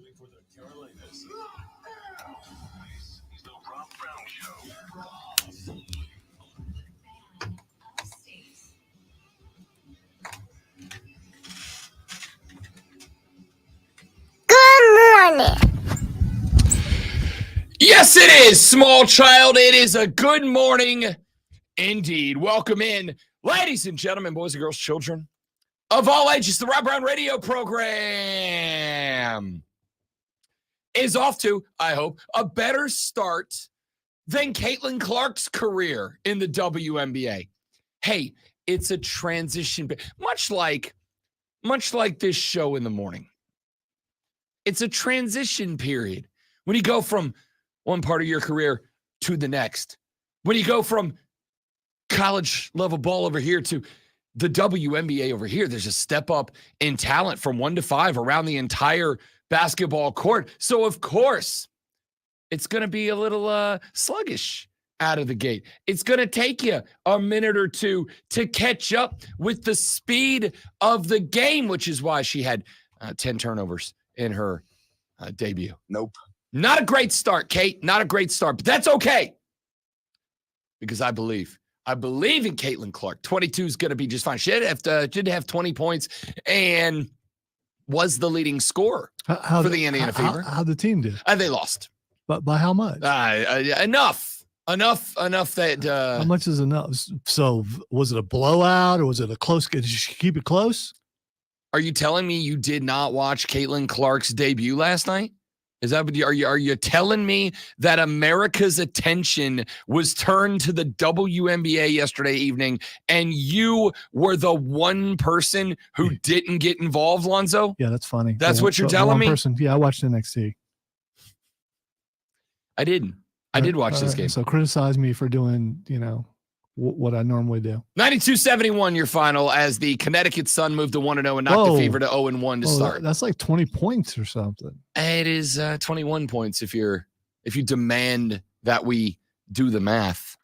Good morning. Yes, it is, small child. It is a good morning indeed. Welcome in, ladies and gentlemen, boys and girls, children of all ages. The Rob Brown radio program is off to, I hope, a better start than Caitlin Clark's career in the WNBA. Hey, it's a transition, much like this show in the morning. It's a transition period when you go from one part of your career to the next. When you go from college level ball over here to the WNBA over here, there's a step up in talent from 1 to 5 around the entire basketball court. So, of course, it's going to be a little sluggish out of the gate. It's going to take you a minute or two to catch up with the speed of the game, which is why she had 10 turnovers in her debut. Nope. Not a great start, Kate. Not a great start, but that's okay. Because I believe in Caitlin Clark. 22 is going to be just fine. She did have 20 points and was the leading scorer for the Indiana Fever. How the team did? They lost. But by how much? Enough that. How much is enough? So was it a blowout or was it a close? Did you keep it close? Are you telling me you did not watch Caitlin Clark's debut last night? Is that what are you telling me that America's attention was turned to the WNBA yesterday evening and you were the one person who didn't get involved, Lonzo? Yeah, that's funny. That's what you're telling me? Yeah, I watched NXT. I didn't. I did watch this game. So criticize me for doing, what I normally do. 92-71 your final as the Connecticut Sun moved to 1-0 and knocked the Fever to 0-1 to start. That's like 20 points or something. It is 21 points if you demand that we do the math,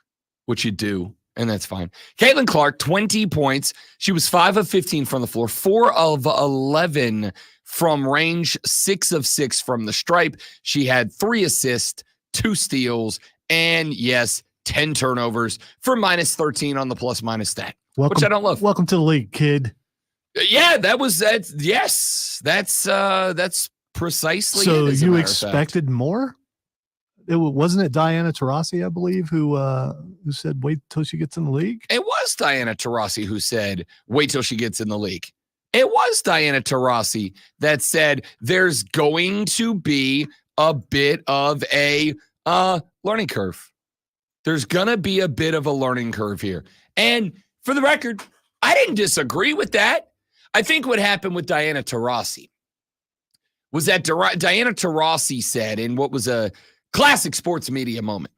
which you do, and that's fine. Caitlin Clark, 20 points. She was 5 of 15 from the floor, 4 of 11 from range, 6 of 6 from the stripe. She had 3 assists, 2 steals, and yes, 10 turnovers for minus 13 on the plus-minus stat, which I don't love. Welcome to the league, kid. Yeah, yes, that's precisely. So you expected more? Wasn't it Diana Taurasi, I believe, who said wait till she gets in the league? It was Diana Taurasi who said wait till she gets in the league. It was Diana Taurasi that said there's going to be a bit of a learning curve. There's going to be a bit of a learning curve here. And for the record, I didn't disagree with that. I think what happened with Diana Taurasi was that Diana Taurasi said in what was a classic sports media moment,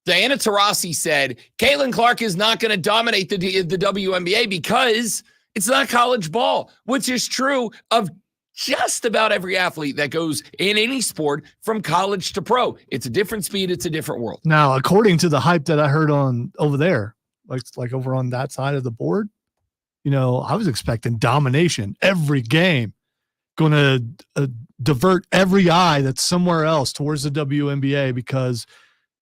Diana Taurasi said, Caitlin Clark is not going to dominate the WNBA because it's not college ball, which is true of just about every athlete that goes in any sport from college to pro. It's a different speed. It's a different world. Now, according to the hype that I heard on over there, like over on that side of the board, I was expecting domination every game, going to divert every eye that's somewhere else towards the WNBA because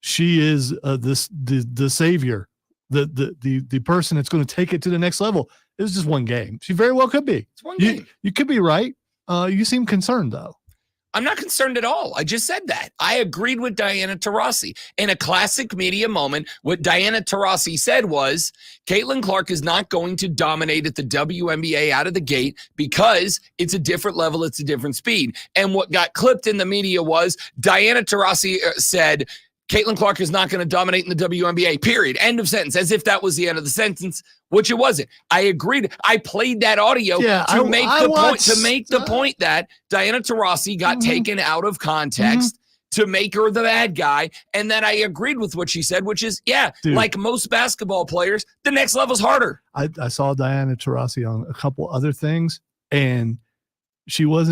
she is the savior, the person that's going to take it to the next level. It was just one game. She very well could be. It's one game. You could be right. You seem concerned, though. I'm not concerned at all. I just said that. I agreed with Diana Taurasi. In a classic media moment, what Diana Taurasi said was, Caitlin Clark is not going to dominate at the WNBA out of the gate because it's a different level, it's a different speed. And what got clipped in the media was Diana Taurasi said, Caitlin Clark is not going to dominate in the WNBA, period. End of sentence, as if that was the end of the sentence, which it wasn't. I agreed. I played that audio to make the point that Diana Taurasi got taken out of context to make her the bad guy, and then I agreed with what she said, which is, dude, like most basketball players, the next level's harder. I saw Diana Taurasi on a couple other things, and she was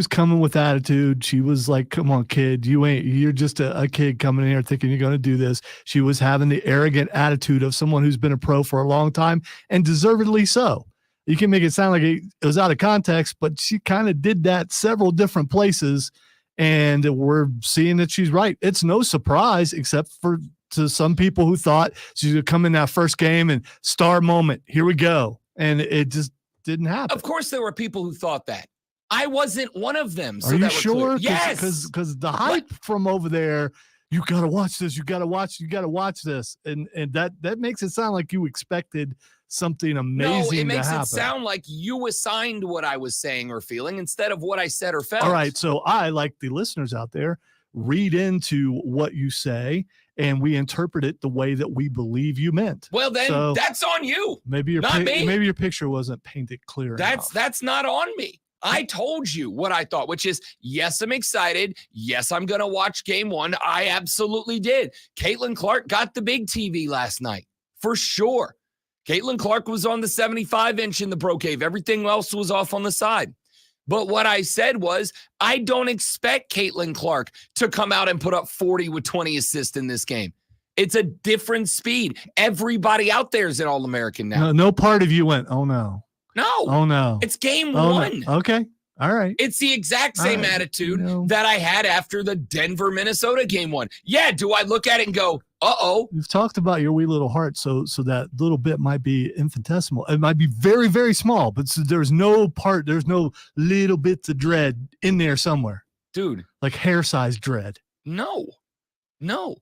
coming with attitude. She was like, come on, kid, you're just a kid coming in here thinking you're going to do this. She was having the arrogant attitude of someone who's been a pro for a long time, and deservedly so. You can make it sound like it was out of context, but she kind of did that several different places, and we're seeing that she's right. It's no surprise, except to some people who thought she's going to come in that first game and star moment. Here we go. And it just didn't happen. Of course, there were people who thought that. I wasn't one of them. So Are you that sure? Yes. Because the hype from over there, you got to watch this. You got to watch this. And that makes it sound like you expected something amazing. No, it makes to happen. it sound like you assigned what I was saying or feeling instead of what I said or felt. All right. So I, like the listeners out there, read into what you say, and we interpret it the way that we believe you meant. Well, then that's on you. Maybe your picture wasn't painted clear enough. That's not on me. I told you what I thought, which is, yes, I'm excited. Yes, I'm going to watch game one. I absolutely did. Caitlin Clark got the big TV last night, for sure. Caitlin Clark was on the 75-inch in the Pro Cave. Everything else was off on the side. But what I said was, I don't expect Caitlin Clark to come out and put up 40 with 20 assists in this game. It's a different speed. Everybody out there is an All-American now. No part of you went, oh, no. No. Oh, no. It's game one. No. Okay. All right. It's the exact same attitude that I had after the Denver-Minnesota game one. Yeah, do I look at it and go, uh-oh? You've talked about your wee little heart, so that little bit might be infinitesimal. It might be very, very small, but there's no little bits of dread in there somewhere. Dude. Like hair-sized dread. No.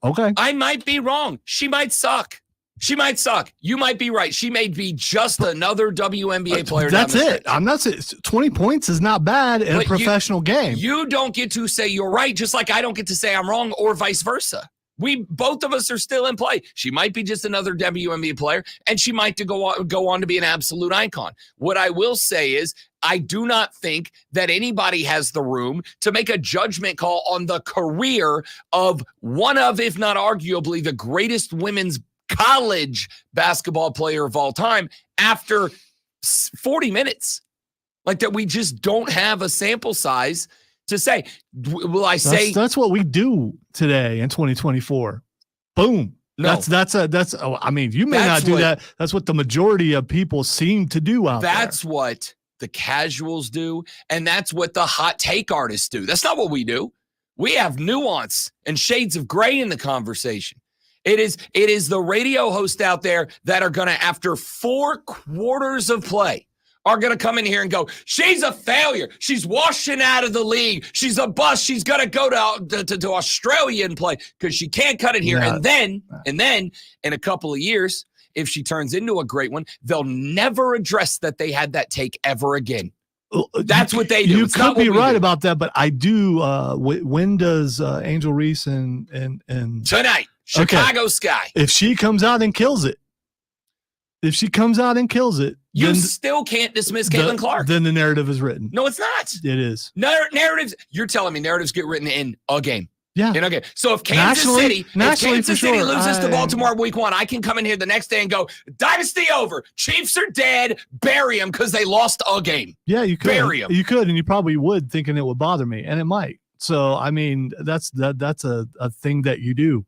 Okay. I might be wrong. She might suck. You might be right. She may be just another WNBA player. That's it. I'm not saying 20 points is not bad in a professional game. You don't get to say you're right, just like I don't get to say I'm wrong, or vice versa. Both of us are still in play. She might be just another WNBA player, and she might go on to be an absolute icon. What I will say is, I do not think that anybody has the room to make a judgment call on the career of one of, if not arguably, the greatest women's college basketball player of all time after 40 minutes. Like that, we just don't have a sample size to say. Will I say that's what we do today in 2024? Boom. No. I mean, you may not do that. That's what the majority of people seem to do out there. That's what the casuals do, and that's what the hot take artists do. That's not what we do. We have nuance and shades of gray in the conversation. It is the radio host out there that are going to, after 4 quarters of play, are going to come in here and go, she's a failure. She's washing out of the league. She's a bust. She's going to go to Australia and play because she can't cut it here. Yeah. And then in a couple of years, if she turns into a great one, they'll never address that they had that take ever again. That's what they do. You could be right about that, but I do. When does Angel Reese and tonight? Chicago Sky. If she comes out and kills it, you still can't dismiss Caitlin Clark. Then the narrative is written. No, it's not. It is. Narratives. You're telling me narratives get written in a game. Yeah. In a game. So if Kansas City loses to Baltimore week 1, I can come in here the next day and go, dynasty over. Chiefs are dead. Bury them because they lost a game. Yeah, you could. Bury them. You could, and you probably would, thinking it would bother me, and it might. So, I mean, that's a thing that you do.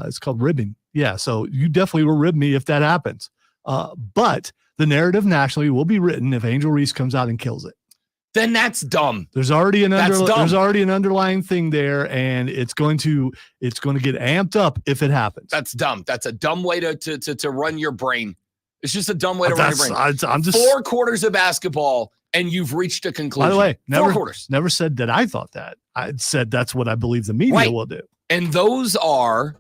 It's called ribbing. Yeah, so you definitely will rib me if that happens. But the narrative nationally will be written if Angel Reese comes out and kills it. Then that's dumb. There's already an underlying thing there, and it's going to get amped up if it happens. That's dumb. That's a dumb way to run your brain. It's just a dumb way to run your brain. I'm just 4 quarters of basketball, and you've reached a conclusion. By the way, 4 quarters. Never said that I thought that. I said that's what I believe the media will do. And those are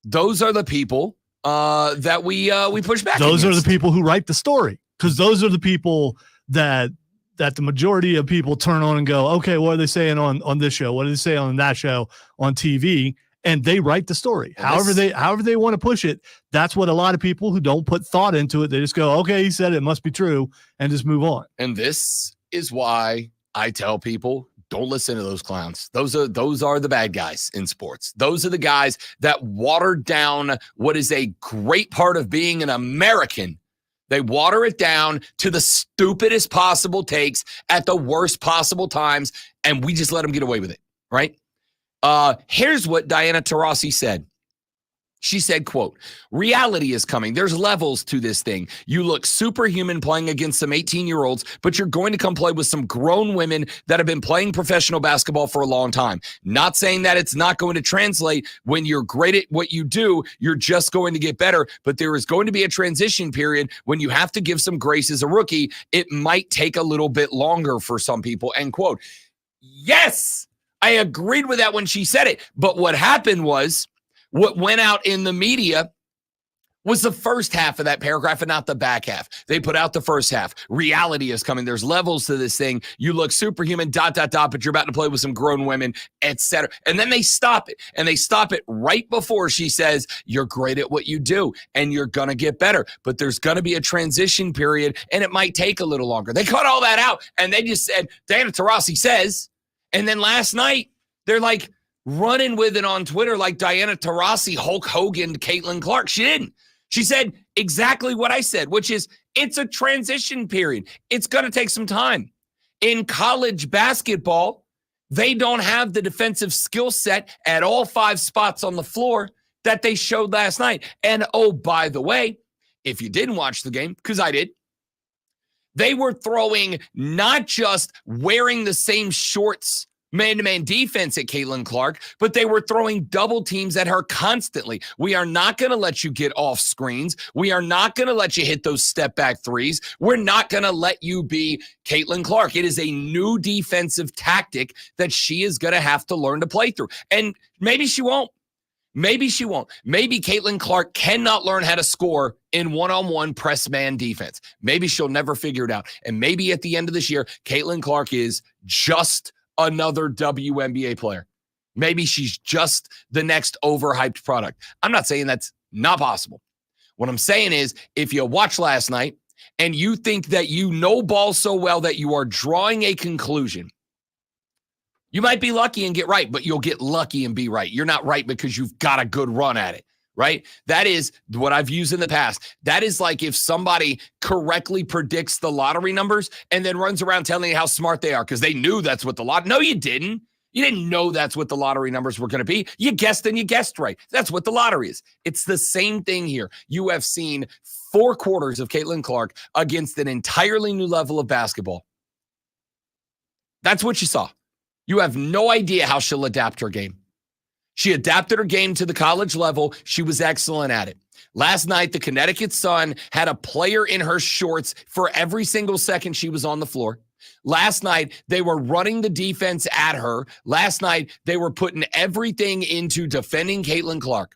the people that we push back. Those are the people who write the story, because those are the people that the majority of people turn on and go, okay, what are they saying on this show? What do they say on that show on TV? And they write the story. However they want to push it. That's what a lot of people who don't put thought into it, they just go, okay, he said it must be true, and just move on. And this is why I tell people, don't listen to those clowns. Those are the bad guys in sports. Those are the guys that watered down what is a great part of being an American. They water it down to the stupidest possible takes at the worst possible times, and we just let them get away with it, right? Here's what Diana Taurasi said. She said, quote, reality is coming. There's levels to this thing. You look superhuman playing against some 18-year-olds, but you're going to come play with some grown women that have been playing professional basketball for a long time. Not saying that it's not going to translate. When you're great at what you do, you're just going to get better. But there is going to be a transition period when you have to give some grace as a rookie. It might take a little bit longer for some people, end quote. Yes, I agreed with that when she said it. But what happened was, what went out in the media was the first half of that paragraph and not the back half. They put out the first half. Reality is coming. There's levels to this thing. You look superhuman, ... but you're about to play with some grown women, etc. And then they stop it. And they stop it right before she says, you're great at what you do and you're going to get better. But there's going to be a transition period and it might take a little longer. They cut all that out and they just said, Diana Taurasi says. And then last night, they're like, running with it on Twitter like Diana Taurasi, Hulk Hogan, Caitlin Clark. She didn't. She said exactly what I said, which is it's a transition period. It's going to take some time. In college basketball, they don't have the defensive skill set at all 5 spots on the floor that they showed last night. And oh, by the way, if you didn't watch the game, because I did, they were throwing not just wearing the same shorts man-to-man defense at Caitlin Clark, but they were throwing double teams at her constantly. We are not going to let you get off screens. We are not going to let you hit those step-back threes. We're not going to let you be Caitlin Clark. It is a new defensive tactic that she is going to have to learn to play through. And maybe she won't. Maybe she won't. Maybe Caitlin Clark cannot learn how to score in one-on-one press man defense. Maybe she'll never figure it out. And maybe at the end of this year, Caitlin Clark is just another WNBA player. Maybe she's just the next overhyped product. I'm not saying that's not possible. What I'm saying is, if you watched last night and you think that you know ball so well that you are drawing a conclusion, you might be lucky and get right, but you'll get lucky and be right. You're not right because you've got a good run at it, right? That is what I've used in the past. That is like if somebody correctly predicts the lottery numbers and then runs around telling you how smart they are because they knew that's what the lot. No, you didn't. You didn't know that's what the lottery numbers were going to be. You guessed and you guessed right. That's what the lottery is. It's the same thing here. You have seen 4 quarters of Caitlin Clark against an entirely new level of basketball. That's what you saw. You have no idea how she'll adapt her game. She adapted her game to the college level. She was excellent at it. Last night, the Connecticut Sun had a player in her shorts for every single second she was on the floor. Last night, they were running the defense at her. Last night, they were putting everything into defending Caitlin Clark.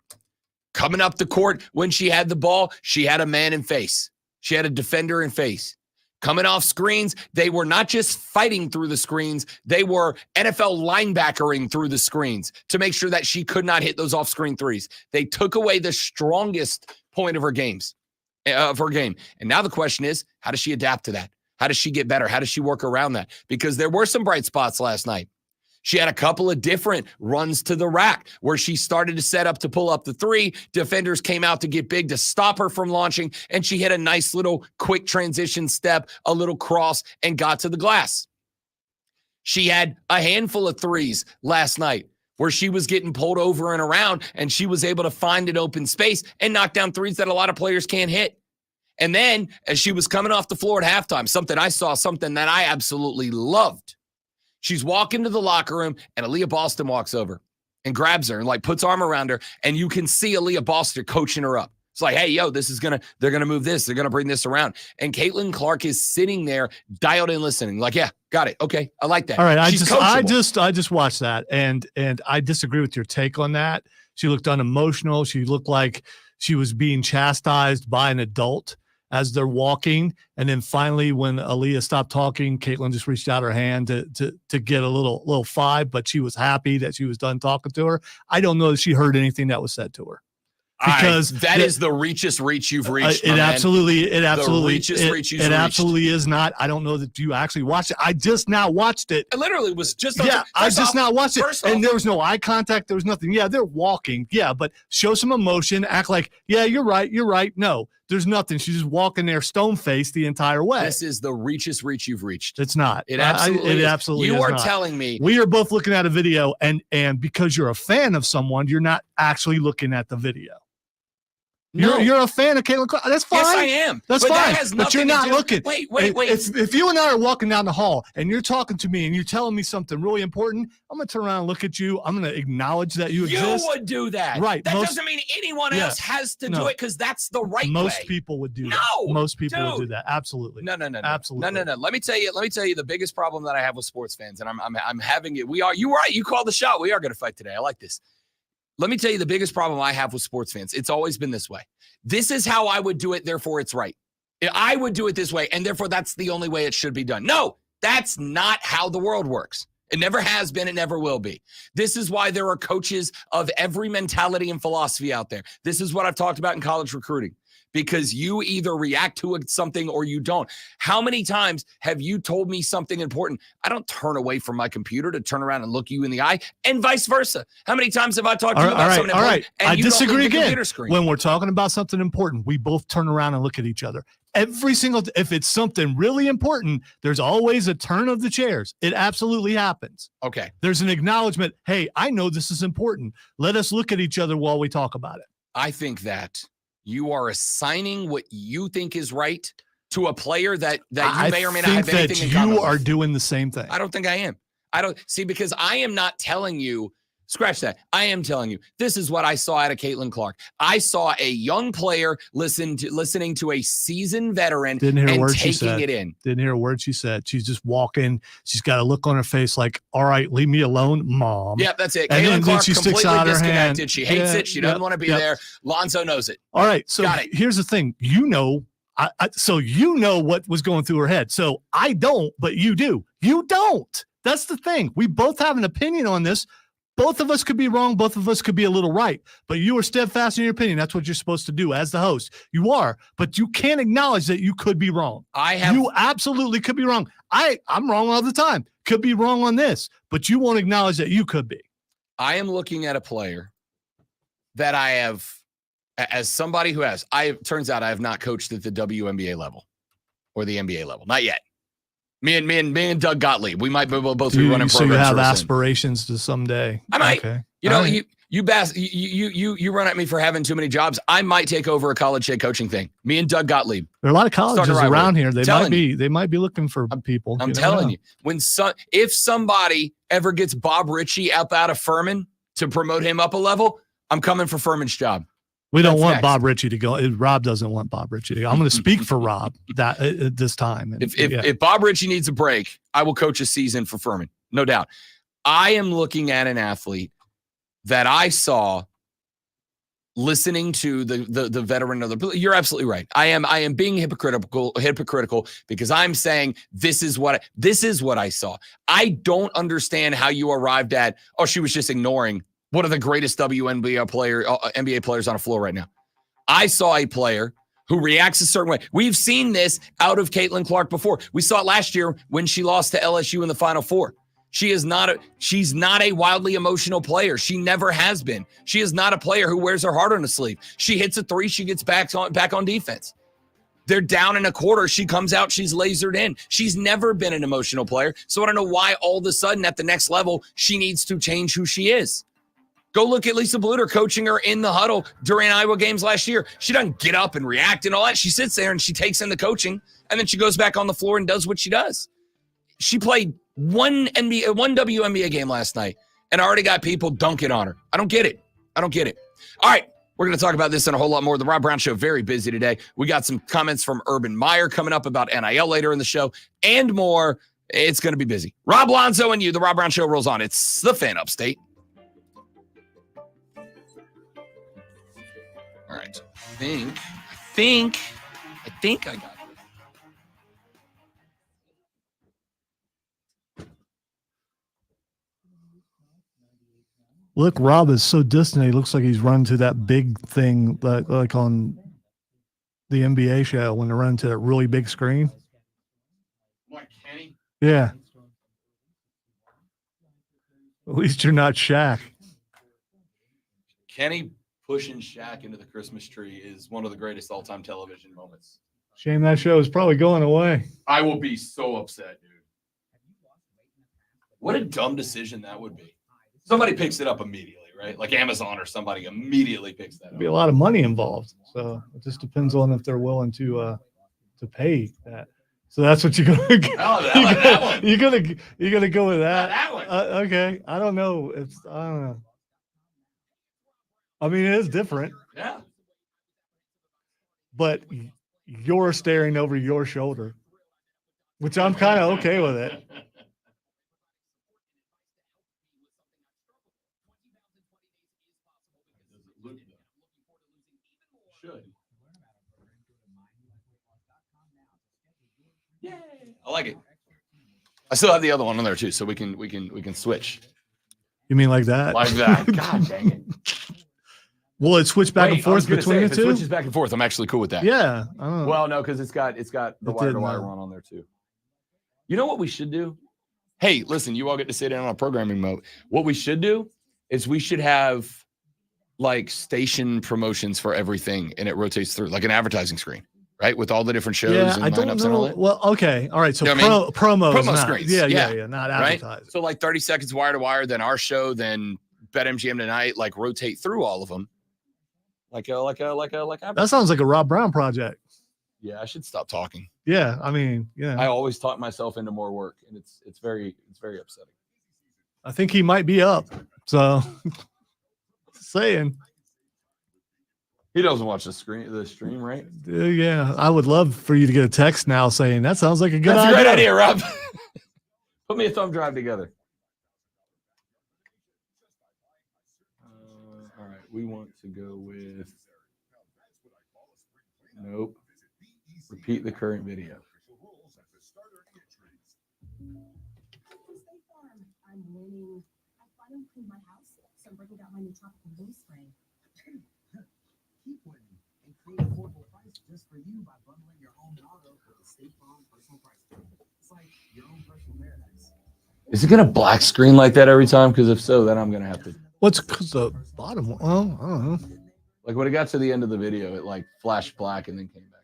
Coming up the court, when she had the ball, she had a man in face. She had a defender in face. Coming off screens, they were not just fighting through the screens, they were NFL linebackering through the screens to make sure that she could not hit those off-screen threes. They took away the strongest point of her game. And now the question is, how does she adapt to that? How does she get better? How does she work around that? Because there were some bright spots last night. She had a couple of different runs to the rack where she started to set up to pull up the 3. Defenders came out to get big to stop her from launching, and she hit a nice little quick transition step, a little cross, and got to the glass. She had a handful of threes last night where she was getting pulled over and around, and she was able to find an open space and knock down threes that a lot of players can't hit. And then, as she was coming off the floor at halftime, something that I absolutely loved. She's walking to the locker room, and Aaliyah Boston walks over and grabs her and like puts arm around her, and you can see Aaliyah Boston coaching her up. It's like, hey, yo, they're gonna move this, they're gonna bring this around. And Caitlin Clark is sitting there, dialed in, listening, like, yeah, got it, okay, I like that. All right, I just watched that, and I disagree with your take on that. She looked unemotional. She looked like she was being chastised by an adult as they're walking. And then finally, when Aaliyah stopped talking, Caitlin just reached out her hand to get a little 5, but she was happy that she was done talking to her. I don't know that she heard anything that was said to her. Because that is the richest reach you've reached. It absolutely is not. I don't know that you actually watched it. I just now watched it. I literally was just. I just now watched it, and there was no eye contact. There was nothing. Yeah, they're walking. Yeah, but show some emotion. Act like, yeah, you're right. You're right. No, there's nothing. She's just walking there stone faced the entire way. This is the richest reach you've reached. It's not. It absolutely. You are not. Telling me we are both looking at a video, and because you're a fan of someone, you're not actually looking at the video. No. You're a fan of Caitlin Clark. That's fine. Yes, I am. That's but fine. That has but you're not looking. Wait. If you and I are walking down the hall and you're talking to me and you're telling me something really important, I'm going to turn around and look at you. I'm going to acknowledge that you exist. You would do that. Right. That doesn't mean anyone else has to do it because that's the right way. Most people would do that. Most people would do that. Absolutely. No. Absolutely. No. Let me tell you the biggest problem that I have with sports fans, and I'm having it. You were right. You called the shot. We are going to fight today. I like this. Let me tell you the biggest problem I have with sports fans. It's always been this way. This is how I would do it, therefore it's right. I would do it this way, and therefore that's the only way it should be done. No, that's not how the world works. It never has been. It never will be. This is why there are coaches of every mentality and philosophy out there. This is what I've talked about in college recruiting. Because you either react to something or you don't. How many times have you told me something important? I don't turn away from my computer to turn around and look you in the eye, and vice versa. How many times have I talked to you about something important? And I you disagree don't look at the again. screen? When we're talking about something important, we both turn around and look at each other. Every single if it's something really important, there's always a turn of the chairs. It absolutely happens. Okay. There's an acknowledgement. Hey, I know this is important. Let us look at each other while we talk about it. I think that you are assigning what you think is right to a player that you may or may not have anything in common with. You are doing the same thing. I don't think I am. I don't see because I am not telling you. Scratch that. I am telling you, this is what I saw out of Caitlin Clark. I saw a young player listening to a seasoned veteran and taking it in. Didn't hear a word she said. She's just walking. She's got a look on her face like, all right, leave me alone, Mom. Yep, that's it. And Caitlin Clark she sticks completely out her disconnected. hand. She hates it. She doesn't want to be there. Lonzo knows it. All right, so here's the thing. So you know what was going through her head. So I don't, but you do. You don't. That's the thing. We both have an opinion on this. Both of us could be wrong. Both of us could be a little right. But you are steadfast in your opinion. That's what you're supposed to do as the host. You are. But you can't acknowledge that you could be wrong. You absolutely could be wrong. I'm wrong all the time. Could be wrong on this. But you won't acknowledge that you could be. I am looking at a player that I have, as somebody who has, turns out I have not coached at the WNBA level or the NBA level. Not yet. Me and Doug Gottlieb, we might both be running programs. So you have aspirations to someday. I might. Okay. You know, you run at me for having too many jobs. I might take over a college head coaching thing. Me and Doug Gottlieb. There are a lot of colleges around here. They might be looking for people. I'm telling you, if somebody ever gets Bob Ritchie up out of Furman to promote him up a level, I'm coming for Furman's job. We don't want Bob Ritchie to go. Rob doesn't want Bob Ritchie to go. I'm going to speak for Rob this time. If Bob Ritchie needs a break, I will coach a season for Furman, no doubt. I am looking at an athlete that I saw listening to the veteran of the. You're absolutely right. I am being hypocritical because I'm saying this is what I saw. I don't understand how you arrived at. Oh, she was just ignoring. One of the greatest NBA players on the floor right now. I saw a player who reacts a certain way. We've seen this out of Caitlin Clark before. We saw it last year when she lost to LSU in the Final Four. She's not a wildly emotional player. She never has been. She is not a player who wears her heart on her sleeve. She hits a three, she gets back on defense. They're down in a quarter. She comes out, she's lasered in. She's never been an emotional player. So I don't know why all of a sudden at the next level, she needs to change who she is. Go look at Lisa Bluter coaching her in the huddle during Iowa games last year. She doesn't get up and react and all that. She sits there and she takes in the coaching, and then she goes back on the floor and does what she does. She played one WNBA game last night and already got people dunking on her. I don't get it. All right, we're going to talk about this and a whole lot more. The Rob Brown Show, very busy today. We got some comments from Urban Meyer coming up about NIL later in the show and more. It's going to be busy. Rob Lonzo and you, the Rob Brown Show rolls on. It's the Fan Upstate. All right. I think I got it. Look, Rob is so distant. He looks like he's running to that big thing, like on the NBA show when they run to that really big screen. What, Kenny? Yeah. At least you're not Shaq. Kenny pushing Shaq into the Christmas tree is one of the greatest all-time television moments. Shame that show is probably going away. I will be so upset, dude. What a dumb decision that would be. Somebody picks it up immediately, right? Like Amazon or somebody immediately picks that There'd up. be a lot of money involved. So it just depends on if they're willing to pay that. So that's what you're gonna. That one. You're gonna go with that. That one. Okay. I don't know. I don't know. I mean, it is different, Yeah. but you're staring over your shoulder, which I'm kind of okay with it. Should. Yay. I like it. I still have the other one on there too, so we can switch. You mean like that? Like that. God dang it. Will it switch back and forth between the if two? It switches back and forth. I'm actually cool with that. Yeah. I don't know. Well, no, because it's got the wire-to-wire one on there too. You know what we should do? Hey, listen, you all get to sit in on a programming mode. What we should do is we should have like station promotions for everything, and it rotates through like an advertising screen, right? With all the different shows and I don't lineups and all know. that. Well, okay. All right. So You know promo Promo not, screens. Yeah, Yeah. not Right? advertising. So like 30 seconds wire to wire, then our show, then BetMGM Tonight, like rotate through all of them. Like That sounds like a Rob Brown project. yeah, I should stop talking. Yeah, I mean, yeah. I always talk myself into more work, and it's very upsetting. I think he might be up. So saying. He doesn't watch the stream, right? Yeah, I would love for you to get a text now saying that sounds like a good That's idea. a great idea, Rob. Put me a thumb drive together. All right, we want to go with nope. Repeat the current video. I'm winning. I finally cleaned my house, so I'm breaking out my new tropical moon spray. Keep winning and create affordable price just for you by bundling your home and auto with the State Farm personal price plan. It's like your own personal paradise. Is it gonna black screen like that every time? Because if so, then I'm gonna have to. What's the bottom one? Oh, I don't know. Like when it got to the end of the video, it like flashed black and then came back up.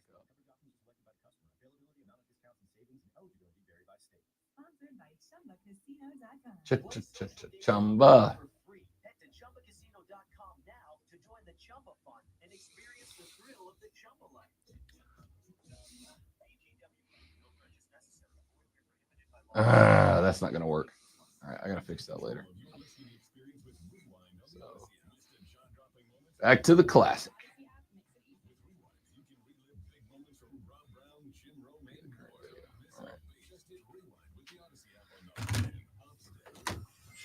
Chumba. Head to ChumbaCasino.com now to join the Chumba Fun and experience the thrill of the Chumba life. That's not gonna work. All right, I gotta fix that later. So, back to the classic.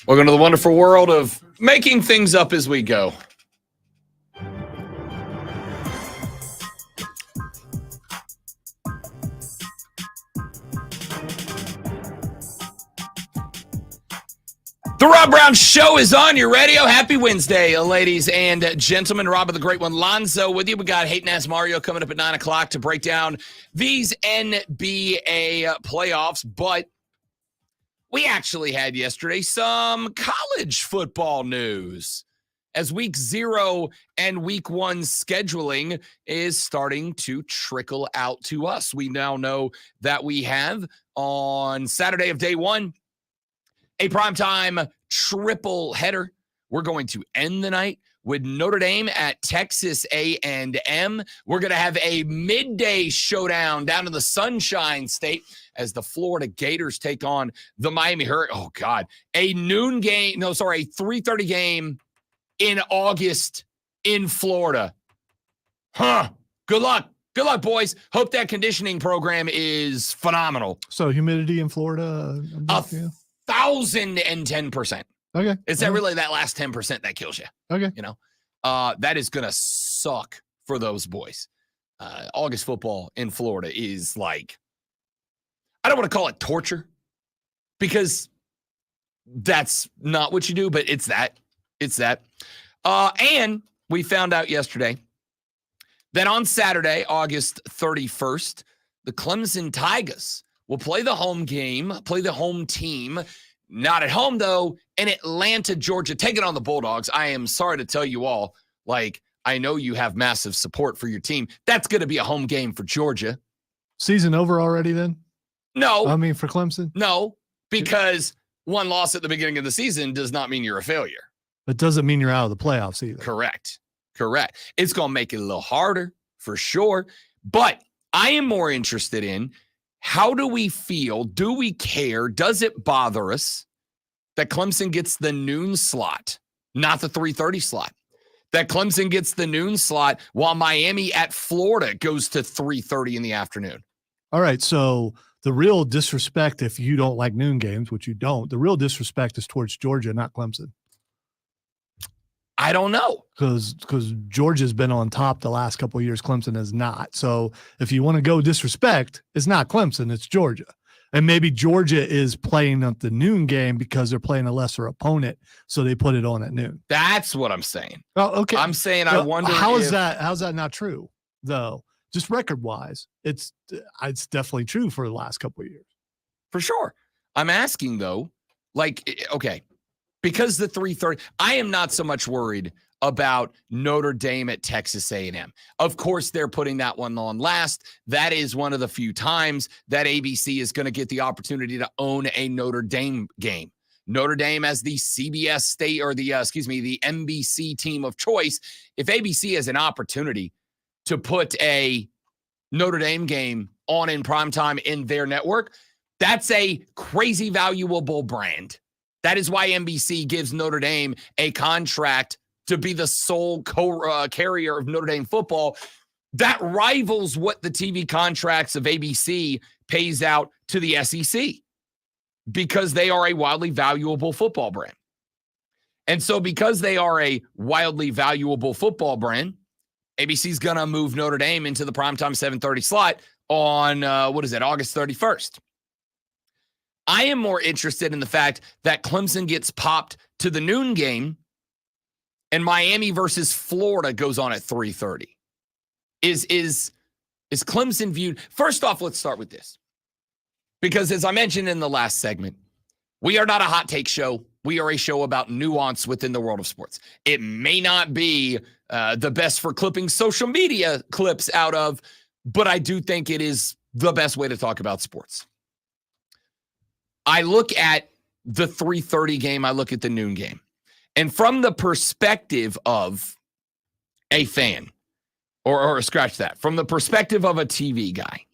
Welcome to the wonderful world of making things up as we go. The Rob Brown Show is on your radio. Happy Wednesday, ladies and gentlemen. Rob of the Great One, Lonzo with you. We got Hayden Ass Mario coming up at 9 o'clock to break down these NBA playoffs. But we actually had yesterday some college football news as week 0 and week 1 scheduling is starting to trickle out to us. We now know that we have on Saturday of day 1 a primetime triple header. We're going to end the night with Notre Dame at Texas A&M. We're going to have a midday showdown down in the Sunshine State as the Florida Gators take on the Miami Hurricanes. Oh, God. A 3:30 game in August in Florida. Huh. Good luck. Good luck, boys. Hope that conditioning program is phenomenal. So humidity in Florida? 1,010%. Okay. It's that really that last 10% that kills you. Okay. You know, that is going to suck for those boys. August football in Florida is like, I don't want to call it torture because that's not what you do, but it's that. It's that. And we found out yesterday that on Saturday, August 31st, the Clemson Tigers will play the home game, play the home team. Not at home, though, in Atlanta, Georgia. Take it on the Bulldogs. I am sorry to tell you all, like, I know you have massive support for your team. That's going to be a home game for Georgia. Season over already then? No. I mean, for Clemson? No, because one loss at the beginning of the season does not mean you're a failure. It doesn't mean you're out of the playoffs either. Correct. It's going to make it a little harder for sure. But I am more interested in, how do we feel? Do we care? Does it bother us that Clemson gets the noon slot, not the 3:30 slot? That Clemson gets the noon slot while Miami at Florida goes to 3:30 in the afternoon. All right, so the real disrespect, if you don't like noon games, which you don't, the real disrespect is towards Georgia, not Clemson. I don't know. Because Georgia's been on top the last couple of years. Clemson has not. So if you want to go disrespect, it's not Clemson, it's Georgia. And maybe Georgia is playing at the noon game because they're playing a lesser opponent, so they put it on at noon. That's what I'm saying. Oh, okay. I'm saying I wonder how's that not true, though? Just record-wise, it's definitely true for the last couple of years. For sure. I'm asking, though, like, okay, because the 3:30, I am not so much worried about Notre Dame at Texas A&M. Of course, they're putting that one on last. That is one of the few times that ABC is going to get the opportunity to own a Notre Dame game. Notre Dame as the CBS state, or the NBC team of choice. If ABC has an opportunity to put a Notre Dame game on in primetime in their network, that's a crazy valuable brand. That is why NBC gives Notre Dame a contract to be the sole carrier of Notre Dame football. That rivals what the TV contracts of ABC pays out to the SEC, because they are a wildly valuable football brand. And so because they are a wildly valuable football brand, ABC's going to move Notre Dame into the primetime 7:30 slot on, August 31st. I am more interested in the fact that Clemson gets popped to the noon game and Miami versus Florida goes on at 3:30. Is Clemson viewed? First off, let's start with this. Because as I mentioned in the last segment, we are not a hot take show. We are a show about nuance within the world of sports. It may not be the best for clipping social media clips out of, but I do think it is the best way to talk about sports. I look at the 3:30 game. I look at the noon game. And from the perspective of a fan, or scratch that, from the perspective of a TV guy,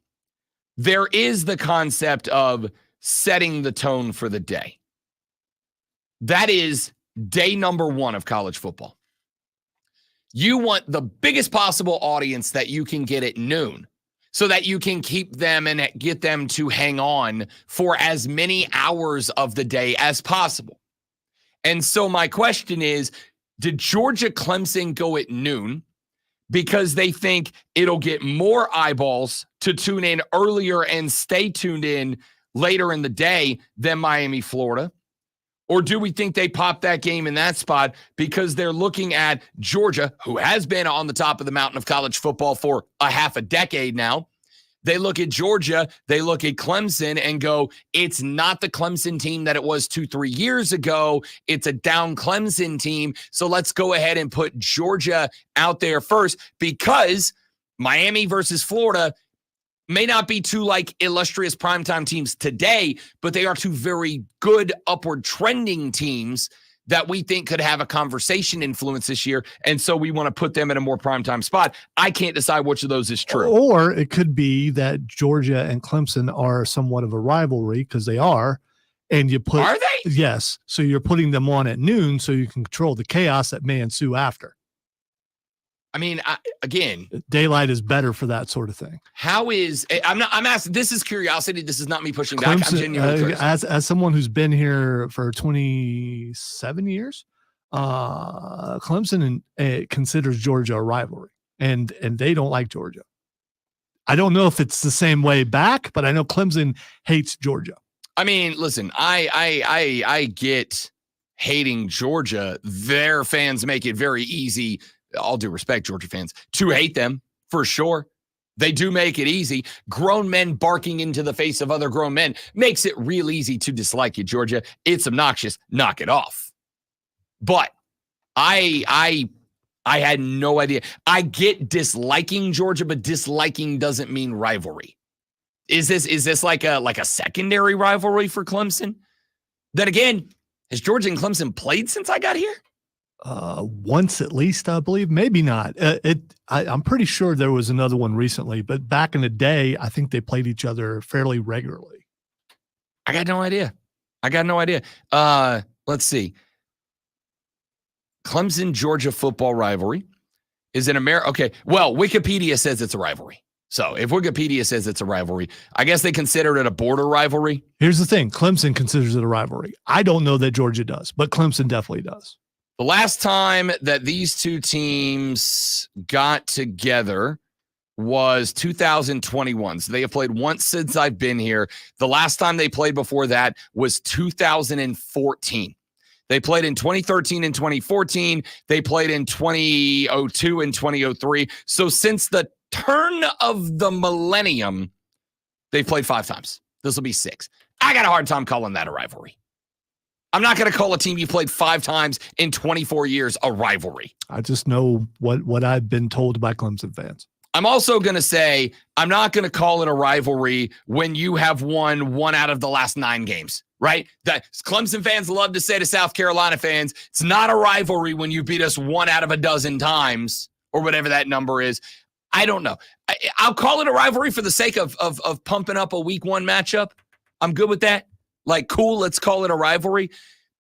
there is the concept of setting the tone for the day. That is day number one of college football. You want the biggest possible audience that you can get at noon so that you can keep them and get them to hang on for as many hours of the day as possible. And so my question is, did Georgia Clemson go at noon because they think it'll get more eyeballs to tune in earlier and stay tuned in later in the day than Miami, Florida? Or do we think they popped that game in that spot because they're looking at Georgia, who has been on the top of the mountain of college football for a half a decade now? They look at Georgia, they look at Clemson and go, it's not the Clemson team that it was 2-3 years ago. It's a down Clemson team. So let's go ahead and put Georgia out there first, because Miami versus Florida may not be two like illustrious primetime teams today, but they are two very good upward trending teams that we think could have a conversation influence this year. And so we want to put them in a more primetime spot. I can't decide which of those is true. Or it could be that Georgia and Clemson are somewhat of a rivalry, because they are. And you put, are they? Yes. So you're putting them on at noon so you can control the chaos that may ensue after. I mean, again, daylight is better for that sort of thing. How is, I'm asking, this is curiosity. This is not me pushing back. I'm genuinely curious. As someone who's been here for 27 years, Clemson considers Georgia a rivalry, and they don't like Georgia. I don't know if it's the same way back, but I know Clemson hates Georgia. I mean, listen, I get hating Georgia. Their fans make it very easy, all due respect, Georgia fans, to hate them, for sure. They do make it easy. Grown men barking into the face of other grown men makes it real easy to dislike you, Georgia. It's obnoxious. Knock it off. But I had no idea. I get disliking Georgia, but disliking doesn't mean rivalry. Is this like a secondary rivalry for Clemson? Then again, has Georgia and Clemson played since I got here? once at least, I believe. Maybe not. I'm pretty sure there was another one recently, but back in the day, I think they played each other fairly regularly. I got no idea. Let's see. Clemson Georgia football rivalry is an America. Okay. Well, Wikipedia says it's a rivalry. So if Wikipedia says it's a rivalry, I guess they consider it a border rivalry. Here's the thing. Clemson considers it a rivalry. I don't know that Georgia does, but Clemson definitely does. The last time that these two teams got together was 2021. So they have played once since I've been here. The last time they played before that was 2014. They played in 2013 and 2014. They played in 2002 and 2003. So since the turn of the millennium, they've played 5 times. This will be 6. I got a hard time calling that a rivalry. I'm not going to call a team you played 5 times in 24 years a rivalry. I just know what I've been told by Clemson fans. I'm also going to say I'm not going to call it a rivalry when you have won 1 out of the last 9 games, right? That Clemson fans love to say to South Carolina fans, it's not a rivalry when you beat us 1 out of a dozen times or whatever that number is. I don't know. I'll call it a rivalry for the sake of pumping up a week 1 matchup. I'm good with that. Like, cool, let's call it a rivalry.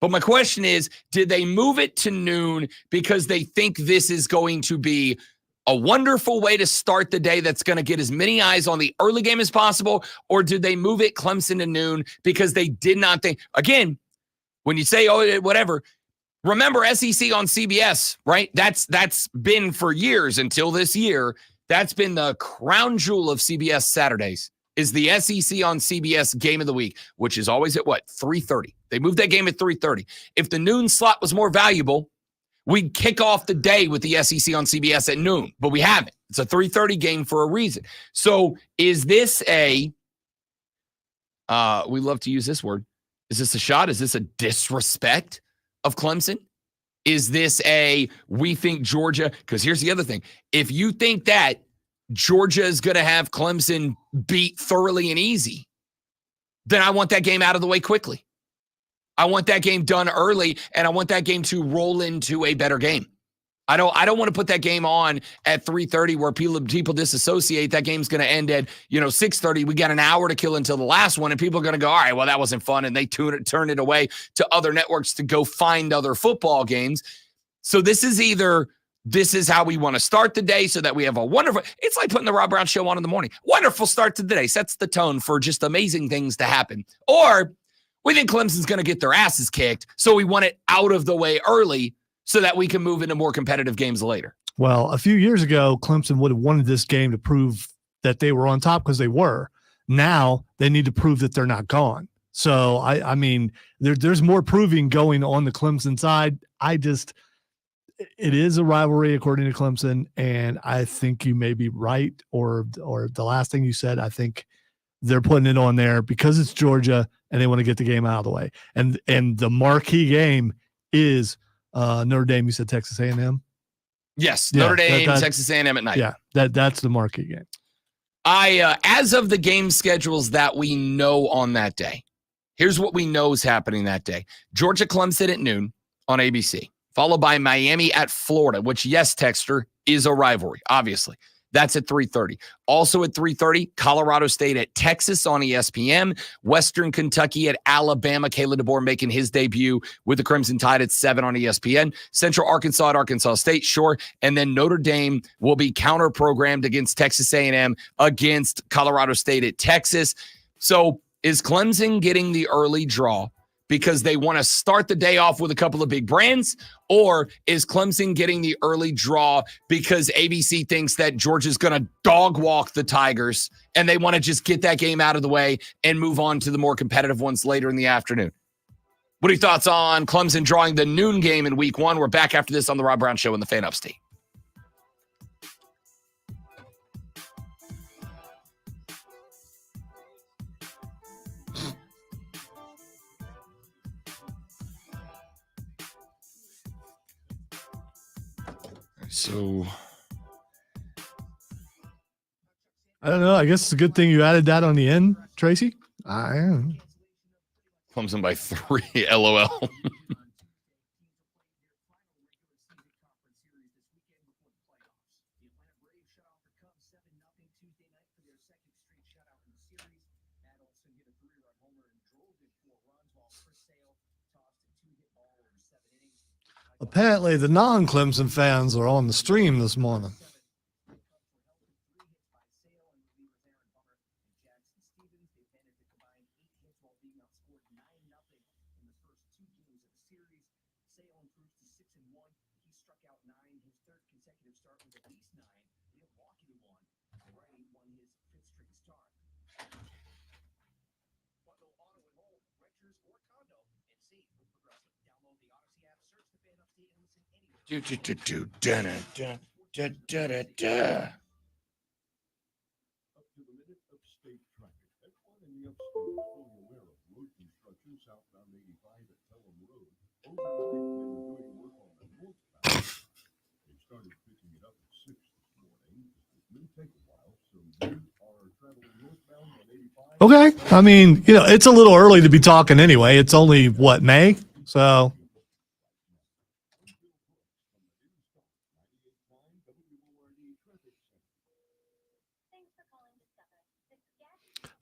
But my question is, did they move it to noon because they think this is going to be a wonderful way to start the day that's going to get as many eyes on the early game as possible? Or did they move it Clemson to noon because they did not think, again, when you say, oh, whatever, remember SEC on CBS, right? That's been for years until this year. That's been the crown jewel of CBS Saturdays. Is the SEC on CBS game of the week, which is always at what? 3:30. They moved that game at 3:30. If the noon slot was more valuable, we'd kick off the day with the SEC on CBS at noon, but we haven't. It's a 3:30 game for a reason. So is this we love to use this word. Is this a shot? Is this a disrespect of Clemson? Is this we think Georgia, because here's the other thing. If you think that Georgia is going to have Clemson beat thoroughly and easy, then I want that game out of the way quickly. I want that game done early, and I want that game to roll into a better game. I don't want to put that game on at 3:30 where people disassociate. That game's going to end at 6:30. We got an hour to kill until the last one, and people are going to go, all right, well, that wasn't fun, and they turn it away to other networks to go find other football games. So this is how we want to start the day so that we have a wonderful, it's like putting the Rob Brown Show on in the morning. Wonderful start to the day. Sets the tone for just amazing things to happen. Or we think Clemson's going to get their asses kicked, so we want it out of the way early so that we can move into more competitive games later. Well, a few years ago, Clemson would have wanted this game to prove that they were on top because they were. Now they need to prove that they're not gone. So, I mean, there's more proving going on the Clemson side. It is a rivalry according to Clemson, and I think you may be right, or the last thing you said, I think they're putting it on there because it's Georgia and they want to get the game out of the way. And the marquee game is Notre Dame. You said Texas A&M? Yes, Notre Dame, Texas A&M at night. Yeah, that's the marquee game. As of the game schedules that we know on that day, here's what we know is happening that day. Georgia Clemson at noon on ABC. Followed by Miami at Florida, which, yes, Texter, is a rivalry, obviously. That's at 3:30. Also at 3:30, Colorado State at Texas on ESPN. Western Kentucky at Alabama. Kalen DeBoer making his debut with the Crimson Tide at 7 on ESPN. Central Arkansas at Arkansas State, sure. And then Notre Dame will be counter-programmed against Texas A&M against Colorado State at Texas. So is Clemson getting the early draw because they want to start the day off with a couple of big brands? Or is Clemson getting the early draw because ABC thinks that Georgia's going to dog walk the Tigers and they want to just get that game out of the way and move on to the more competitive ones later in the afternoon? What are your thoughts on Clemson drawing the noon game in week 1? We're back after this on the Rob Brown Show in the Fan Upstate. So I don't know. I guess it's a good thing you added that on the end, Tracy. I am. Clemson by 3, LOL. Apparently, the non-Clemson fans are on the stream this morning. Okay. I mean, it's a little early to be talking anyway. It's only what, May? So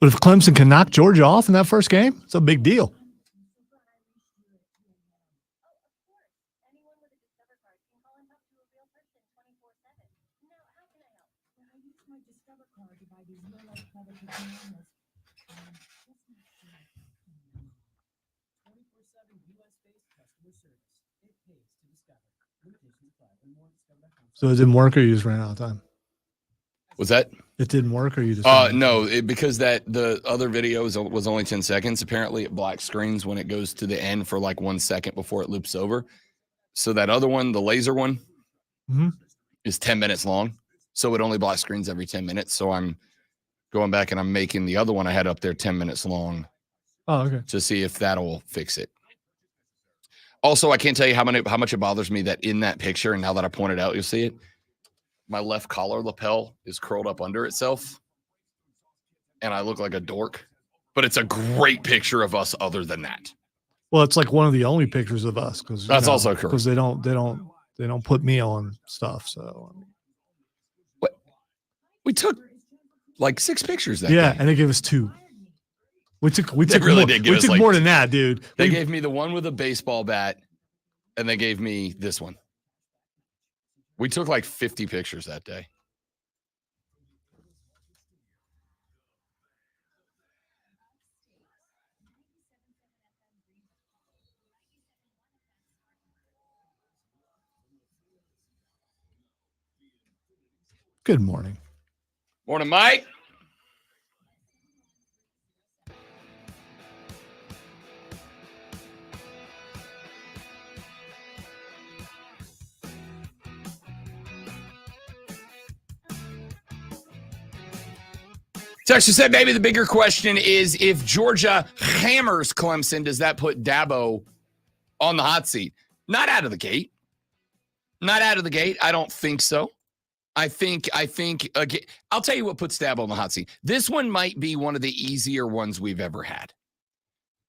but if Clemson can knock Georgia off in that first game, it's a big deal. So it didn't work, or you just ran out of time? Was that? It didn't work, or you just? No, because the other video was only 10 seconds. Apparently, it black screens when it goes to the end for like 1 second before it loops over. So that other one, the laser one, is 10 minutes long. So it only black screens every 10 minutes. So I'm going back and I'm making the other one I had up there 10 minutes long. Oh, okay. To see if that'll fix it. Also, I can't tell you how much it bothers me that in that picture, and now that I pointed out, you'll see it. My left collar lapel is curled up under itself, and I look like a dork. But it's a great picture of us. Other than that, well, it's like one of the only pictures of us because that's also correct. Because they don't put me on stuff. So we took like 6 pictures that day. And they gave us 2. We took us more than that, dude. They gave me the one with a baseball bat, and they gave me this one. We took like 50 pictures that day. Good morning. Morning, Mike. Texas said maybe the bigger question is if Georgia hammers Clemson, does that put Dabo on the hot seat? Not out of the gate. Not out of the gate. I don't think so. I think again, I'll tell you what puts Dabo on the hot seat. This one might be one of the easier ones we've ever had.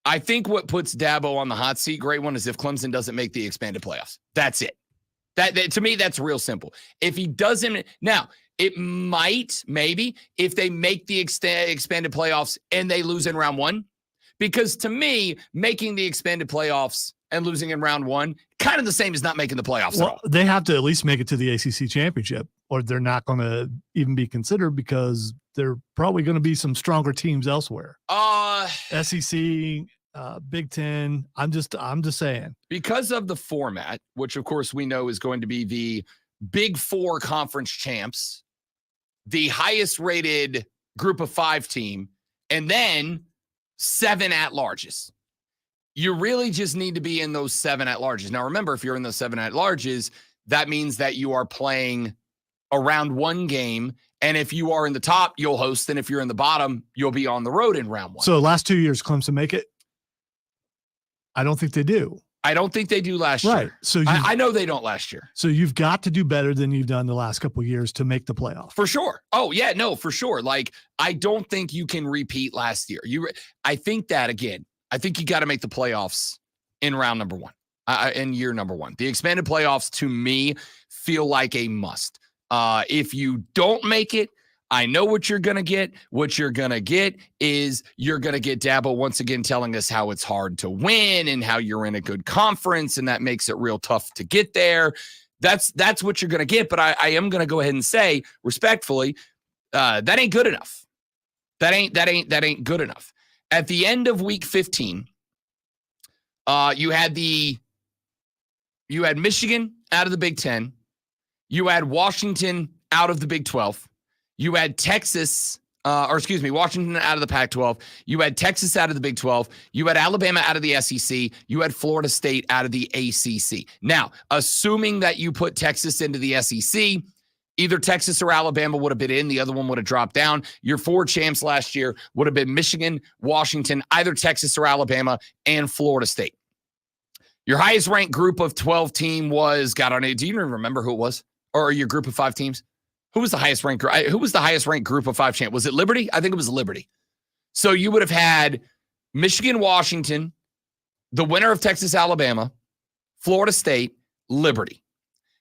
I think what puts Dabo on the hot seat, great one, is if Clemson doesn't make the expanded playoffs. That's it. That to me, that's real simple. If he doesn't, now, it might, maybe, if they make the expanded playoffs and they lose in round 1. Because to me, making the expanded playoffs and losing in round 1, kind of the same as not making the playoffs at all. They have to at least make it to the ACC championship, or they're not going to even be considered because there are probably going to be some stronger teams elsewhere. SEC, Big Ten. I'm just saying. Because of the format, which of course we know is going to be the Big 4 conference champs, the highest rated group of 5 team, and then 7 at-larges. You really just need to be in those 7 at-larges. Now, remember, if you're in those 7 at-larges, that means that you are playing a round 1 game. And if you are in the top, you'll host. And if you're in the bottom, you'll be on the road in round 1. So last 2 years, Clemson make it? I don't think they do. I don't think they do last year. So I know they don't last year. So you've got to do better than you've done the last couple of years to make the playoff. For sure. Oh, yeah, no, for sure. Like, I don't think you can repeat last year. I think that, again, I think you got to make the playoffs in round number 1, in year number 1. The expanded playoffs, to me, feel like a must. If you don't make it, I know what you're going to get. What you're going to get is you're going to get Dabo once again telling us how it's hard to win and how you're in a good conference and that makes it real tough to get there. That's what you're going to get. But I am going to go ahead and say respectfully, that ain't good enough. That ain't good enough. At the end of week 15, you had Michigan out of the Big 10. You had Washington out of the Big 12. You had Washington out of the Pac-12. You had Texas out of the Big 12. You had Alabama out of the SEC. You had Florida State out of the ACC. Now, assuming that you put Texas into the SEC, either Texas or Alabama would have been in. The other one would have dropped down. Your 4 champs last year would have been Michigan, Washington, either Texas or Alabama, and Florida State. Your highest ranked group of 12 team was, do you even remember who it was? Or your group of 5 teams? Who was the highest ranked group of 5 champ? Was it Liberty? I think it was Liberty. So you would have had Michigan, Washington, the winner of Texas, Alabama, Florida State, Liberty.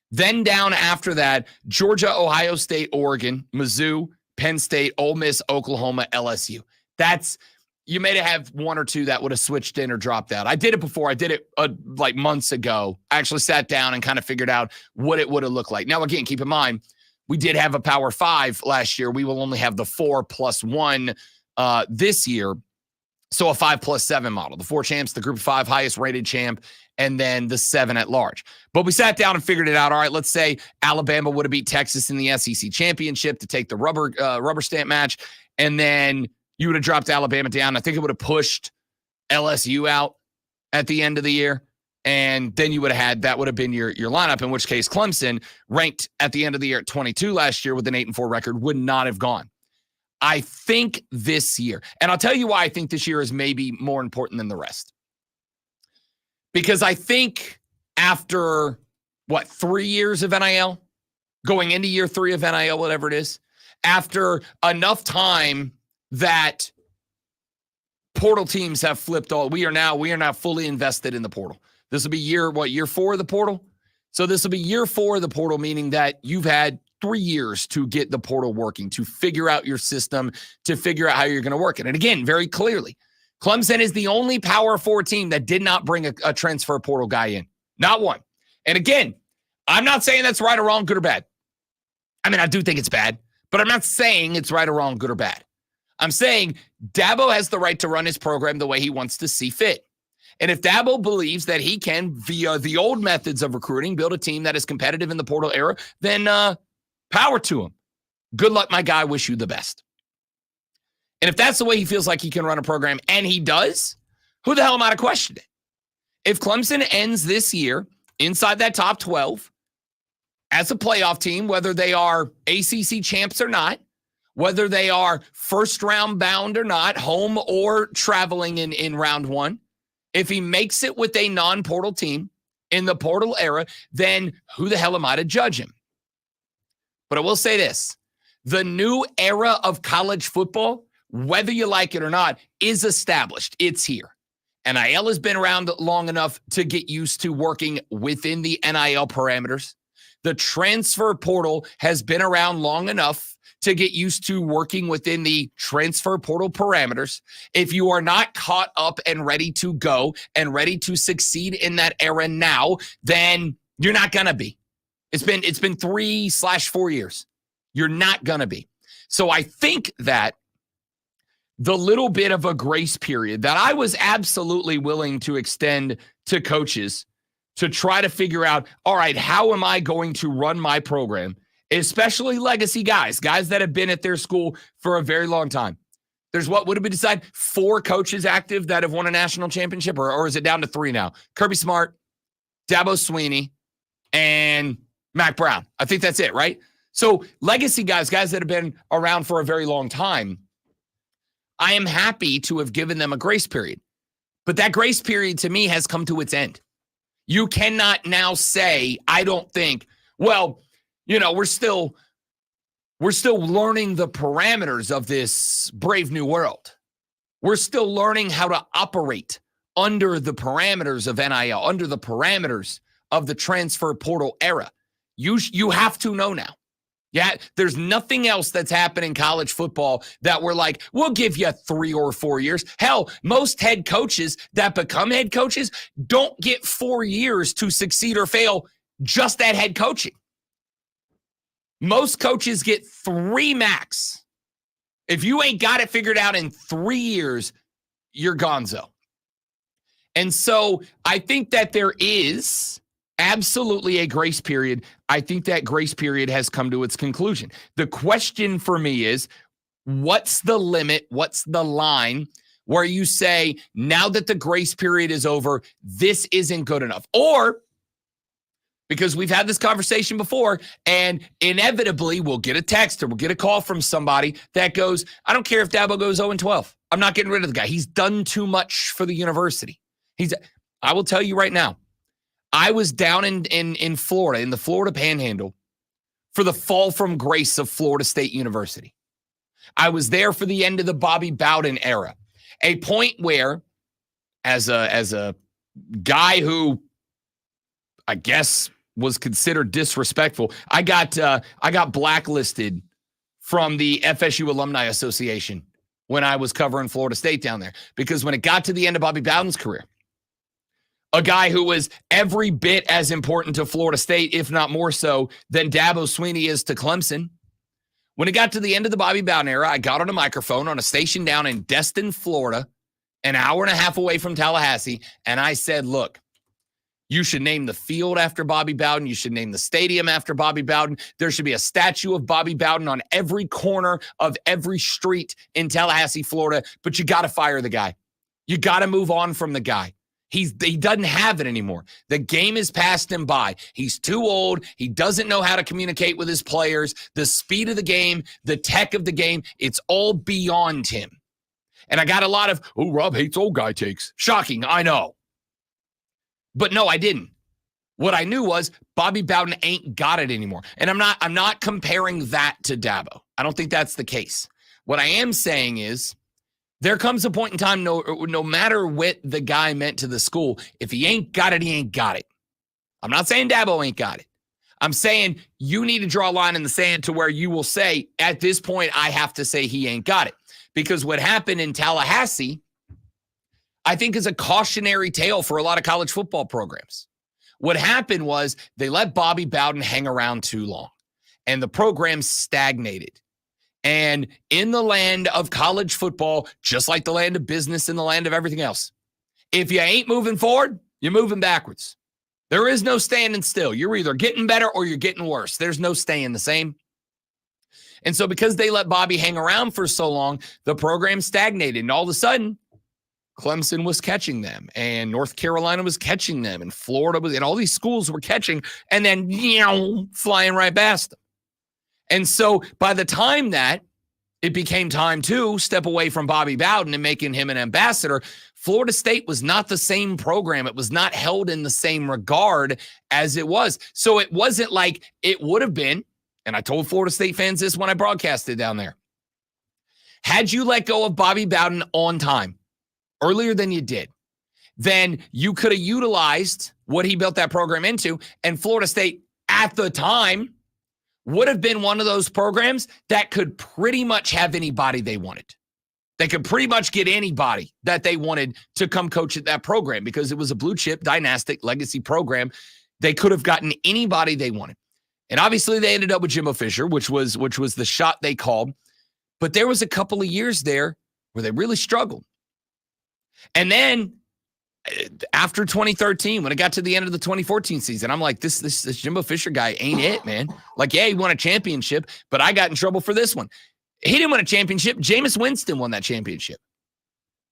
Then down after that, Georgia, Ohio State, Oregon, Mizzou, Penn State, Ole Miss, Oklahoma, LSU. You may have 1 or 2 that would have switched in or dropped out. I did it before. I did it like months ago. I actually sat down and kind of figured out what it would have looked like. Now, again, keep in mind, we did have a Power 5 last year. We will only have the 4 plus 1 this year. So a 5 plus 7 model. The 4 champs, the group of 5 highest rated champ, and then the 7 at large. But we sat down and figured it out. All right, let's say Alabama would have beat Texas in the SEC championship to take the rubber stamp match. And then you would have dropped Alabama down. I think it would have pushed LSU out at the end of the year. And then you would have had, that would have been your lineup, in which case Clemson, ranked at the end of the year at 22 last year with an 8-4 record, would not have gone. I think this year, and I'll tell you why I think this year is maybe more important than the rest. Because I think after, 3 years of NIL, going into year 3 of NIL, whatever it is, after enough time that portal teams have flipped we are now fully invested in the portal. This will be year 4 of the portal? So this will be year 4 of the portal, meaning that you've had 3 years to get the portal working, to figure out your system, to figure out how you're going to work it. And again, very clearly, Clemson is the only Power 4 team that did not bring a transfer portal guy in. Not one. And again, I'm not saying that's right or wrong, good or bad. I mean, I do think it's bad, but I'm not saying it's right or wrong, good or bad. I'm saying Dabo has the right to run his program the way he wants to see fit. And if Dabo believes that he can, via the old methods of recruiting, build a team that is competitive in the portal era, then power to him. Good luck, my guy. Wish you the best. And if that's the way he feels like he can run a program, and he does, who the hell am I to question it? If Clemson ends this year inside that top 12 as a playoff team, whether they are ACC champs or not, whether they are first round bound or not, home or traveling in round 1, if he makes it with a non-portal team in the portal era, then who the hell am I to judge him? But I will say this, the new era of college football, whether you like it or not, is established. It's here. NIL has been around long enough to get used to working within the NIL parameters. The transfer portal has been around long enough to get used to working within the transfer portal parameters. If you are not caught up and ready to go and ready to succeed in that era now, then you're not going to be. It's been 3/4 years. You're not going to be. So I think that the little bit of a grace period that I was absolutely willing to extend to coaches to try to figure out, all right, how am I going to run my program? Especially legacy guys that have been at their school for a very long time. There's what would have been decided 4 coaches active that have won a national championship, or is it down to 3 now? Kirby Smart, Dabo Swinney, and Mac Brown. I think that's it, right? So legacy guys that have been around for a very long time, I am happy to have given them a grace period. But that grace period to me has come to its end. You cannot now say, I don't think, well, we're still learning the parameters of this brave new world. We're still learning how to operate under the parameters of NIL, under the parameters of the transfer portal era. You have to know now. Yeah, there's nothing else that's happened in college football that we're like, we'll give you 3 or 4 years. Hell, most head coaches that become head coaches don't get 4 years to succeed or fail just at head coaching. Most coaches get 3 max. If you ain't got it figured out in 3 years, you're gonzo. And so I think that there is absolutely a grace period. I think that grace period has come to its conclusion. The question for me is, what's the limit? What's the line where you say, now that the grace period is over, this isn't good enough? Or, because we've had this conversation before, and inevitably we'll get a text or we'll get a call from somebody that goes, I don't care if Dabo goes 0-12. I'm not getting rid of the guy. He's done too much for the university. I will tell you right now, I was down in Florida, in the Florida Panhandle, for the fall from grace of Florida State University. I was there for the end of the Bobby Bowden era, a point where, as a guy who I guess was considered disrespectful, I got blacklisted from the FSU Alumni Association when I was covering Florida State down there, because when it got to the end of Bobby Bowden's career, a guy who was every bit as important to Florida State, if not more so, than Dabo Swinney is to Clemson. When it got to the end of the Bobby Bowden era, I got on a microphone on a station down in Destin, Florida, an hour and a half away from Tallahassee, and I said, look, you should name the field after Bobby Bowden. You should name the stadium after Bobby Bowden. There should be a statue of Bobby Bowden on every corner of every street in Tallahassee, Florida, but you got to fire the guy. You got to move on from the guy. He doesn't have it anymore. The game has passed him by. He's too old. He doesn't know how to communicate with his players. The speed of the game, the tech of the game, it's all beyond him. And I got a lot of, oh, Rob hates old guy takes. Shocking, I know. But no, I didn't. What I knew was Bobby Bowden ain't got it anymore. And I'm not comparing that to Dabo. I don't think that's the case. What I am saying is, there comes a point in time, no matter what the guy meant to the school, if he ain't got it, he ain't got it. I'm not saying Dabo ain't got it. I'm saying you need to draw a line in the sand to where you will say, at this point, I have to say he ain't got it. Because what happened in Tallahassee, I think, is a cautionary tale for a lot of college football programs. What happened was they let Bobby Bowden hang around too long, and the program stagnated. And in the land of college football, just like the land of business and the land of everything else, if you ain't moving forward, you're moving backwards. There is no standing still. You're either getting better or you're getting worse. There's no staying the same. And so because they let Bobby hang around for so long, the program stagnated. And all of a sudden, Clemson was catching them, and North Carolina was catching them, and Florida was, and all these schools were catching, and then, flying right past them. And so by the time that it became time to step away from Bobby Bowden and making him an ambassador, Florida State was not the same program. It was not held in the same regard as it was. So it wasn't like it would have been, and I told Florida State fans this when I broadcasted down there. Had you let go of Bobby Bowden on time, earlier than you did, then you could have utilized what he built that program into, and Florida State at the time would have been one of those programs that could pretty much have anybody they wanted. They could pretty much get anybody that they wanted to come coach at that program because it was a blue chip, dynastic, legacy program. They could have gotten anybody they wanted. And obviously they ended up with Jimbo Fisher, which was the shot they called. But there was a couple of years there where they really struggled. And then after 2013, when it got to the end of the 2014 season, I'm like, this Jimbo Fisher guy ain't it, man. Like, yeah, he won a championship, but I got in trouble for this one. He didn't win a championship. Jameis Winston won that championship.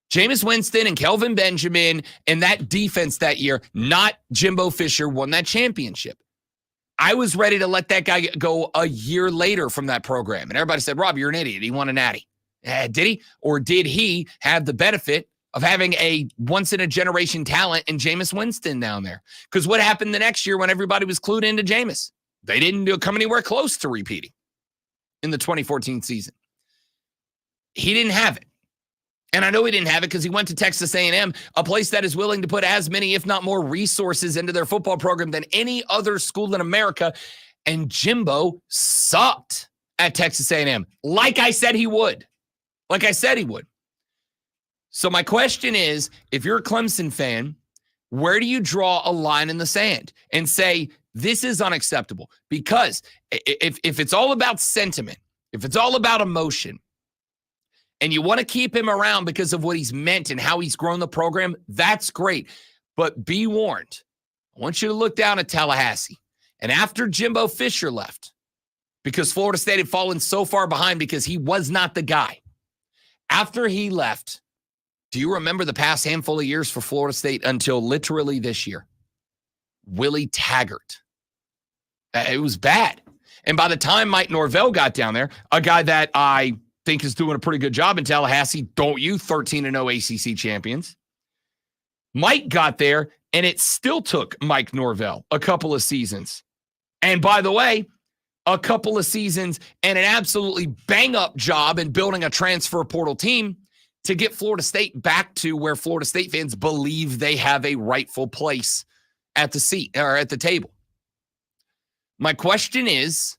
Jameis Winston and Kelvin Benjamin and that defense that year, not Jimbo Fisher, won that championship. I was ready to let that guy go a year later from that program. And everybody said, Rob, you're an idiot. He won a natty. Did he? Or did he have the benefit of having a once-in-a-generation talent in Jameis Winston down there? Because what happened the next year when everybody was clued into Jameis? They didn't come anywhere close to repeating in the 2014 season. He didn't have it. And I know he didn't have it because he went to Texas A&M, a place that is willing to put as many, if not more, resources into their football program than any other school in America. And Jimbo sucked at Texas A&M, like I said he would. So my question is, if you're a Clemson fan, where do you draw a line in the sand and say, this is unacceptable? Because if it's all about sentiment, if it's all about emotion, and you want to keep him around because of what he's meant and how he's grown the program, that's great. But be warned. I want you to look down at Tallahassee. And after Jimbo Fisher left, because Florida State had fallen so far behind because he was not the guy. After he left, do you remember the past handful of years for Florida State until literally this year? Willie Taggart. It was bad. And by the time Mike Norvell got down there, a guy that I think is doing a pretty good job in Tallahassee, don't you? 13-0 ACC champions. Mike got there, and it still took Mike Norvell a couple of seasons. And by the way, a couple of seasons and an absolutely bang-up job in building a transfer portal team to get Florida State back to where Florida State fans believe they have a rightful place at the seat or at the table. My question is,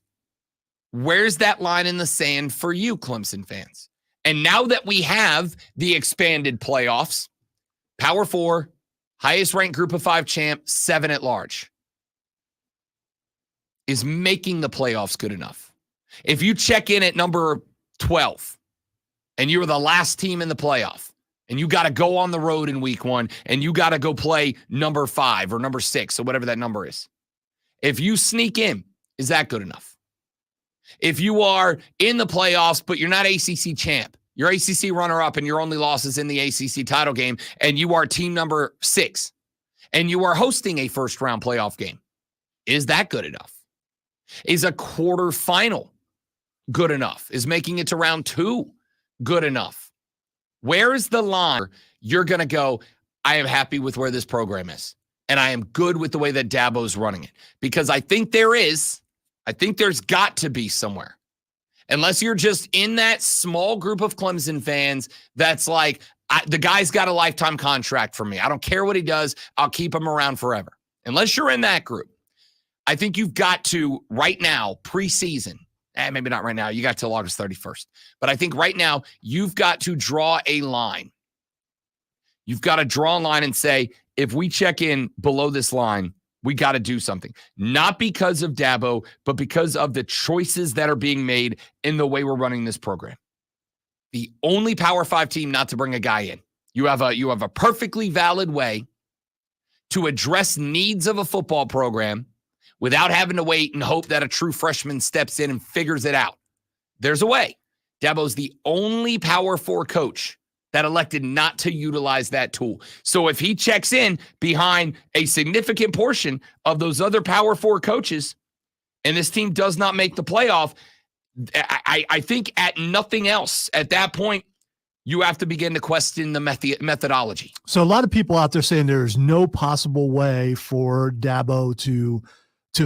where's that line in the sand for you, Clemson fans? And now that we have the expanded playoffs, Power 4, highest ranked group of 5 champ, 7 at large, is making the playoffs good enough? If you check in at number 12 and you were the last team in the playoff and you got to go on the road in week 1 and you got to go play number 5 or number 6 or whatever that number is, if you sneak in, is that good enough? If you are in the playoffs, but you're not ACC champ, you're ACC runner-up and your only loss is in the ACC title game, and you are team number 6, and you are hosting a first-round playoff game, is that good enough? Is a quarterfinal good enough? Is making it to round 2 good enough? Where is the line you're going to go, I am happy with where this program is, and I am good with the way that Dabo's running it? Because I think there's got to be somewhere. Unless you're just in that small group of Clemson fans that's like, the guy's got a lifetime contract for me. I don't care what he does. I'll keep him around forever. Unless you're in that group, I think you've got to, right now, preseason, maybe not right now, you got till August 31st. But I think right now, you've got to draw a line. You've got to draw a line and say, if we check in below this line, we got to do something. Not because of Dabo, but because of the choices that are being made in the way we're running this program. The only Power 5 team not to bring a guy in. You have a perfectly valid way to address needs of a football program without having to wait and hope that a true freshman steps in and figures it out. There's a way. Dabo's the only Power 4 coach that elected not to utilize that tool. So if he checks in behind a significant portion of those other Power 4 coaches and this team does not make the playoff, I think at nothing else at that point, you have to begin to question the methodology. So a lot of people out there saying there's no possible way for Dabo to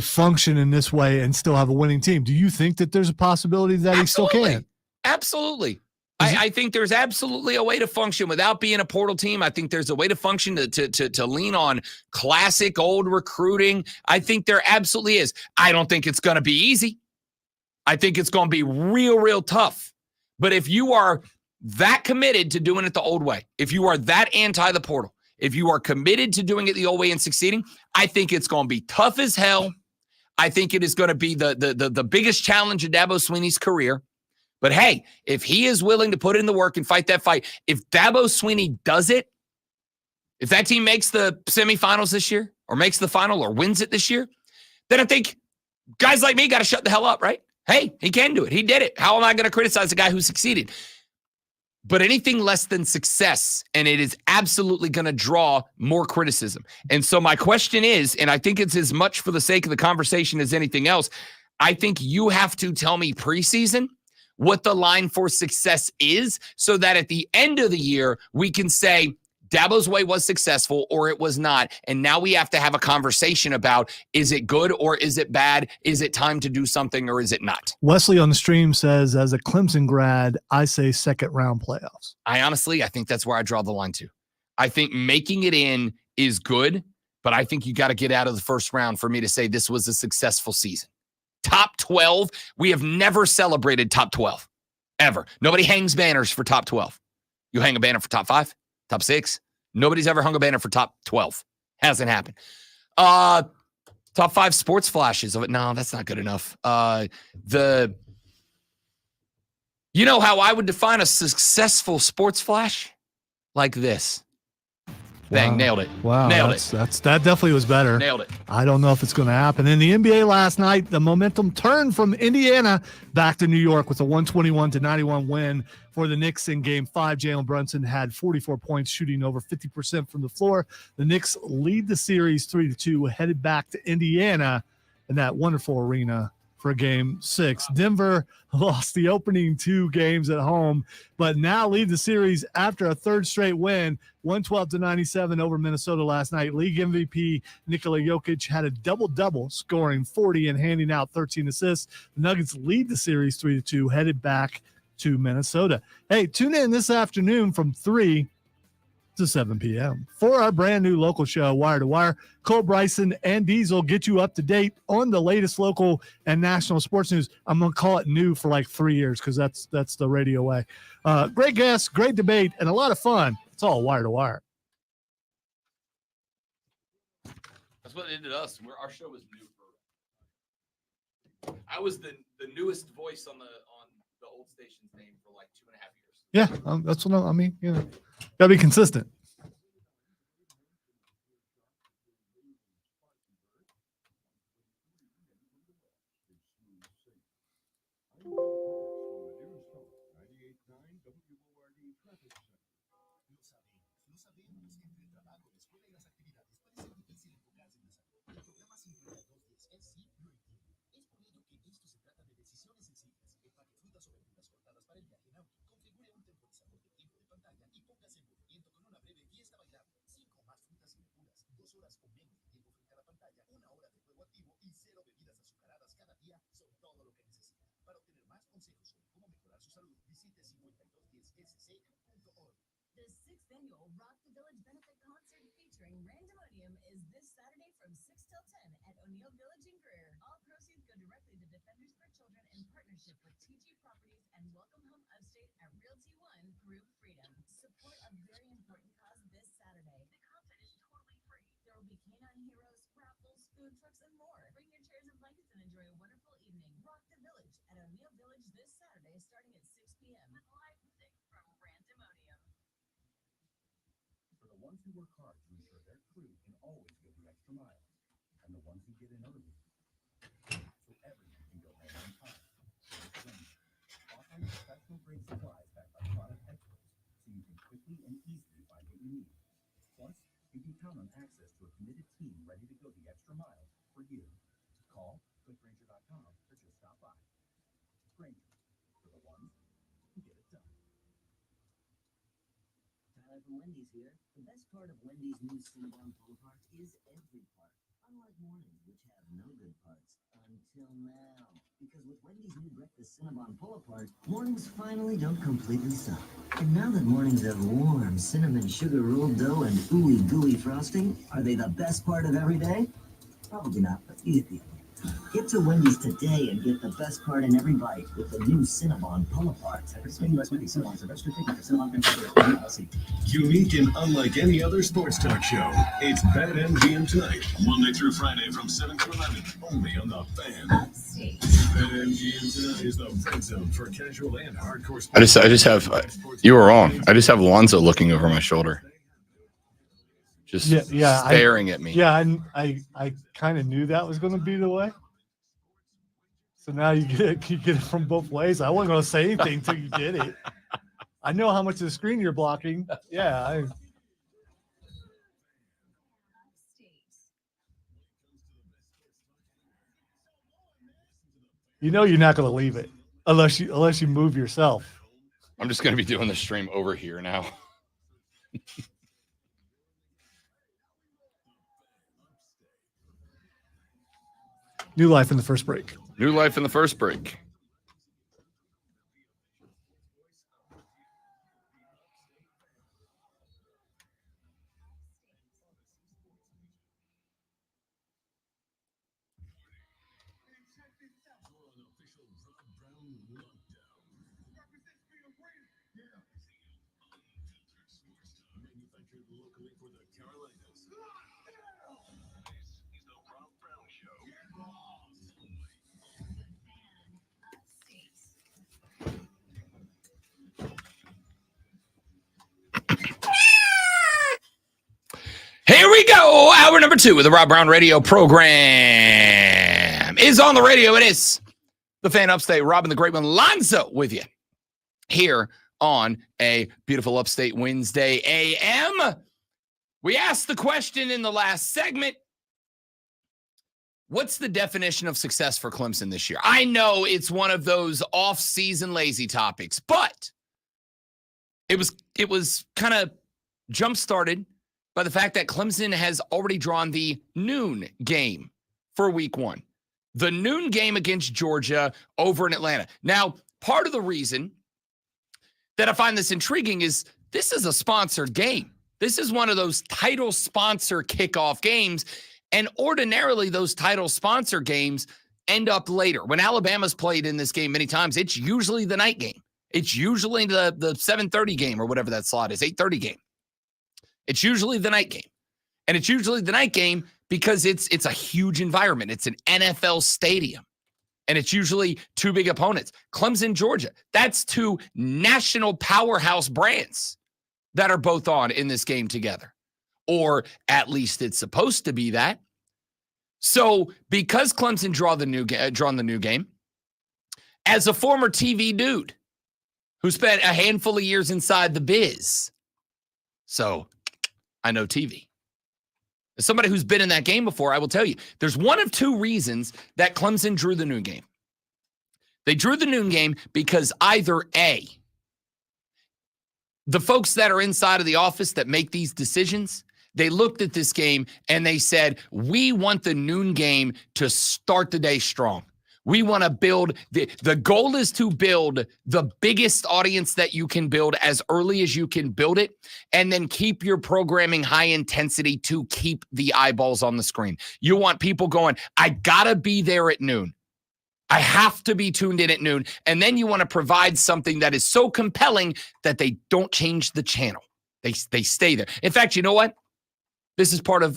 function in this way and still have a winning team. Do you think that there's a possibility that he still can? Absolutely. I think there's absolutely a way to function without being a portal team. I think there's a way to function to lean on classic old recruiting. I think there absolutely is. I don't think it's going to be easy. I think it's going to be real, real tough. But if you are that committed to doing it the old way, if you are that anti the portal, if you are committed to doing it the old way and succeeding, I think it's going to be tough as hell. I think it is going to be the biggest challenge in Dabo Swinney's career. But hey, if he is willing to put in the work and fight that fight, if Dabo Swinney does it, if that team makes the semifinals this year or makes the final or wins it this year, then I think guys like me got to shut the hell up, right? Hey, he can do it. He did it. How am I going to criticize a guy who succeeded? But anything less than success, and it is absolutely going to draw more criticism. And so my question is, and I think it's as much for the sake of the conversation as anything else, I think you have to tell me preseason what the line for success is so that at the end of the year, we can say Dabo's way was successful or it was not. And now we have to have a conversation about, is it good or is it bad? Is it time to do something or is it not? Wesley on the stream says, as a Clemson grad, I say second round playoffs. I think that's where I draw the line too. I think making it in is good, but I think you got to get out of the first round for me to say this was a successful season. Top 12. We have never celebrated top 12 ever. Nobody hangs banners for top 12. You hang a banner for top 5, top 6. Nobody's ever hung a banner for top 12. Hasn't happened. Top 5 sports flashes of it. No, that's not good enough. You know how I would define a successful sports flash? Like this. Bang, Wow. nailed it. Wow, Nailed that definitely was better. Nailed it. I don't know if it's going to happen. In the NBA last night, the momentum turned from Indiana back to New York with a 121-91 win for the Knicks in Game 5. Jalen Brunson had 44 points, shooting over 50% from the floor. The Knicks lead the series 3-2, headed back to Indiana in that wonderful arena for Game 6. Denver lost the opening 2 games at home, but now lead the series after a third straight win, 112-97 over Minnesota last night. League MVP Nikola Jokic had a double-double, scoring 40 and handing out 13 assists. The Nuggets lead the series 3-2, headed back to Minnesota. Hey, tune in this afternoon from 3 to 7 p.m. for our brand new local show, Wire to Wire. Cole Bryson and Diesel get you up to date on the latest local and national sports news. I'm going to call it new for like 3 years because that's the radio way. Great guests, great debate, and a lot of fun. It's all Wire to Wire. That's what they did to us. Our show was new for. I was the newest voice on the old station's name for like 2.5 years. Yeah, that's what I mean. You know, gotta be consistent. The 6th annual Rock the Village benefit concert featuring Randemonium is this Saturday from 6 till 10 at O'Neill Village in Greer. All proceeds go directly to Defenders for Children in partnership with TG Properties and Welcome Home Upstate at Realty One Group Freedom. Support a very important cause this Saturday. The concert is totally free. There will be canine heroes, raffles, food trucks, and more. Bring your chairs and blankets and enjoy a wonderful evening. Rock the Village at O'Neill Village this Saturday starting at 6 p.m. with live music from Randemonium. For the ones who work hard to ensure their crew can always go the extra mile, and the ones who get in early, so everyone can go home on time. Offering professional grade supplies backed by product experts, so you can quickly and easily find what you need. Plus, you can count on access to a committed team ready to go the extra mile for you. Call, clickgranger.com, or just stop by. Granger, for the ones who get it done. Tyler from Wendy's here. The best part of Wendy's new Cinnabon Boulevard is every part. Unlike mornings, which have no good parts. Until now. Because with Wendy's new breakfast Cinnabon Pull-Apart, mornings finally don't completely suck. And now that mornings have warm cinnamon sugar rolled dough and ooey gooey frosting, are they the best part of every day? Probably not, but you get the idea. Get to Wendy's today and get the best part in every bite with the new Cinnabon Pull-Apart. Participating U.S. Wendy's Cinnabon is a registered treatment for Cinnabon LLC. Unique and unlike any other sports talk show, it's Bad MGM Tonight, Monday through Friday from 7 to 11, only on the Fan. Bad MGM Tonight is the red zone for casual and hardcore sports. I just have. You were wrong. I just have Lonzo looking over my shoulder, just staring at me. Yeah, I kind of knew that was going to be the way. So now you get it from both ways. I wasn't going to say anything until you did it. I know how much of the screen you're blocking. Yeah. You know you're not going to leave it unless you move yourself. I'm just going to be doing the stream over here now. New life in the first break. New life in the first break. Manufactured locally for the Carolinas. This is the Rob Brown Show. Here we go. Hour number 2 of the Rob Brown Radio program is on the radio. It is the Fan Upstate. Robin the Great One Lonzo with you here on a beautiful Upstate Wednesday AM. We asked the question in the last segment, what's the definition of success for Clemson this year? I know it's one of those off-season lazy topics, but it was kind of jump-started by the fact that Clemson has already drawn the noon game for week 1. The noon game against Georgia over in Atlanta. Now, part of the reason that I find this intriguing is this is a sponsored game. This is one of those title sponsor kickoff games, and ordinarily those title sponsor games end up later. When Alabama's played in this game many times, it's usually the night game. It's usually the 7:30 game or whatever that slot is, 8:30 game. It's usually the night game. And it's usually the night game because it's a huge environment. It's an NFL stadium. And it's usually 2 big opponents. Clemson, Georgia. That's 2 national powerhouse brands that are both on in this game together. Or at least it's supposed to be that. So because Clemson drawn the new game, as a former TV dude who spent a handful of years inside the biz, so I know TV. As somebody who's been in that game before, I will tell you, there's one of 2 reasons that Clemson drew the noon game. They drew the noon game because either A, the folks that are inside of the office that make these decisions, they looked at this game and they said, we want the noon game to start the day strong. We want to build, the goal is to build the biggest audience that you can build as early as you can build it, and then keep your programming high intensity to keep the eyeballs on the screen. You want people going, I got to be there at noon. I have to be tuned in at noon. And then you want to provide something that is so compelling that they don't change the channel. They stay there. In fact, you know what? This is part of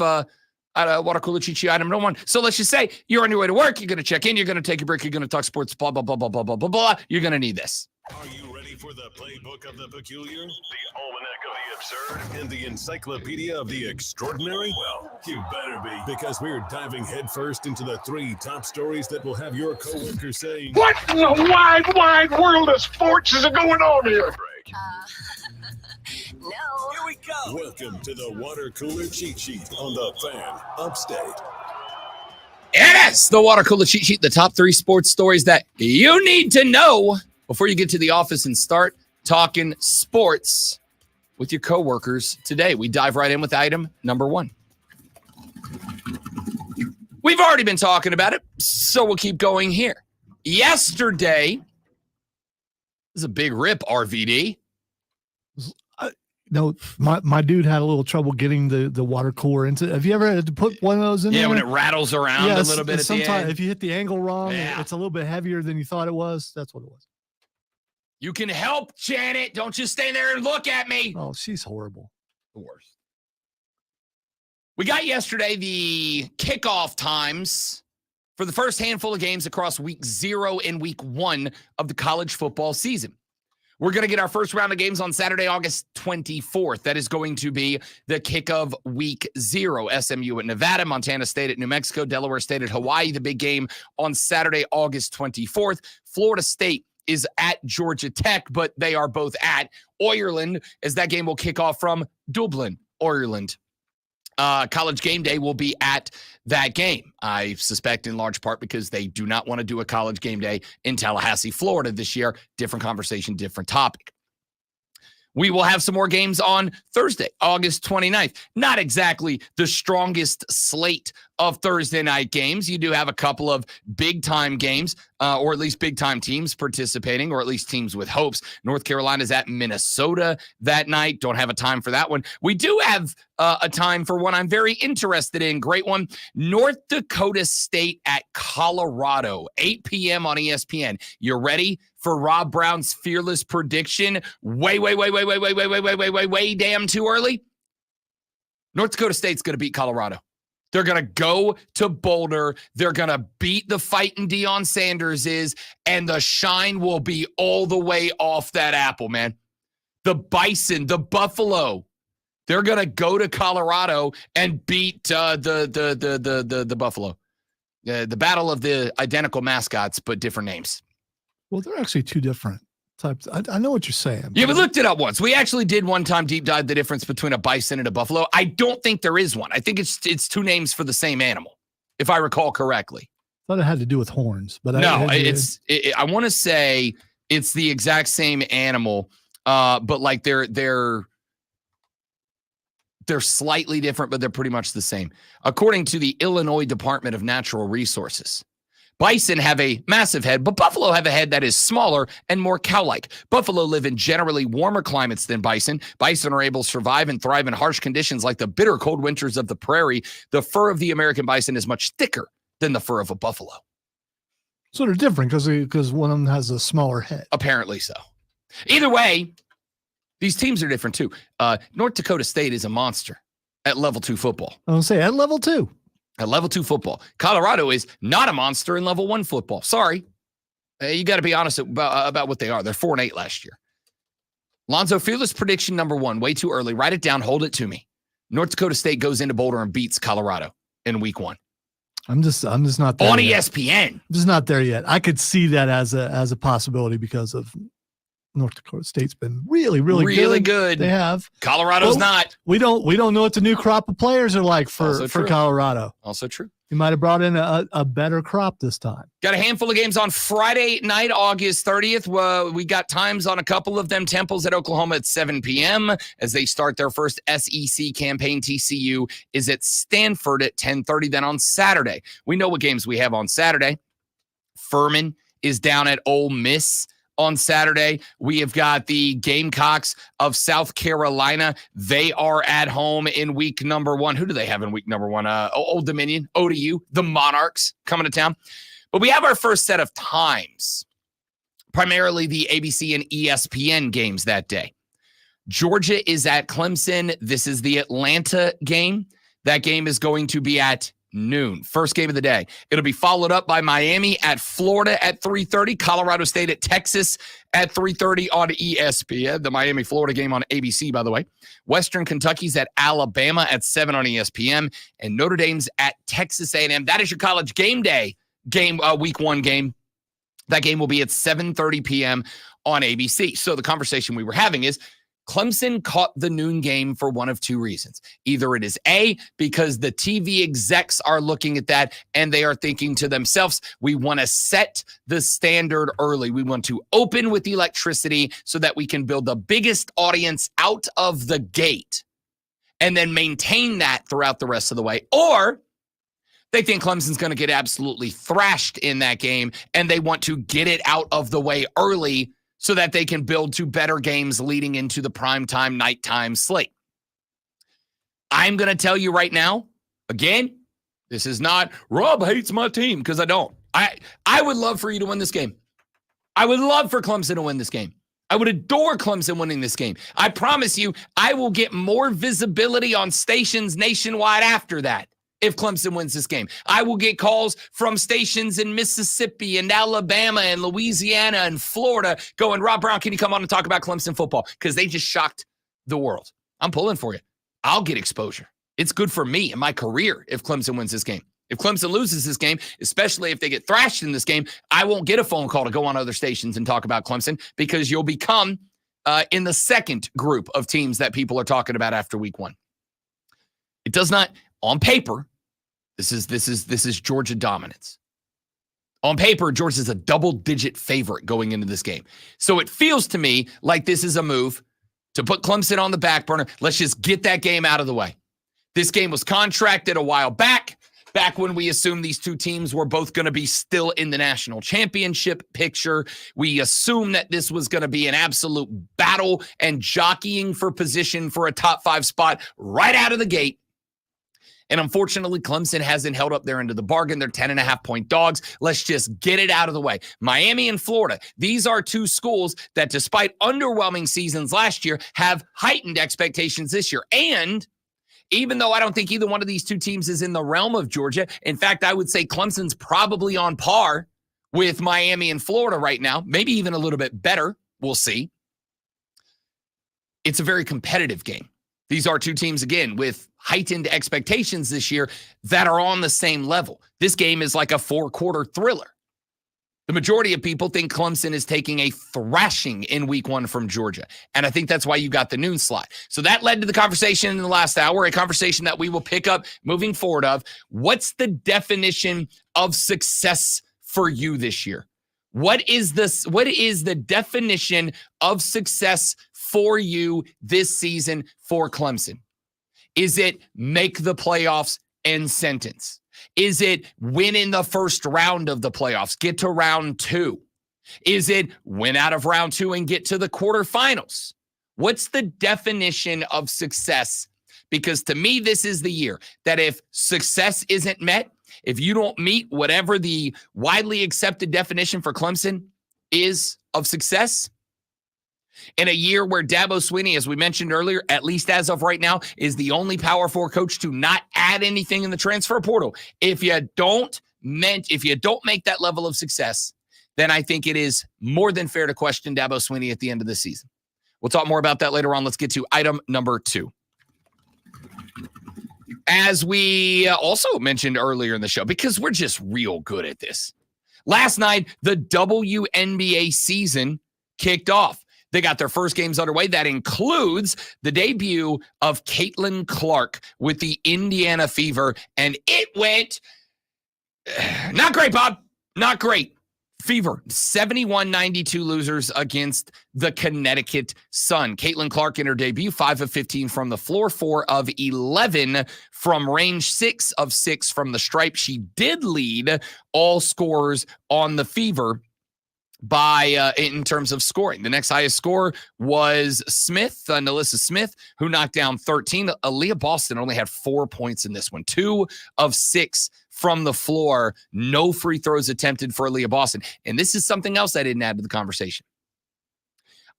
water cooler cheat sheet item number 1. So let's just say you're on your way to work. You're going to check in. You're going to take a break. You're going to talk sports, blah, blah, blah, blah, blah, blah, blah, blah. You're going to need this. Are you ready for the playbook of the peculiar, the almanac of the absurd, and the encyclopedia of the extraordinary? Well, you better be, because we're diving headfirst into the 3 top stories that will have your coworkers saying, What in the wide, wide world of sports is going on here? No. Here we go. Welcome to the water cooler cheat sheet on the Fan Upstate. It is the water cooler cheat sheet, the top 3 sports stories that you need to know before you get to the office and start talking sports with your coworkers today. We dive right in with item number 1. We've already been talking about it, so we'll keep going here. Yesterday, this is a big rip, RVD. No, my dude had a little trouble getting the water cooler into. Have you ever had to put one of those in there? Yeah, when it rattles around a little bit at the end. If you hit the angle wrong, it's a little bit heavier than you thought it was. That's what it was. You can help, Janet. Don't just stand there and look at me. Oh, she's horrible. The worst. We got yesterday the kickoff times for the first handful of games across week 0 and week 1 of the college football season. We're going to get our first round of games on Saturday, August 24th. That is going to be the kick of week 0. SMU at Nevada, Montana State at New Mexico, Delaware State at Hawaii. The big game on Saturday, August 24th. Florida State is at Georgia Tech, but they are both at Ireland as that game will kick off from Dublin, Ireland. College game day will be at that game. I suspect in large part because they do not want to do a college game day in Tallahassee, Florida this year. Different conversation, different topic. We will have some more games on Thursday, August 29th. Not exactly the strongest slate of Thursday night games. You do have a couple of big-time games, or at least big-time teams participating, or at least teams with hopes. North Carolina's at Minnesota that night. Don't have a time for that one. We do have a time for one I'm very interested in. Great one. North Dakota State at Colorado, 8 p.m. on ESPN. You ready for Rob Brown's fearless prediction? Way damn too early. North Dakota State's going to beat Colorado. They're going to go to Boulder. They're going to beat the fighting Deion Sanders is, and the shine will be all the way off that apple, man. The Bison, the Buffalo, they're going to go to Colorado and beat the Buffalo. The battle of the identical mascots, but different names. Well, they're actually two different types. I know what you're saying. Yeah, we looked it up once. We actually did one time deep dive the difference between a bison and a buffalo. I don't think there is one. I think it's two names for the same animal, if I recall correctly. Thought it had to do with horns, but no, I want to say it's the exact same animal, but like they're slightly different, but they're pretty much the same. According to the Illinois Department of Natural Resources, bison have a massive head, but buffalo have a head that is smaller and more cow-like. Buffalo live in generally warmer climates than bison. Bison are able to survive and thrive in harsh conditions like the bitter cold winters of the prairie. The fur of the American bison is much thicker than the fur of a buffalo. So they're different because one of them has a smaller head. Apparently so. Either way, these teams are different too. North Dakota State is a monster at level 2 football. I was going to say, at level 2. At level 2 football. Colorado is not a monster in level 1 football. Sorry. You got to be honest about what they are. They're 4-8 last year. Lonzo, fearless prediction number 1. Way too early. Write it down. Hold it to me. North Dakota State goes into Boulder and beats Colorado in week 1. I'm just not there on yet. ESPN. I'm just not there yet. I could see that as a possibility because of North Dakota State's been really good. They have. Colorado's not. We don't know what the new crop of players are like for Colorado. Also true. You might have brought in a better crop this time. Got a handful of games on Friday night, August 30th. We got times on a couple of them. Temple's at Oklahoma at 7 p.m. as they start their first SEC campaign. TCU is at Stanford at 10:30. Then on Saturday, we know what games we have on Saturday. Furman is down at Ole Miss. On Saturday, we have got the Gamecocks of South Carolina. They are at home in week number 1. Who do they have in week number 1? Old Dominion, ODU, the Monarchs coming to town. But we have our first set of times, primarily the ABC and ESPN games that day. Georgia is at Clemson. This is the Atlanta game. That game is going to be at noon. First game of the day. It'll be followed up by Miami at Florida at 3:30. Colorado State at Texas at 3:30 on ESPN. The Miami-Florida game on ABC, by the way. Western Kentucky's at Alabama at 7 on ESPN. And Notre Dame's at Texas A&M. That is your college game day game, week 1 game. That game will be at 7:30 p.m. on ABC. So the conversation we were having is, Clemson caught the noon game for one of 2 reasons. Either it is A, because the TV execs are looking at that and they are thinking to themselves, we want to set the standard early. We want to open with electricity so that we can build the biggest audience out of the gate and then maintain that throughout the rest of the way. Or they think Clemson's going to get absolutely thrashed in that game and they want to get it out of the way early so that they can build to better games leading into the primetime nighttime slate. I'm going to tell you right now, again, this is not Rob hates my team, because I don't. I would love for you to win this game. I would love for Clemson to win this game. I would adore Clemson winning this game. I promise you, I will get more visibility on stations nationwide after that. If Clemson wins this game, I will get calls from stations in Mississippi and Alabama and Louisiana and Florida going, Rob Brown, can you come on and talk about Clemson football? Because they just shocked the world. I'm pulling for you. I'll get exposure. It's good for me and my career if Clemson wins this game. If Clemson loses this game, especially if they get thrashed in this game, I won't get a phone call to go on other stations and talk about Clemson, because you'll become in the second group of teams that people are talking about after week 1. It does not, on paper, this is Georgia dominance. On paper, Georgia's a double-digit favorite going into this game. So it feels to me like this is a move to put Clemson on the back burner. Let's just get that game out of the way. This game was contracted a while back. back when we assumed these two teams were both going to be still in the national championship picture. We assumed that this was going to be an absolute battle and jockeying for position for a top 5 spot right out of the gate. And unfortunately, Clemson hasn't held up their end of the bargain. They're 10.5-point dogs. Let's just get it out of the way. Miami and Florida, these are two schools that, despite underwhelming seasons last year, have heightened expectations this year. And even though I don't think either one of these two teams is in the realm of Georgia, in fact, I would say Clemson's probably on par with Miami and Florida right now, maybe even a little bit better. We'll see. It's a very competitive game. These are two teams, again, with heightened expectations this year that are on the same level. This game is like a 4-quarter thriller. The majority of people think Clemson is taking a thrashing in week 1 from Georgia. And I think that's why you got the noon slot. So that led to the conversation in the last hour, a conversation that we will pick up moving forward of what's the definition of success for you this year? What is the definition of success for you this season for Clemson? Is it make the playoffs and sentence? Is it win in the first round of the playoffs, get to round 2? Is it win out of round 2 and get to the quarterfinals? What's the definition of success? Because to me, this is the year that if success isn't met, if you don't meet whatever the widely accepted definition for Clemson is of success, in a year where Dabo Swinney, as we mentioned earlier, at least as of right now, is the only Power 4 coach to not add anything in the transfer portal. If you don't make that level of success, then I think it is more than fair to question Dabo Swinney at the end of the season. We'll talk more about that later on. Let's get to item number 2. As we also mentioned earlier in the show, because we're just real good at this. Last night, the WNBA season kicked off. They got their first games underway. That includes the debut of Caitlin Clark with the Indiana Fever. And it went not great, Bob. Not great. Fever, 71-92 losers against the Connecticut Sun. Caitlin Clark in her debut, 5 of 15 from the floor, 4 of 11 from range, 6 of 6 from the stripe. She did lead all scorers on the Fever by in terms of scoring. The next highest scorer was Smith, Nalissa Smith, who knocked down 13. Aaliyah Boston only had 4 points in this one, 2 of 6 from the floor. No free throws attempted for Aaliyah Boston. And this is something else I didn't add to the conversation.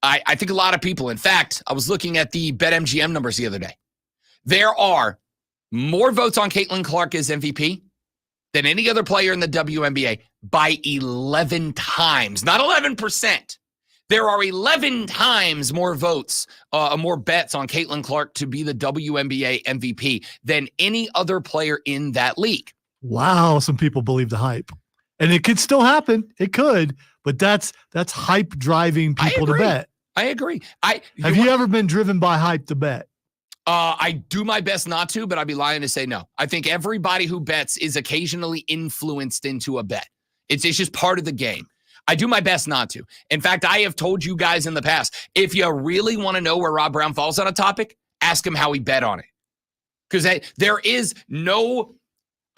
I think a lot of people, in fact, I was looking at the BetMGM numbers the other day. There are more votes on Caitlin Clark as MVP than any other player in the WNBA by 11 times, not 11%. There are 11 times more votes, more bets on Caitlin Clark to be the WNBA MVP than any other player in that league. Wow, some people believe the hype. And it could still happen. It could, but that's hype driving people to bet. I agree. Have you ever been driven by hype to bet? I do my best not to, but I'd be lying to say no. I think everybody who bets is occasionally influenced into a bet. It's just part of the game. I do my best not to. In fact, I have told you guys in the past, if you really want to know where Rob Brown falls on a topic, ask him how he bet on it. Because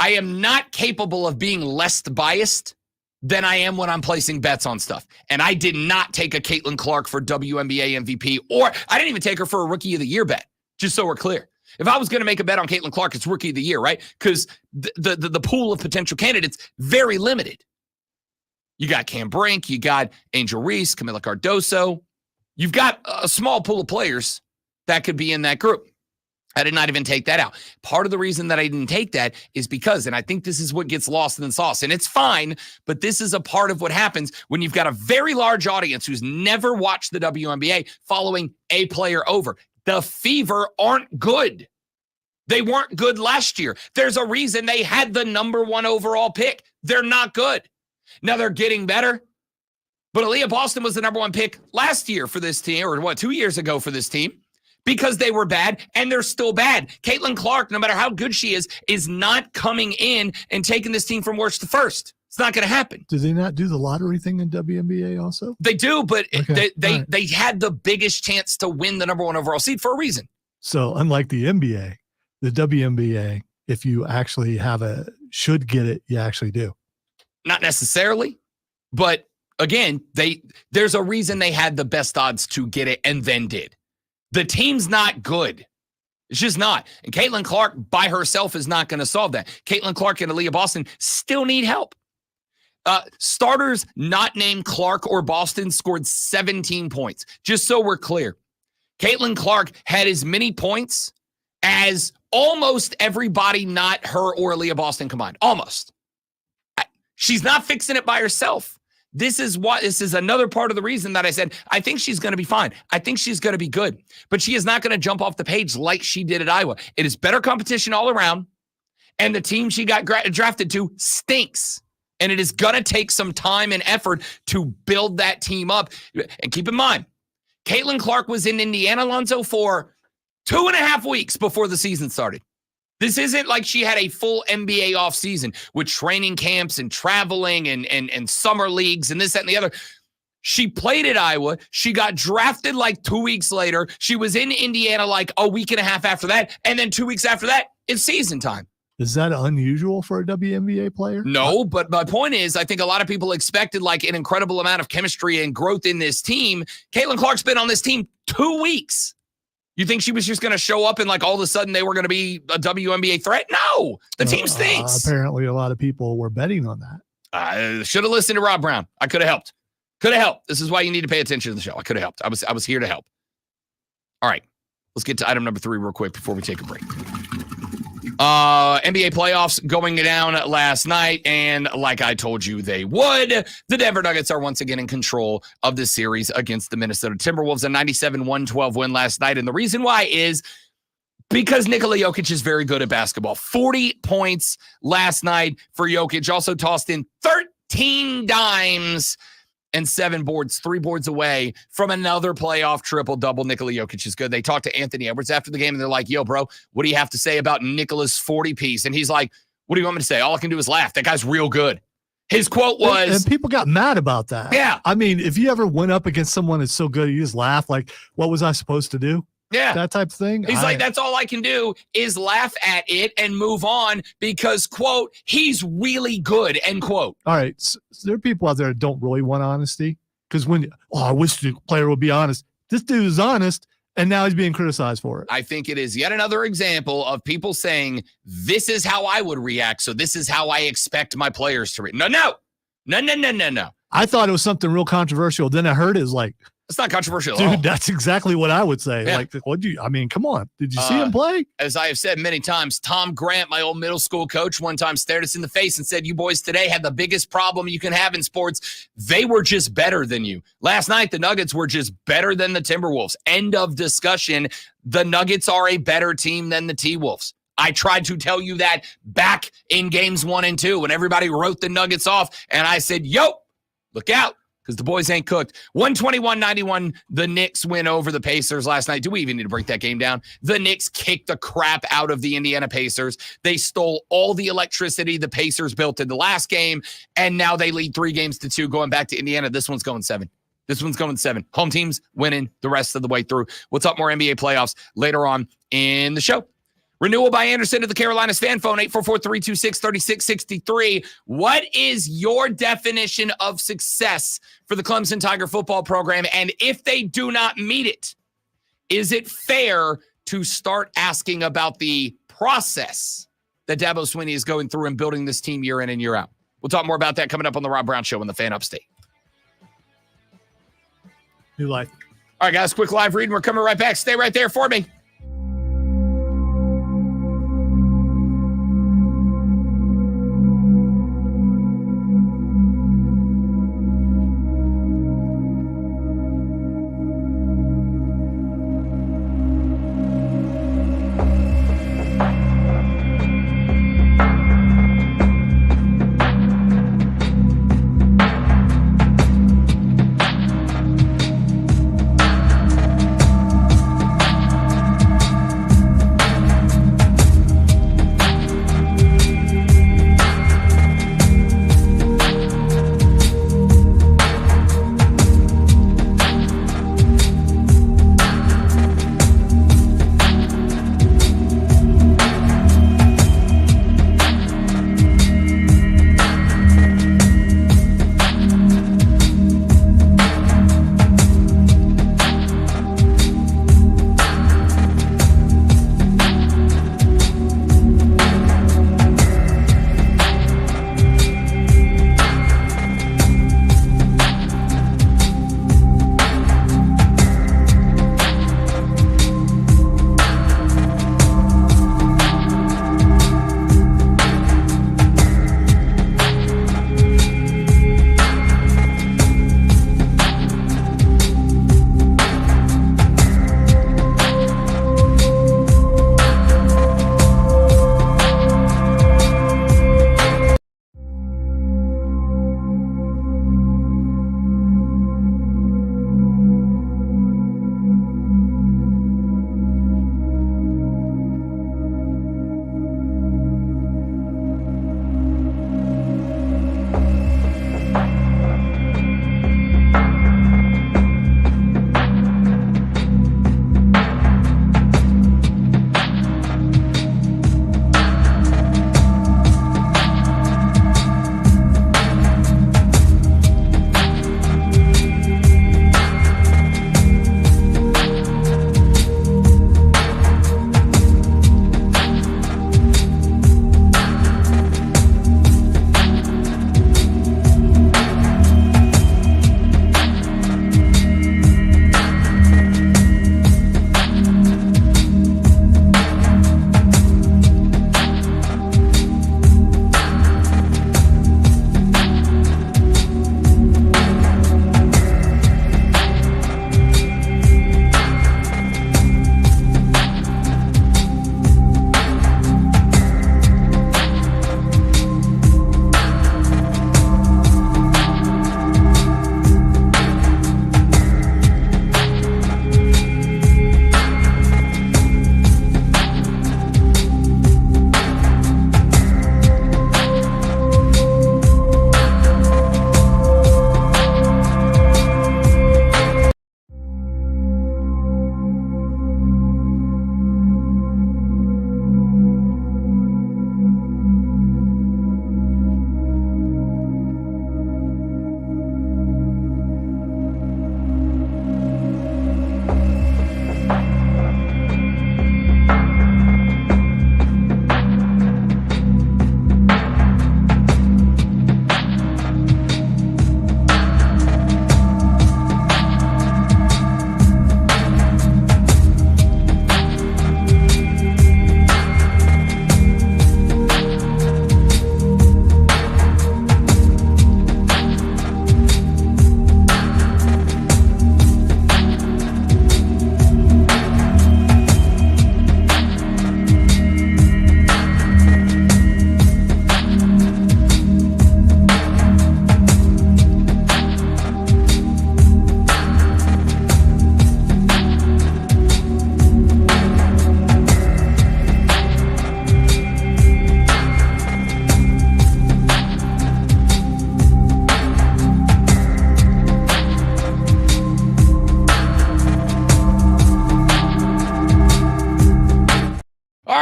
I am not capable of being less biased than I am when I'm placing bets on stuff. And I did not take a Caitlin Clark for WNBA MVP, or I didn't even take her for a Rookie of the Year bet, just so we're clear. If I was going to make a bet on Caitlin Clark, it's Rookie of the Year, right? Because the pool of potential candidates, very limited. You got Cam Brink, you got Angel Reese, Camila Cardoso. You've got a small pool of players that could be in that group. I did not even take that out. Part of the reason that I didn't take that is because, and I think this is what gets lost in the sauce, and it's fine, but this is a part of what happens when you've got a very large audience who's never watched the WNBA following a player over. The Fever aren't good. They weren't good last year. There's a reason they had the number 1 overall pick. They're not good. Now they're getting better, but Aaliyah Boston was the number 1 pick last year for this team, or 2 years ago for this team, because they were bad, and they're still bad. Caitlin Clark, no matter how good she is not coming in and taking this team from worst to first. It's not going to happen. Do they not do the lottery thing in WNBA also? They do, but okay. they had the biggest chance to win the number 1 overall seed for a reason. So unlike the NBA, the WNBA if you actually should get it, you actually do. Not necessarily, but again, there's a reason they had the best odds to get it and then did. The team's not good. It's just not. And Caitlin Clark by herself is not going to solve that. Caitlin Clark and Aaliyah Boston still need help. Starters not named Clark or Boston scored 17 points. Just so we're clear. Caitlin Clark had as many points as almost everybody not her or Aaliyah Boston combined. Almost. She's not fixing it by herself. This is another part of the reason that I said, I think she's going to be fine. I think she's going to be good. But she is not going to jump off the page like she did at Iowa. It is better competition all around. And the team she got drafted to stinks. And it is going to take some time and effort to build that team up. And keep in mind, Caitlin Clark was in Indiana, Alonzo, for 2.5 weeks before the season started. This isn't like she had a full NBA offseason with training camps and traveling and summer leagues and this, that, and the other. She played at Iowa. She got drafted like 2 weeks later. She was in Indiana like a week and a half after that. And then 2 weeks after that, it's season time. Is that unusual for a WNBA player? No, but my point is, I think a lot of people expected like an incredible amount of chemistry and growth in this team. Caitlin Clark's been on this team 2 weeks. You think she was just going to show up and like all of a sudden they were going to be a WNBA threat? No, the team stinks. Apparently a lot of people were betting on that. I should have listened to Rob Brown. I could have helped. Could have helped. This is why you need to pay attention to the show. I could have helped. I was here to help. All right. Let's get to item number 3 real quick before we take a break. NBA playoffs going down last night, and like I told you they would, the Denver Nuggets are once again in control of the series against the Minnesota Timberwolves. A 97-112 win last night, and the reason why is because Nikola Jokic is very good at basketball. 40 points last night for Jokic. Also tossed in 13 dimes and 7 boards, 3 boards away from another playoff triple-double. Nikola Jokic is good. They talked to Anthony Edwards after the game, and they're like, yo, bro, what do you have to say about Nikola's 40-piece? And he's like, what do you want me to say? All I can do is laugh. That guy's real good. His quote was... And people got mad about that. Yeah. I mean, if you ever went up against someone that's so good, you just laugh like, what was I supposed to do? Yeah. That type of thing. He's like, that's all I can do is laugh at it and move on because, quote, he's really good, end quote. All right. So there are people out there that don't really want honesty because I wish the player would be honest. This dude is honest, and now he's being criticized for it. I think it is yet another example of people saying, this is how I would react, so this is how I expect my players to react. No. I thought it was something real controversial. Then I heard it was like, it's not controversial at all. dude, that's exactly what I would say. Yeah. Like, come on. Did you see him play? As I have said many times, Tom Grant, my old middle school coach, one time stared us in the face and said, you boys today had the biggest problem you can have in sports. They were just better than you. Last night, the Nuggets were just better than the Timberwolves. End of discussion. The Nuggets are a better team than the T-Wolves. I tried to tell you that back in games 1 and 2 when everybody wrote the Nuggets off. And I said, look out. Because the boys ain't cooked. 121-91, the Knicks win over the Pacers last night. Do we even need to break that game down? The Knicks kicked the crap out of the Indiana Pacers. They stole all the electricity the Pacers built in the last game, and now they lead 3-2 going back to Indiana. This one's going 7. Home teams winning the rest of the way through. We'll talk more NBA playoffs later on in the show. Renewal by Anderson of the Carolinas fan phone, 844-326-3663. What is your definition of success for the Clemson Tiger football program? And if they do not meet it, is it fair to start asking about the process that Dabo Swinney is going through and building this team year in and year out? We'll talk more about that coming up on the Rob Brown Show on the Fan Upstate. New life. All right, guys, quick live read. We're coming right back. Stay right there for me.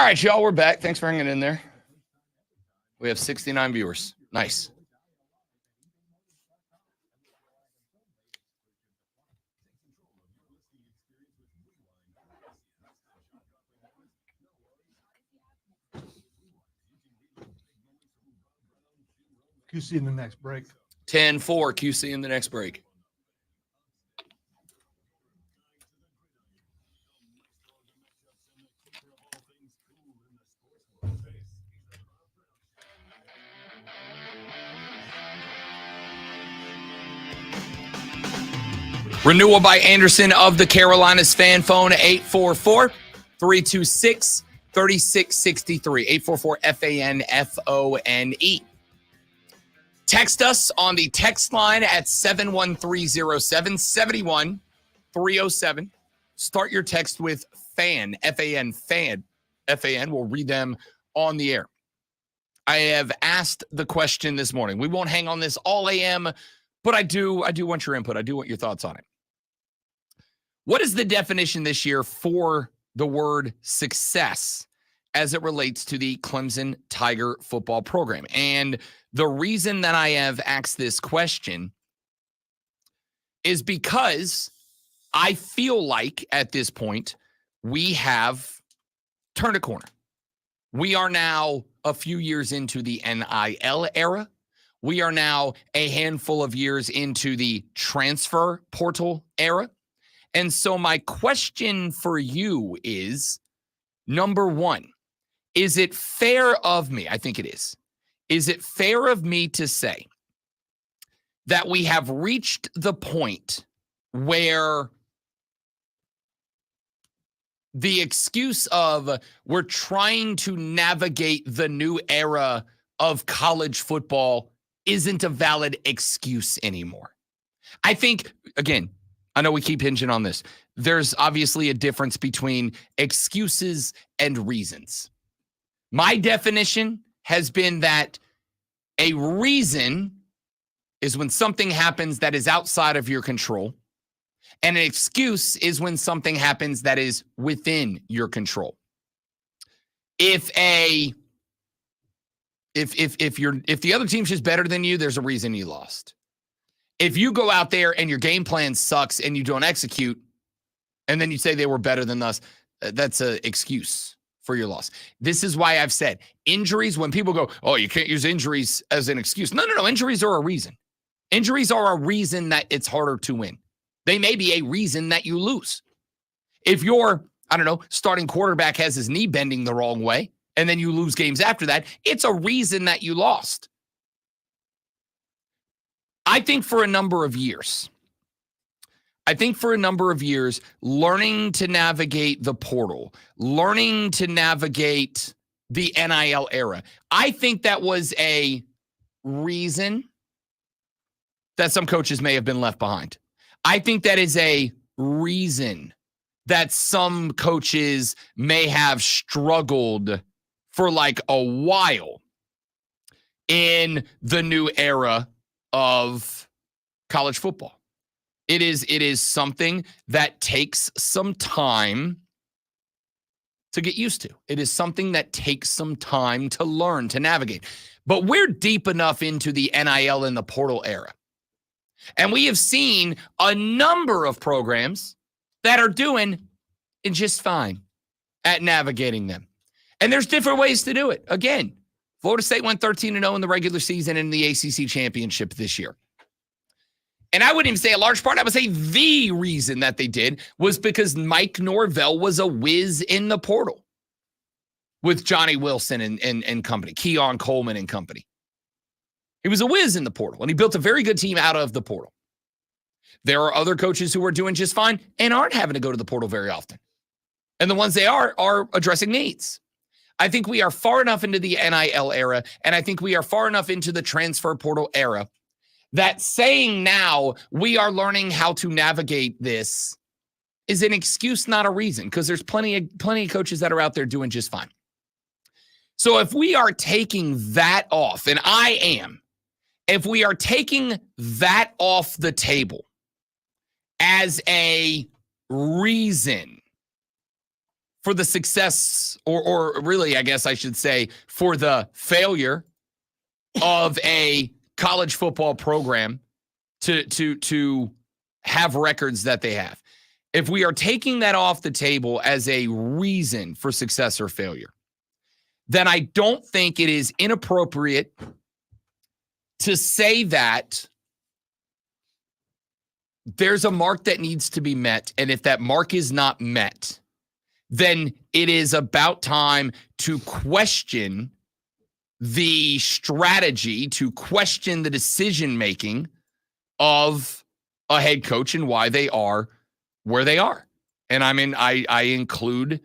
right, y'all, we're back. Thanks for hanging in there. We have 69 viewers. Nice. QC in the next break. 10-4 QC in the next break. Renewal by Anderson of the Carolinas. Fan phone 844-326-3663. 844-FAN-FONE. Text us on the text line at 71307 71307. Start your text with FAN, F-A-N, FAN, F-A-N. We'll read them on the air. I have asked the question this morning. We won't hang on this all AM, but I do want your input. I do want your thoughts on it. What is the definition this year for the word success as it relates to the Clemson Tiger football program? And the reason that I have asked this question is because I feel like at this point we have turned a corner. We are now a few years into the NIL era. We are now a handful of years into the transfer portal era. And so my question for you is, number one, is it fair of me? I think it is. Is it fair of me to say that we have reached the point where the excuse of we're trying to navigate the new era of college football isn't a valid excuse anymore? I think, again, I know we keep hinging on this. There's obviously a difference between excuses and reasons. My definition has been that a reason is when something happens that is outside of your control, and an excuse is when something happens that is within your control. If the other team's just better than you, there's a reason you lost. If you go out there and your game plan sucks and you don't execute, and then you say they were better than us, that's an excuse for your loss. This is why I've said injuries, when people go, oh, you can't use injuries as an excuse. No. Injuries are a reason. Injuries are a reason that it's harder to win. They may be a reason that you lose. If your, starting quarterback has his knee bending the wrong way, and then you lose games after that, it's a reason that you lost. I think for a number of years, learning to navigate the portal, learning to navigate the NIL era, I think that was a reason that some coaches may have been left behind. I think that is a reason that some coaches may have struggled for like a while in the new era of college football. It is something that takes some time to get used to. It is something that takes some time to learn, to navigate. But we're deep enough into the NIL and the portal era. And we have seen a number of programs that are doing just fine at navigating them. And there's different ways to do it. Again, Florida State went 13-0 in the regular season and in the ACC championship this year. And I wouldn't even say a large part. I would say the reason that they did was because Mike Norvell was a whiz in the portal with Johnny Wilson and company, Keon Coleman and company. He was a whiz in the portal, and he built a very good team out of the portal. There are other coaches who are doing just fine and aren't having to go to the portal very often. And the ones they are addressing needs. I think we are far enough into the NIL era, and I think we are far enough into the transfer portal era that saying now we are learning how to navigate this is an excuse, not a reason, because there's plenty of coaches that are out there doing just fine. So if we are taking that off, and I am, if we are taking that off the table as a reason for the success, or really, I guess I should say, for the failure of a college football program to have records that they have. If we are taking that off the table as a reason for success or failure, then I don't think it is inappropriate to say that there's a mark that needs to be met. And if that mark is not met, then it is about time to question the strategy, to question the decision-making of a head coach and why they are where they are. And I mean, I include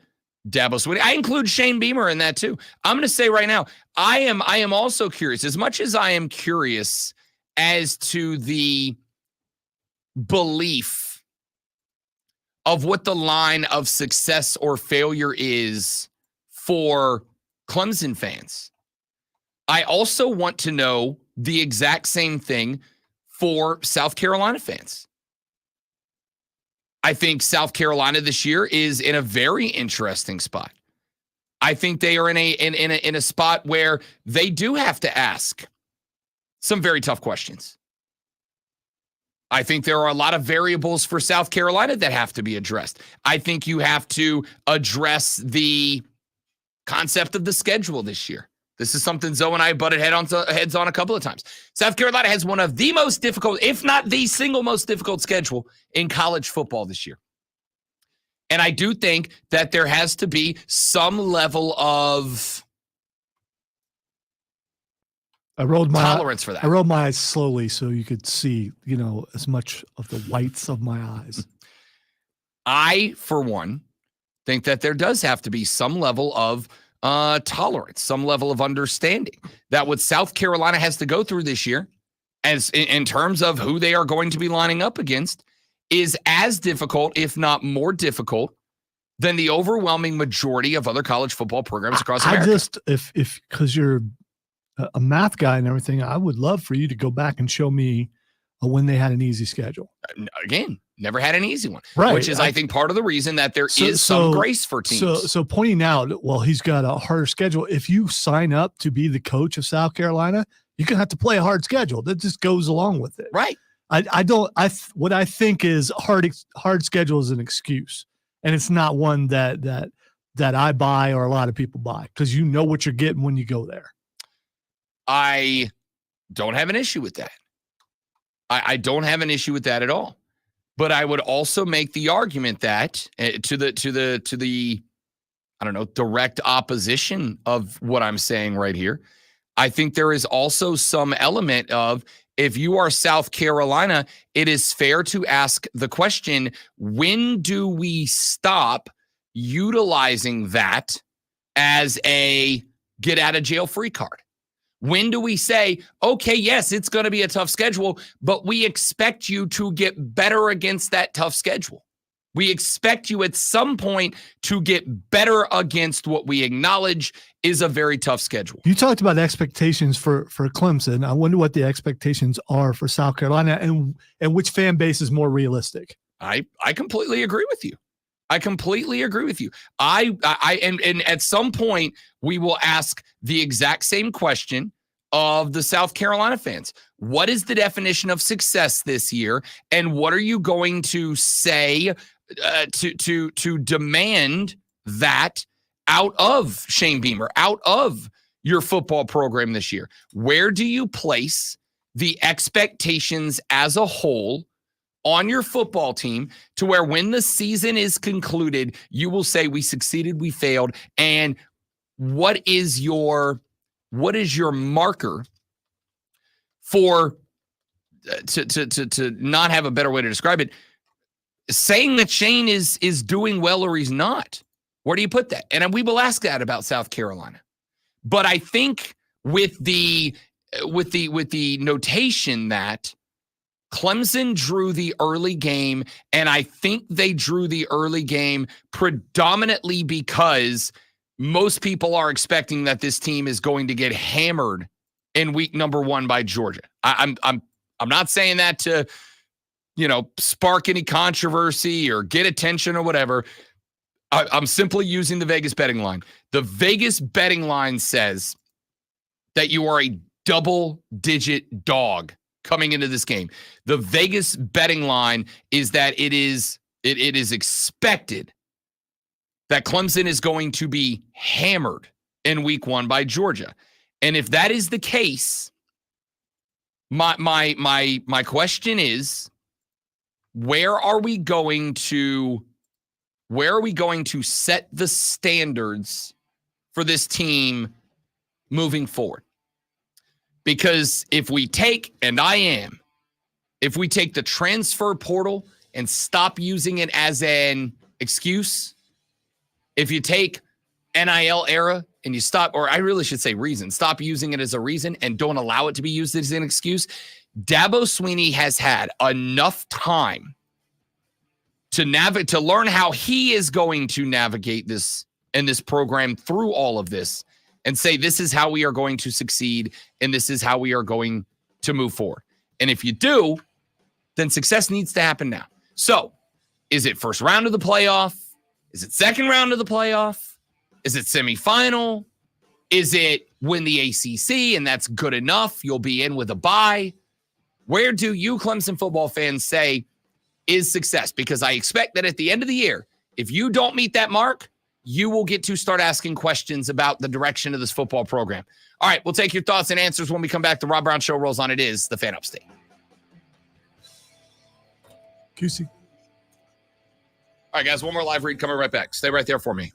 Dabo Swinney. I include Shane Beamer in that too. I'm going to say right now, I am also curious, as much as I am curious as to the belief of what the line of success or failure is for Clemson fans. I also want to know the exact same thing for South Carolina fans. I think South Carolina this year is in a very interesting spot. I think they are in a spot where they do have to ask some very tough questions. I think there are a lot of variables for South Carolina that have to be addressed. I think you have to address the concept of the schedule this year. This is something Zoe and I butted heads on a couple of times. South Carolina has one of the most difficult, if not the single most difficult schedule in college football this year. And I do think that there has to be some level of tolerance for that. I rolled my eyes slowly so you could see, as much of the whites of my eyes. I, for one, think that there does have to be some level of tolerance, some level of understanding that what South Carolina has to go through this year, as in terms of who they are going to be lining up against, is as difficult, if not more difficult, than the overwhelming majority of other college football programs across America. I just, if because you're a math guy and everything, I would love for you to go back and show me when they had an easy schedule. Again, never had an easy one, right? Which is, I think, part of the reason that there is some grace for teams. So pointing out, well, he's got a harder schedule. If you sign up to be the coach of South Carolina, you're gonna have to play a hard schedule. That just goes along with it, right? What I think is hard schedule is an excuse, and it's not one that I buy or a lot of people buy, because you know what you're getting when you go there. I don't have an issue with that. I don't have an issue with that at all. But I would also make the argument that to the I don't know, direct opposition of what I'm saying right here. I think there is also some element of, if you are South Carolina, it is fair to ask the question, when do we stop utilizing that as a get out of jail free card? When do we say, okay, yes, it's going to be a tough schedule, but we expect you to get better against that tough schedule. We expect you at some point to get better against what we acknowledge is a very tough schedule. You talked about expectations for Clemson. I wonder what the expectations are for South Carolina, and which fan base is more realistic. I completely agree with you. I completely agree with you. And at some point we will ask the exact same question of the South Carolina fans. What is the definition of success this year? And what are you going to say to demand that out of Shane Beamer, out of your football program this year? Where do you place the expectations as a whole on your football team, to where when the season is concluded, you will say, we succeeded, we failed? And what is your marker for, to not have a better way to describe it, saying that Shane is doing well or he's not? Where do you put that? And we will ask that about South Carolina. But I think with the notation that Clemson drew the early game, and I think they drew the early game predominantly because most people are expecting that this team is going to get hammered in week number 1 by Georgia. I'm not saying that to, spark any controversy or get attention or whatever. I'm simply using the Vegas betting line. The Vegas betting line says that you are a double-digit dog coming into this game. The Vegas betting line is that it is expected that Clemson is going to be hammered in week 1 by Georgia. And if that is the case, my question is, where are we going to set the standards for this team moving forward? Because if we take the transfer portal and stop using it as an excuse, if you take NIL era and you stop, or I really should say reason, stop using it as a reason and don't allow it to be used as an excuse, Dabo Swinney has had enough time to learn how he is going to navigate this and this program through all of this and say, this is how we are going to succeed and this is how we are going to move forward. And if you do, then success needs to happen now. So is it first round of the playoff? Is it second round of the playoff? Is it semifinal? Is it win the ACC and that's good enough? You'll be in with a bye. Where do you Clemson football fans say is success? Because I expect that at the end of the year, if you don't meet that mark, you will get to start asking questions about the direction of this football program. All right, we'll take your thoughts and answers when we come back. The Rob Brown Show rolls on. It is the Fan Upstate. QC. All right, guys, one more live read coming right back. Stay right there for me.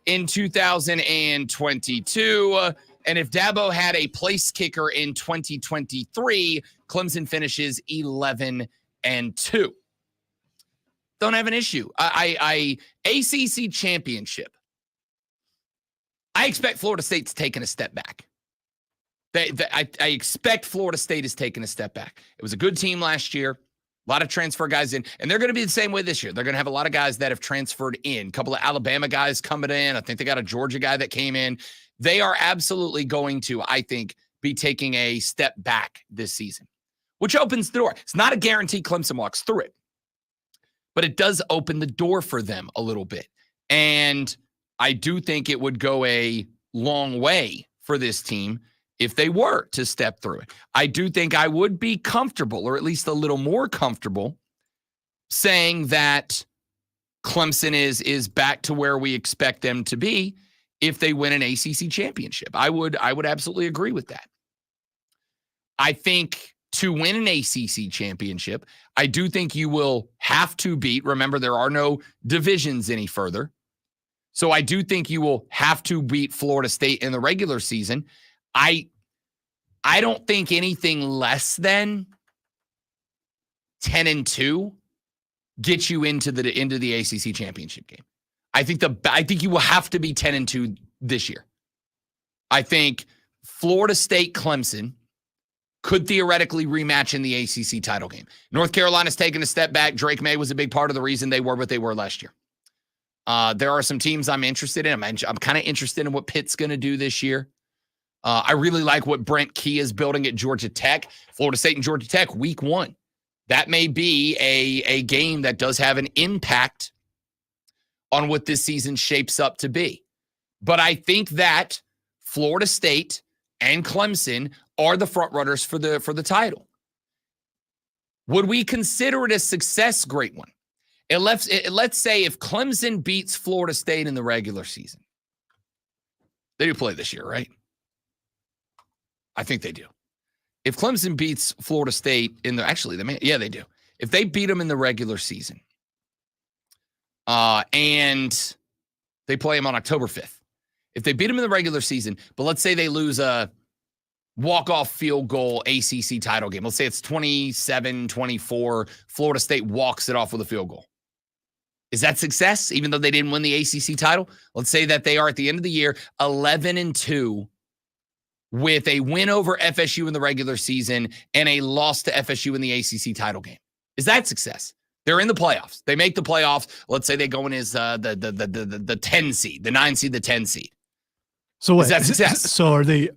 in 2022. And if Dabo had a place kicker in 2023, Clemson finishes 11-2. Don't have an issue. ACC championship. I expect Florida State's taking a step back. I expect Florida State is taking a step back. It was a good team last year. A lot of transfer guys in, and they're going to be the same way this year. They're going to have a lot of guys that have transferred in. A couple of Alabama guys coming in. I think they got a Georgia guy that came in. They are absolutely going to, I think, be taking a step back this season, which opens the door. It's not a guarantee Clemson walks through it, but it does open the door for them a little bit. And I do think it would go a long way for this team if they were to step through it. I do think I would be comfortable, or at least a little more comfortable, saying that Clemson is back to where we expect them to be if they win an ACC championship. I would absolutely agree with that. I think to win an ACC championship, I do think you will have to beat, remember, there are no divisions any further. So I do think you will have to beat Florida State in the regular season. I don't think anything less than 10-2 gets you into the ACC championship game. I think you will have to be 10-2 this year. I think Florida State Clemson could theoretically rematch in the ACC title game. North Carolina's taken a step back. Drake May was a big part of the reason they were what they were last year. There are some teams I'm interested in. I'm kind of interested in what Pitt's going to do this year. I really like what Brent Key is building at Georgia Tech. Florida State and Georgia Tech, week 1. That may be a game that does have an impact on what this season shapes up to be. But I think that Florida State and Clemson are the front runners for the title. Would we consider it a success? Great one. Let's say if Clemson beats Florida State in the regular season. They do play this year, right? I think they do. If Clemson beats Florida State they do. If they beat them in the regular season, and they play them on October 5th. If they beat them in the regular season, but let's say they lose a walk-off field goal ACC title game. Let's say it's 27-24. Florida State walks it off with a field goal. Is that success, even though they didn't win the ACC title? Let's say that they are, at the end of the year, 11-2 with a win over FSU in the regular season and a loss to FSU in the ACC title game. Is that success? They're in the playoffs. They make the playoffs. Let's say they go in as the 10 seed, the 9 seed, the 10 seed. So wait, is that success? So are they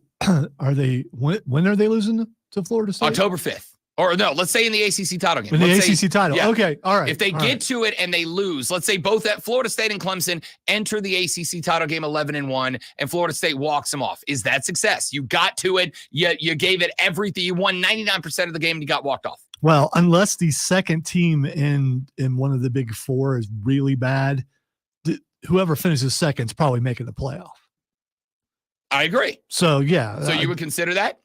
when are they losing to Florida State? October 5th. Or no, let's say in the ACC title game. In the ACC title. Yeah. Okay. All right. If they get to it and they lose, let's say both at Florida State and Clemson enter the ACC title game 11-1 and Florida State walks them off. Is that success? You got to it. You gave it everything. You won 99% of the game and you got walked off. Well, unless the second team in one of the big four is really bad, whoever finishes second is probably making the playoff. I agree. So, yeah. So you would consider that?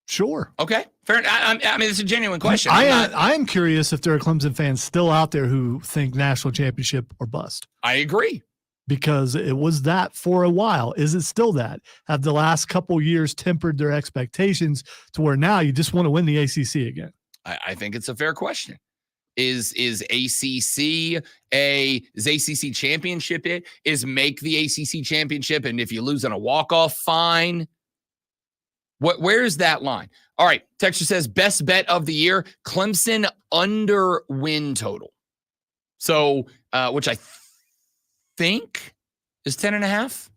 Sure. Okay. Fair. I mean, it's a genuine question. I am curious if there are Clemson fans still out there who think national championship or bust. I agree. Because it was that for a while. Is it still that? Have the last couple years tempered their expectations to where now you just want to win the ACC again? I think it's a fair question. Is ACC championship it? Is make the ACC championship, and if you lose on a walk-off, fine. Where's that line? All right, Texture says best bet of the year, Clemson under win total. So, which I think is 10.5.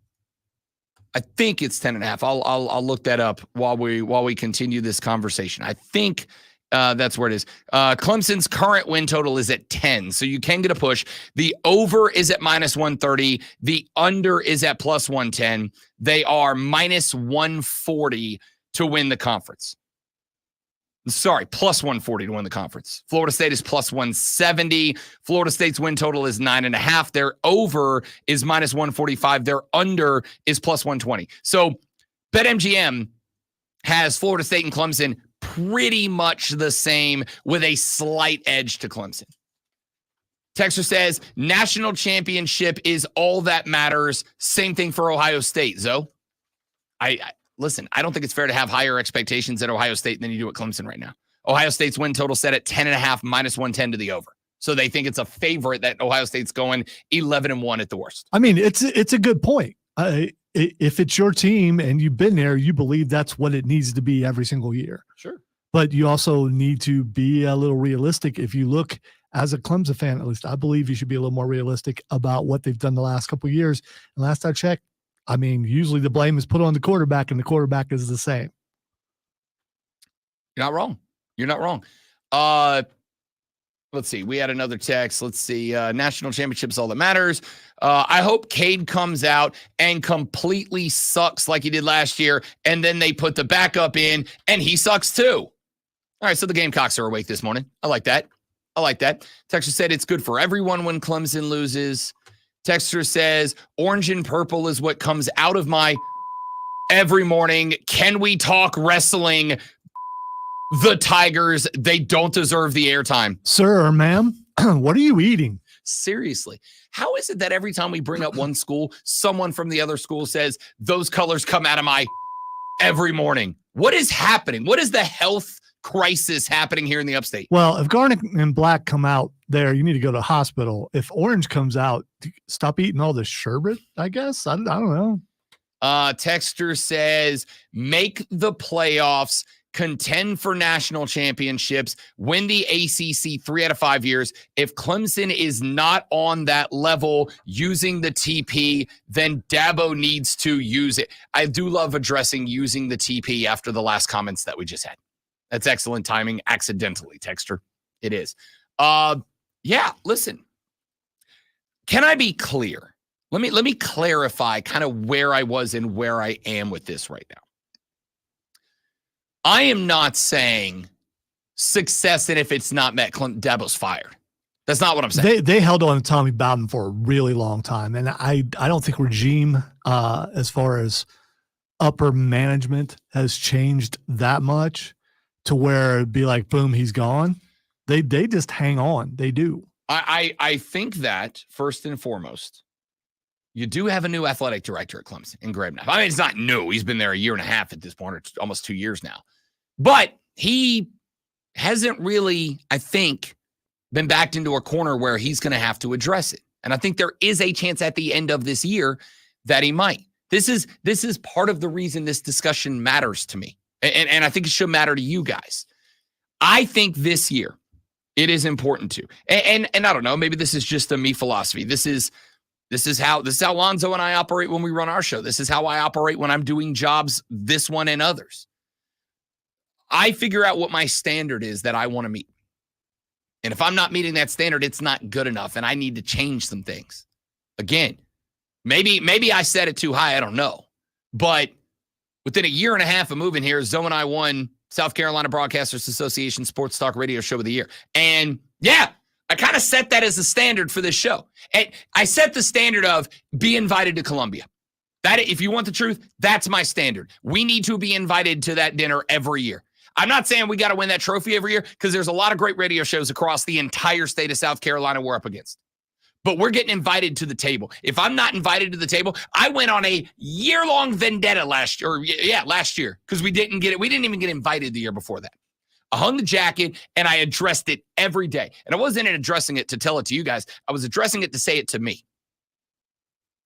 I think it's 10.5. I'll look that up while we continue this conversation. I think that's where it is. Clemson's current win total is at 10, so you can get a push. The over is at -130. The under is at +110. They are -140 to win the conference. Sorry, +140 to win the conference. Florida State is +170. Florida State's win total is 9.5. Their over is -145. Their under is +120. So BetMGM has Florida State and Clemson pretty much the same with a slight edge to Clemson. Texter says, national championship is all that matters. Same thing for Ohio State, Zoe. Listen, I don't think it's fair to have higher expectations at Ohio State than you do at Clemson right now. Ohio State's win total set at 10.5 minus 110 to the over. So they think it's a favorite that Ohio State's going 11-1 at the worst. I mean, it's a good point. If it's your team and you've been there, you believe that's what it needs to be every single year. Sure. But you also need to be a little realistic. If you look as a Clemson fan, at least I believe you should be a little more realistic about what they've done the last couple of years. And last I checked, I mean, usually the blame is put on the quarterback, and the quarterback is the same. You're not wrong. You're not wrong. Let's see. We had another text. Let's see. National championship's all that matters. I hope Cade comes out and completely sucks like he did last year, and then they put the backup in, and he sucks too. All right, so the Gamecocks are awake this morning. I like that. Texter said it's good for everyone when Clemson loses. Texter says orange and purple is what comes out of my every morning. Can we talk wrestling? The Tigers, they don't deserve the airtime. Sir or ma'am, what are you eating? Seriously. How is it that every time we bring up one school, someone from the other school says those colors come out of my every morning? What is happening? What is the health crisis happening here in the upstate? Well, if garnet and black come out there, you need to go to the hospital. If orange comes out, stop eating all this sherbet, I guess. I don't know. Texter says, make the playoffs, contend for national championships, win the ACC 3 out of 5 years. If Clemson is not on that level using the TP, then Dabo needs to use it. I do love addressing using the TP after the last comments that we just had. That's excellent timing, accidentally, Texter. It is. Yeah, listen. Can I be clear? Let me clarify kind of where I was and where I am with this right now. I am not saying success, and if it's not met, Dabo's fired. That's not what I'm saying. They held on to Tommy Bowden for a really long time, and I don't think regime, as far as upper management, has changed that much to where it'd be like, boom, he's gone. They just hang on. They do. I think that first and foremost, you do have a new athletic director at Clemson in Graham. I mean, it's not new. He's been there a year and a half at this point, or almost 2 years now. But he hasn't really, I think, been backed into a corner where he's going to have to address it. And I think there is a chance at the end of this year that he might. This is part of the reason this discussion matters to me. And I think it should matter to you guys. I think this year it is important to. And I don't know, maybe this is just a me philosophy. This is how Lonzo and I operate when we run our show. This is how I operate when I'm doing jobs, this one and others. I figure out what my standard is that I want to meet. And if I'm not meeting that standard, it's not good enough, and I need to change some things. Again, maybe I set it too high, I don't know. But within a year and a half of moving here, Zoe and I won South Carolina Broadcasters Association Sports Talk Radio Show of the Year. And yeah, I kind of set that as a standard for this show. And I set the standard of be invited to Columbia. That, if you want the truth, that's my standard. We need to be invited to that dinner every year. I'm not saying we got to win that trophy every year, because there's a lot of great radio shows across the entire state of South Carolina we're up against. But we're getting invited to the table. If I'm not invited to the table, I went on a year-long vendetta last year, because we didn't even get invited the year before that. I hung the jacket and I addressed it every day. And I wasn't addressing it to tell it to you guys. I was addressing it to say it to me.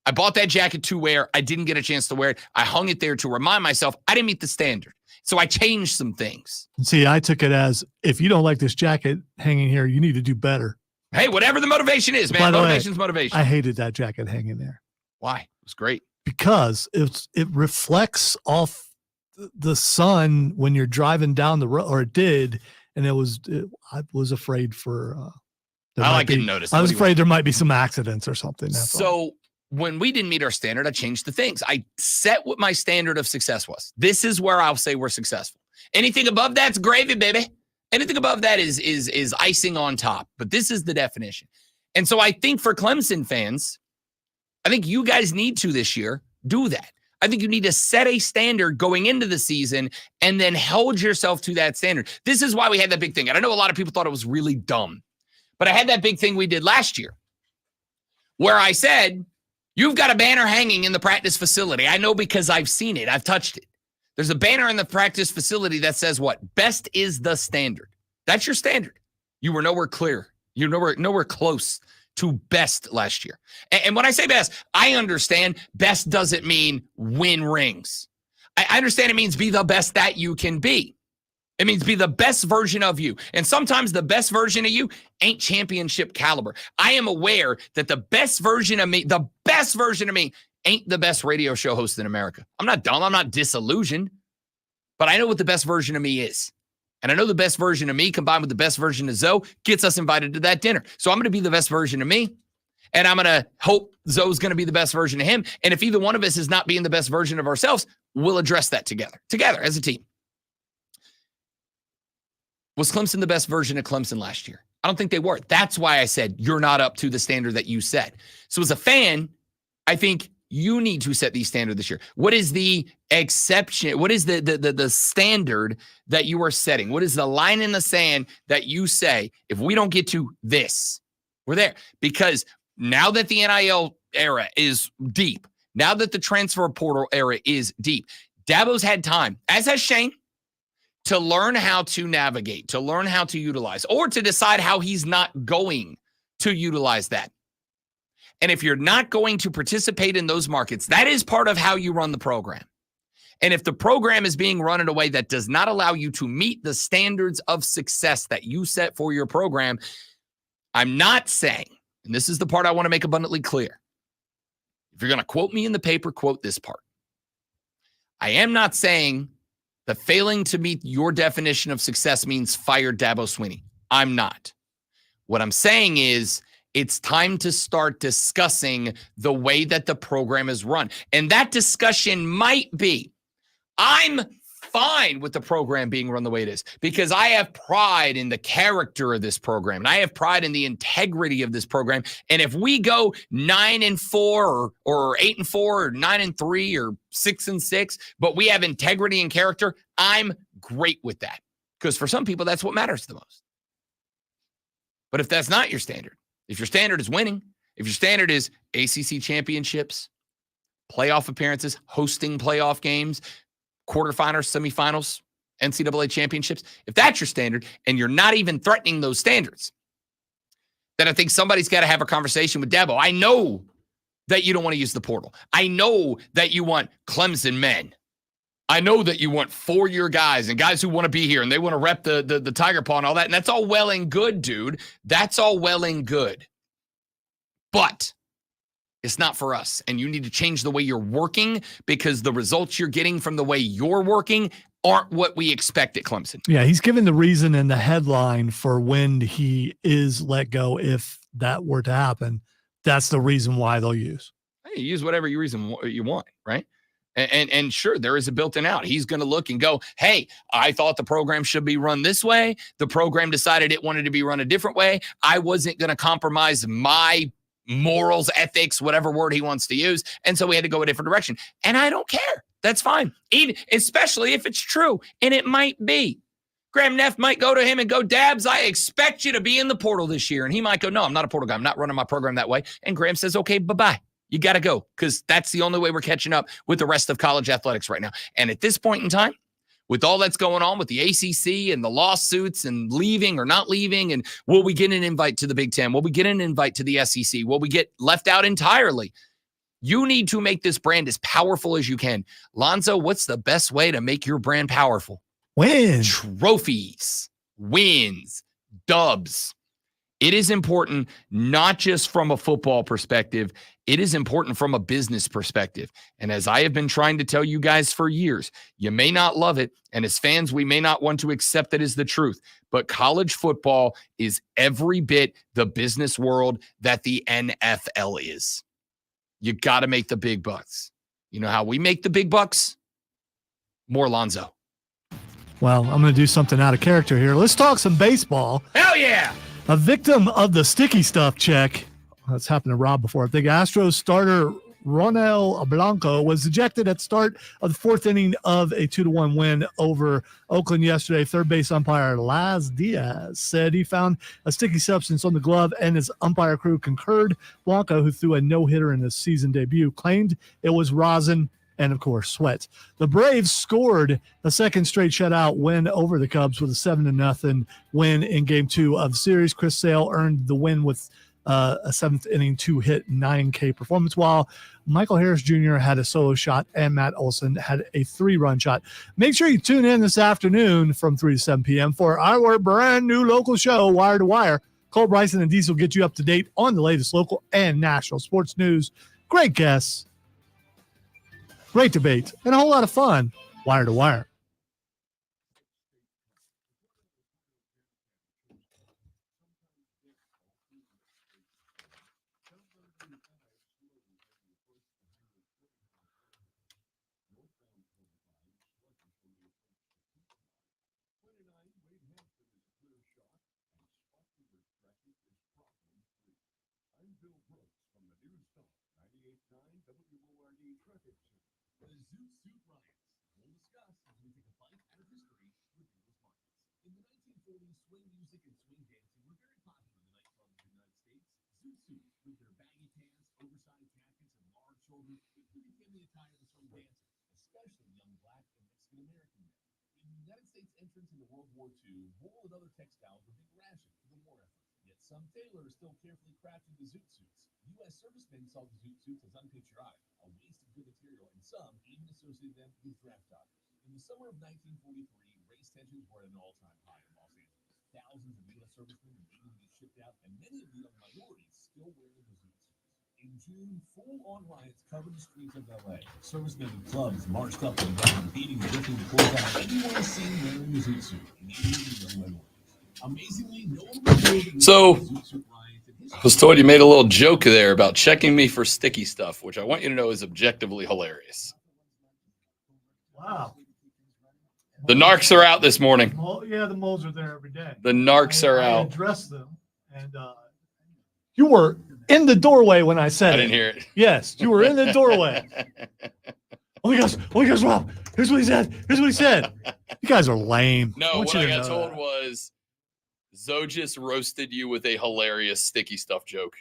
I bought that jacket to wear. I didn't get a chance to wear it. I hung it there to remind myself I didn't meet the standard. So I changed some things. See, I took it as, if you don't like this jacket hanging here, you need to do better. Hey, whatever the motivation is, man. Motivation's motivation. I hated that jacket hanging there. Why? It was great. Because it reflects off the sun when you're driving down the road, or it did, and I was afraid for. I like getting noticed. I was afraid there might be some accidents or something. So when we didn't meet our standard, I changed the things. I set what my standard of success was. This is where I'll say we're successful. Anything above that's gravy, baby. Anything above that is icing on top. But this is the definition. And so I think for Clemson fans, I think you guys need to this year do that. I think you need to set a standard going into the season and then hold yourself to that standard. This is why we had that big thing. And I know a lot of people thought it was really dumb. But I had that big thing we did last year where I said, you've got a banner hanging in the practice facility. I know because I've seen it. I've touched it. There's a banner in the practice facility that says what? Best is the standard. That's your standard. You were nowhere clear. You're nowhere close to best last year. And when I say best, I understand best doesn't mean win rings. I understand it means be the best that you can be. It means be the best version of you. And sometimes the best version of you ain't championship caliber. I am aware that the best version of me ain't the best radio show host in America. I'm not dumb. I'm not disillusioned. But I know what the best version of me is. And I know the best version of me combined with the best version of Zoe gets us invited to that dinner. So I'm going to be the best version of me. And I'm going to hope Zoe's going to be the best version of him. And if either one of us is not being the best version of ourselves, we'll address that together as a team. Was Clemson the best version of Clemson last year? I don't think they were. That's why I said you're not up to the standard that you set. So as a fan, I think you need to set the standard this year. What is the exception? What is the standard that you are setting? What is the line in the sand that you say, if we don't get to this, we're there? Because now that the NIL era is deep, now that the transfer portal era is deep, Dabo's had time, as has Shane, to learn how to navigate, to learn how to utilize, or to decide how he's not going to utilize that. And if you're not going to participate in those markets, that is part of how you run the program. And if the program is being run in a way that does not allow you to meet the standards of success that you set for your program, I'm not saying, and this is the part I want to make abundantly clear, if you're going to quote me in the paper, quote this part. I am not saying that failing to meet your definition of success means fire Dabo Swinney. I'm not. What I'm saying is it's time to start discussing the way that the program is run. And that discussion might be, I'm fine with the program being run the way it is because I have pride in the character of this program. And I have pride in the integrity of this program. And if we go 9-4 or 8-4 or 9-3 or 6-6, but we have integrity and character, I'm great with that. Because for some people, that's what matters the most. But if that's not your standard, if your standard is winning, if your standard is ACC championships, playoff appearances, hosting playoff games, quarterfinals, semifinals, NCAA championships, if that's your standard and you're not even threatening those standards, then I think somebody's got to have a conversation with Dabo. I know that you don't want to use the portal. I know that you want Clemson men. I know that you want 4-year guys and guys who want to be here and they want to rep the Tiger Paw and all that. And that's all well and good, dude. That's all well and good. But it's not for us. And you need to change the way you're working because the results you're getting from the way you're working aren't what we expect at Clemson. Yeah, he's given the reason in the headline for when he is let go if that were to happen. That's the reason why they'll use. Hey, use whatever reason you want, right? And sure, there is a built-in out. He's going to look and go, hey, I thought the program should be run this way. The program decided it wanted to be run a different way. I wasn't going to compromise my morals, ethics, whatever word he wants to use. And so we had to go a different direction. And I don't care. That's fine. Even, especially if it's true. And it might be. Graham Neff might go to him and go, Dabs, I expect you to be in the portal this year. And he might go, no, I'm not a portal guy. I'm not running my program that way. And Graham says, okay, bye-bye. You got to go because that's the only way we're catching up with the rest of college athletics right now. And at this point in time, with all that's going on with the ACC and the lawsuits and leaving or not leaving, and will we get an invite to the Big Ten? Will we get an invite to the SEC? Will we get left out entirely? You need to make this brand as powerful as you can. Lonzo, what's the best way to make your brand powerful? Win. Trophies, wins, dubs. It is important not just from a football perspective. It is important from a business perspective. And as I have been trying to tell you guys for years, you may not love it. And as fans, we may not want to accept it as the truth. But college football is every bit the business world that the NFL is. You got to make the big bucks. You know how we make the big bucks? More Lonzo. Well, I'm going to do something out of character here. Let's talk some baseball. Hell yeah. A victim of the sticky stuff check. That's happened to Rob before. I think Astros starter Ronel Blanco was ejected at the start of the fourth inning of a 2-1 win over Oakland yesterday. Third base umpire Laz Diaz said he found a sticky substance on the glove, and his umpire crew concurred. Blanco, who threw a no-hitter in his season debut, claimed it was rosin and, of course, sweat. The Braves scored a second straight shutout win over the Cubs with a 7-0 win in Game 2 of the series. Chris Sale earned the win with a seventh inning 2-hit 9K performance, while Michael Harris Jr. had a solo shot and Matt Olson had a 3-run shot. Make sure you tune in this afternoon from 3 to 7 p.m. for our brand new local show, Wire to Wire. Cole Bryson and Diesel get you up to date on the latest local and national sports news. Great guests, great debate, and a whole lot of fun. Wire to Wire. Entrance into World War II, wool and other textiles were being rationed for the war effort. Yet some tailors still carefully crafted the zoot suits. U.S. servicemen saw the zoot suits as unpatriotic, a waste of good material, and some even associated them with draft dodgers. In the summer of 1943, race tensions were at an all-time high in Los Angeles. Thousands of U.S. servicemen were waiting to be shipped out, and many of the young minorities still wearing the zoot suits. In June, full-on riots covered the streets of L.A. Servicemen and clubs marched up and down, beating and ripping the clothes out of anyone seen wearing a zoot suit, including young minorities. Amazingly, no one was killed. So, I was told you made a little joke there about checking me for sticky stuff, which I want you to know is objectively hilarious. Wow. The narcs are out this morning. Yeah, the moles are there every day. The narcs are I out. addressed them, and you were in the doorway when I said I didn't hear it. Yes, you were in the doorway. Oh my gosh, Rob. Here's what he said. You guys are lame. No, what I got told was Zoe just roasted you with a hilarious sticky stuff joke,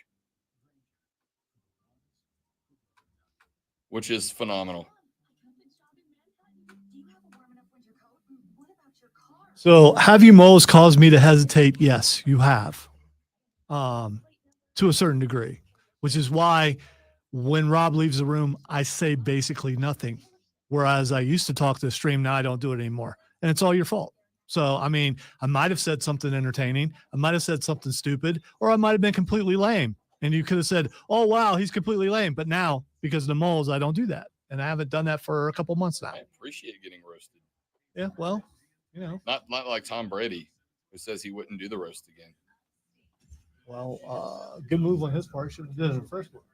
which is phenomenal. So have you moles caused me to hesitate? Yes, you have. To a certain degree, which is why when Rob leaves the room, I say basically nothing. Whereas I used to talk to the stream, now I don't do it anymore. And it's all your fault. So, I mean, I might have said something entertaining. I might have said something stupid, or I might have been completely lame. And you could have said, oh, wow, he's completely lame. But now, because of the moles, I don't do that. And I haven't done that for a couple months now. I appreciate getting roasted. Yeah, well, you know. Not like Tom Brady, who says he wouldn't do the roast again. Well, good move on his part. Should have did it in the first place.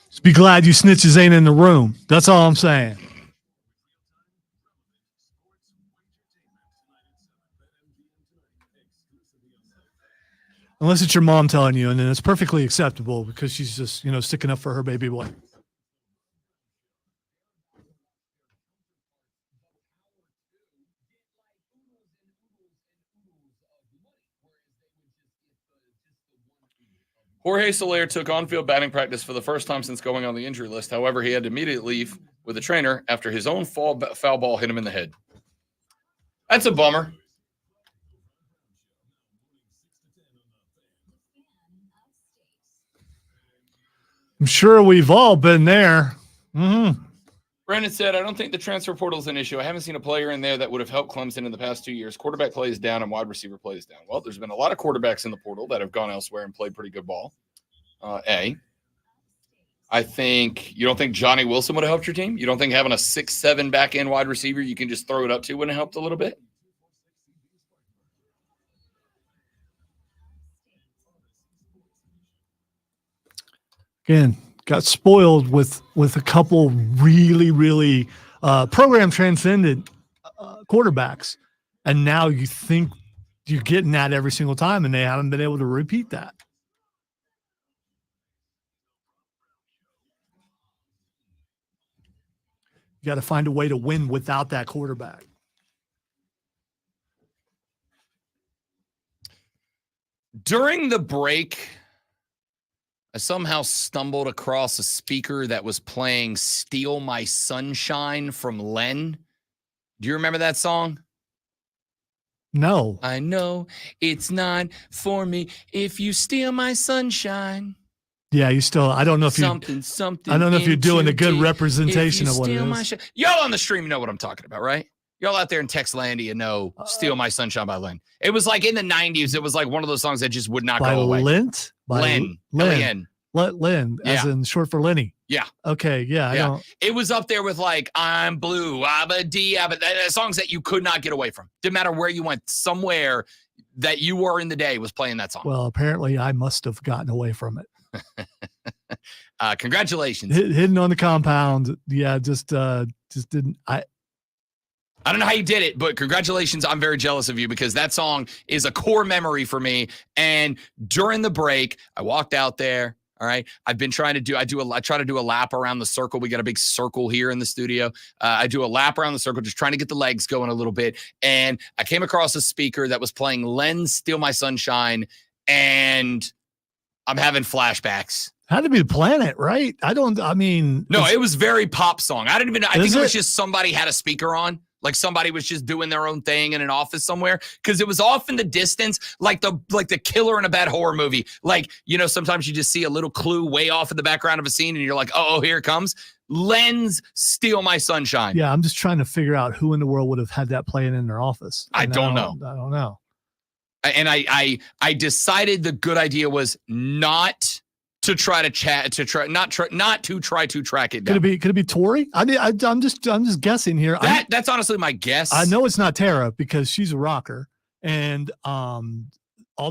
Just be glad you snitches ain't in the room. That's all I'm saying. Unless it's your mom telling you, and then it's perfectly acceptable because she's just, sticking up for her baby boy. Jorge Soler took on-field batting practice for the first time since going on the injury list. However, he had to immediately leave with a trainer after his own foul ball hit him in the head. That's a bummer. I'm sure we've all been there. Mm-hmm. Brandon said, I don't think the transfer portal is an issue. I haven't seen a player in there that would have helped Clemson in the past 2 years. Quarterback play is down and wide receiver play is down. Well, there's been a lot of quarterbacks in the portal that have gone elsewhere and played pretty good ball. I think you don't think Johnny Wilson would have helped your team? You don't think having a 6'7" back end wide receiver you can just throw it up to wouldn't have helped a little bit? Again, got spoiled with a couple really program transcendent quarterbacks, and now you think you're getting that every single time, and they haven't been able to repeat that. You got to find a way to win without that quarterback. During the break, I somehow stumbled across a speaker that was playing Steal My Sunshine from Len. Do you remember that song? No. I know it's not for me if you steal my sunshine. Yeah, you still. I don't know if something. I don't know if you're doing a good deep. representation of what it is. Y'all on the stream know what I'm talking about, right? Y'all out there in Texlandia know "Steal My Sunshine" by Len. It was like in the '90s. It was like one of those songs that just would not By go away. Lent? By Len. Len. Len, as in short for Lenny. Yeah. Okay. Yeah. I don't. It was up there with like "I'm Blue," "Abba Dee," songs that you could not get away from. Didn't matter where you went. Somewhere that you were in the day was playing that song. Well, apparently I must have gotten away from it. Congratulations. Hidden on the compound. Yeah. Just didn't. I don't know how you did it, but congratulations. I'm very jealous of you because that song is a core memory for me. And during the break, I walked out there. All right. I've been trying to do, I try to do a lap around the circle. We got a big circle here in the studio. I do a lap around the circle, just trying to get the legs going a little bit. And I came across a speaker that was playing Len's Steal My Sunshine. And I'm having flashbacks. Had to be the Planet, right? No, it was very pop song. I think it was just somebody had a speaker on. Like somebody was just doing their own thing in an office somewhere because it was off in the distance, like the killer in a bad horror movie. Like, sometimes you just see a little clue way off in the background of a scene and you're like, oh, here it comes. Len's Steal My Sunshine. Yeah, I'm just trying to figure out who in the world would have had that playing in their office. I don't know. I don't know. And I decided the good idea was not to try to track it down. Could it be Tori? I'm just guessing here. That's honestly my guess. I know it's not Tara because she's a rocker, and all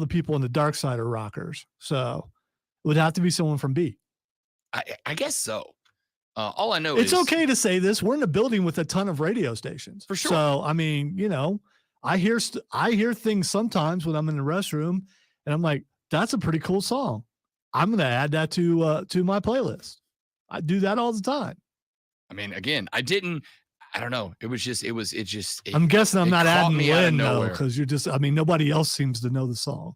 the people on the dark side are rockers. So it would have to be someone from B. I guess so. All I know is it's okay to say this. We're in a building with a ton of radio stations, for sure. So I hear things sometimes when I'm in the restroom, and I'm like, that's a pretty cool song. I'm going to add that to my playlist. I do that all the time. I mean, again, I don't know. It just. I'm guessing I'm not adding Lynn though, because nobody else seems to know the song.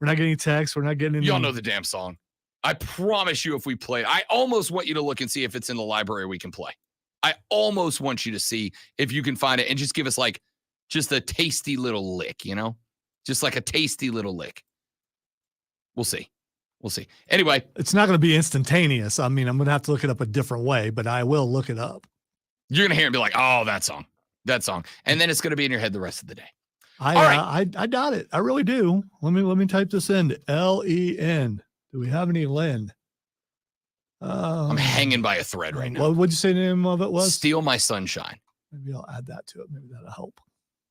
We're not getting texts. We're not getting. Y'all know the damn song. I promise you, if we play, I almost want you to look and see if it's in the library we can play. I almost want you to see if you can find it and just give us like just a tasty little lick, just like a tasty little lick. We'll see. We'll see. Anyway, it's not going to be instantaneous. I'm going to have to look it up a different way, but I will look it up. You're going to hear it and be like, oh, that song. And then it's going to be in your head the rest of the day. I got it. I really do. Let me type this in. Len. Do we have any Len? I'm hanging by a thread right now. What'd you say the name of it was? Steal My Sunshine. Maybe I'll add that to it. Maybe that'll help.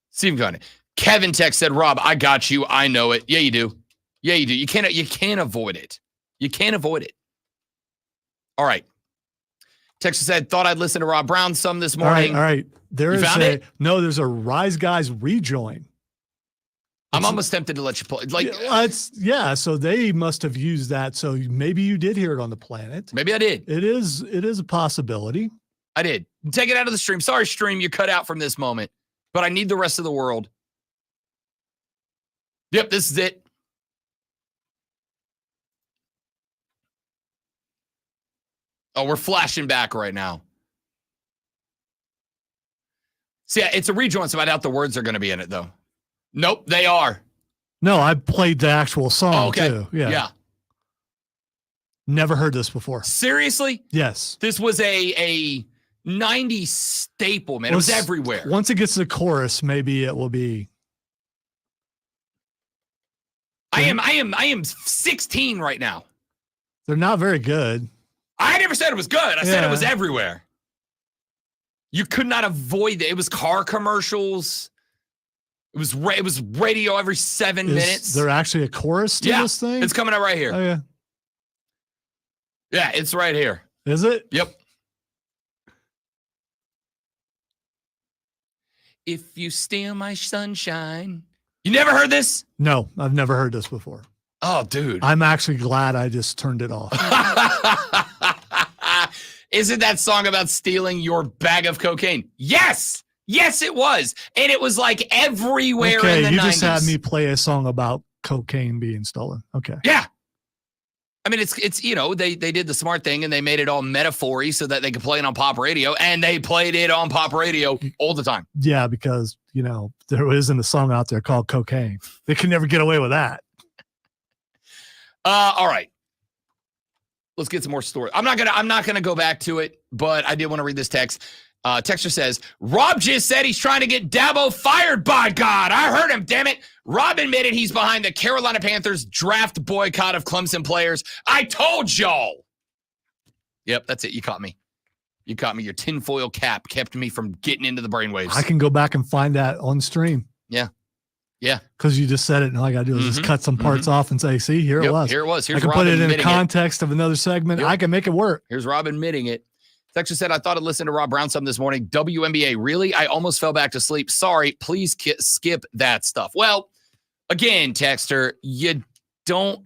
Steve got it. Kevin Tech said, Rob, I got you. I know it. Yeah, you do. Yeah, you do. You can't avoid it. You can't avoid it. All right. Texas said, thought I'd listen to Rob Brown some this morning. All right. There's a Rise Guys rejoin. I'm almost tempted to let you play. So they must have used that. So maybe you did hear it on the Planet. Maybe I did. It is a possibility. I did. Take it out of the stream. Sorry, stream, you cut out from this moment. But I need the rest of the world. Yep, this is it. Oh, we're flashing back right now. See, it's a rejoin, so I doubt the words are going to be in it, though. Nope, they are. No, I played the actual song, too. Yeah. Never heard this before. Seriously? Yes. This was a 90s staple, man. It was everywhere. Once it gets to the chorus, maybe it will be. I am 16 right now. They're not very good. I never said it was good. I said it was everywhere. You could not avoid it. It was car commercials. It was radio every 7 minutes. Is there actually a chorus to this thing? It's coming up right here. Oh, yeah. Yeah, it's right here. Is it? Yep. If you steal my sunshine, You never heard this? No, I've never heard this before. Oh, dude. I'm actually glad I just turned it off. Isn't that song about stealing your bag of cocaine? Yes. Yes, it was. And it was like everywhere in the 90s. You just had me play a song about cocaine being stolen. Okay. Yeah. I mean, it's they did the smart thing and they made it all metaphor-y so that they could play it on pop radio, and they played it on pop radio all the time. Yeah, because, there isn't a song out there called Cocaine. They can never get away with that. All right. Let's get some more story. I'm not gonna go back to it, but I did want to read this text. Texter says, Rob just said he's trying to get Dabo fired. By God, I heard him, damn it. Rob admitted he's behind the Carolina Panthers draft boycott of Clemson players. I told y'all. Yep, that's it. You caught me. Your tinfoil cap kept me from getting into the brainwaves. I can go back and find that on stream. Yeah. Yeah. Because you just said it, and all I got to do is just cut some parts off and say, see, here it was. Here it was. Here's I can Rob put it in the admitting context of another segment. Yep. I can make it work. Here's Rob admitting it. Texter said, I thought I'd listen to Rob Brown some this morning. WNBA, really? I almost fell back to sleep. Sorry, please skip that stuff. Well, again, Texter, you don't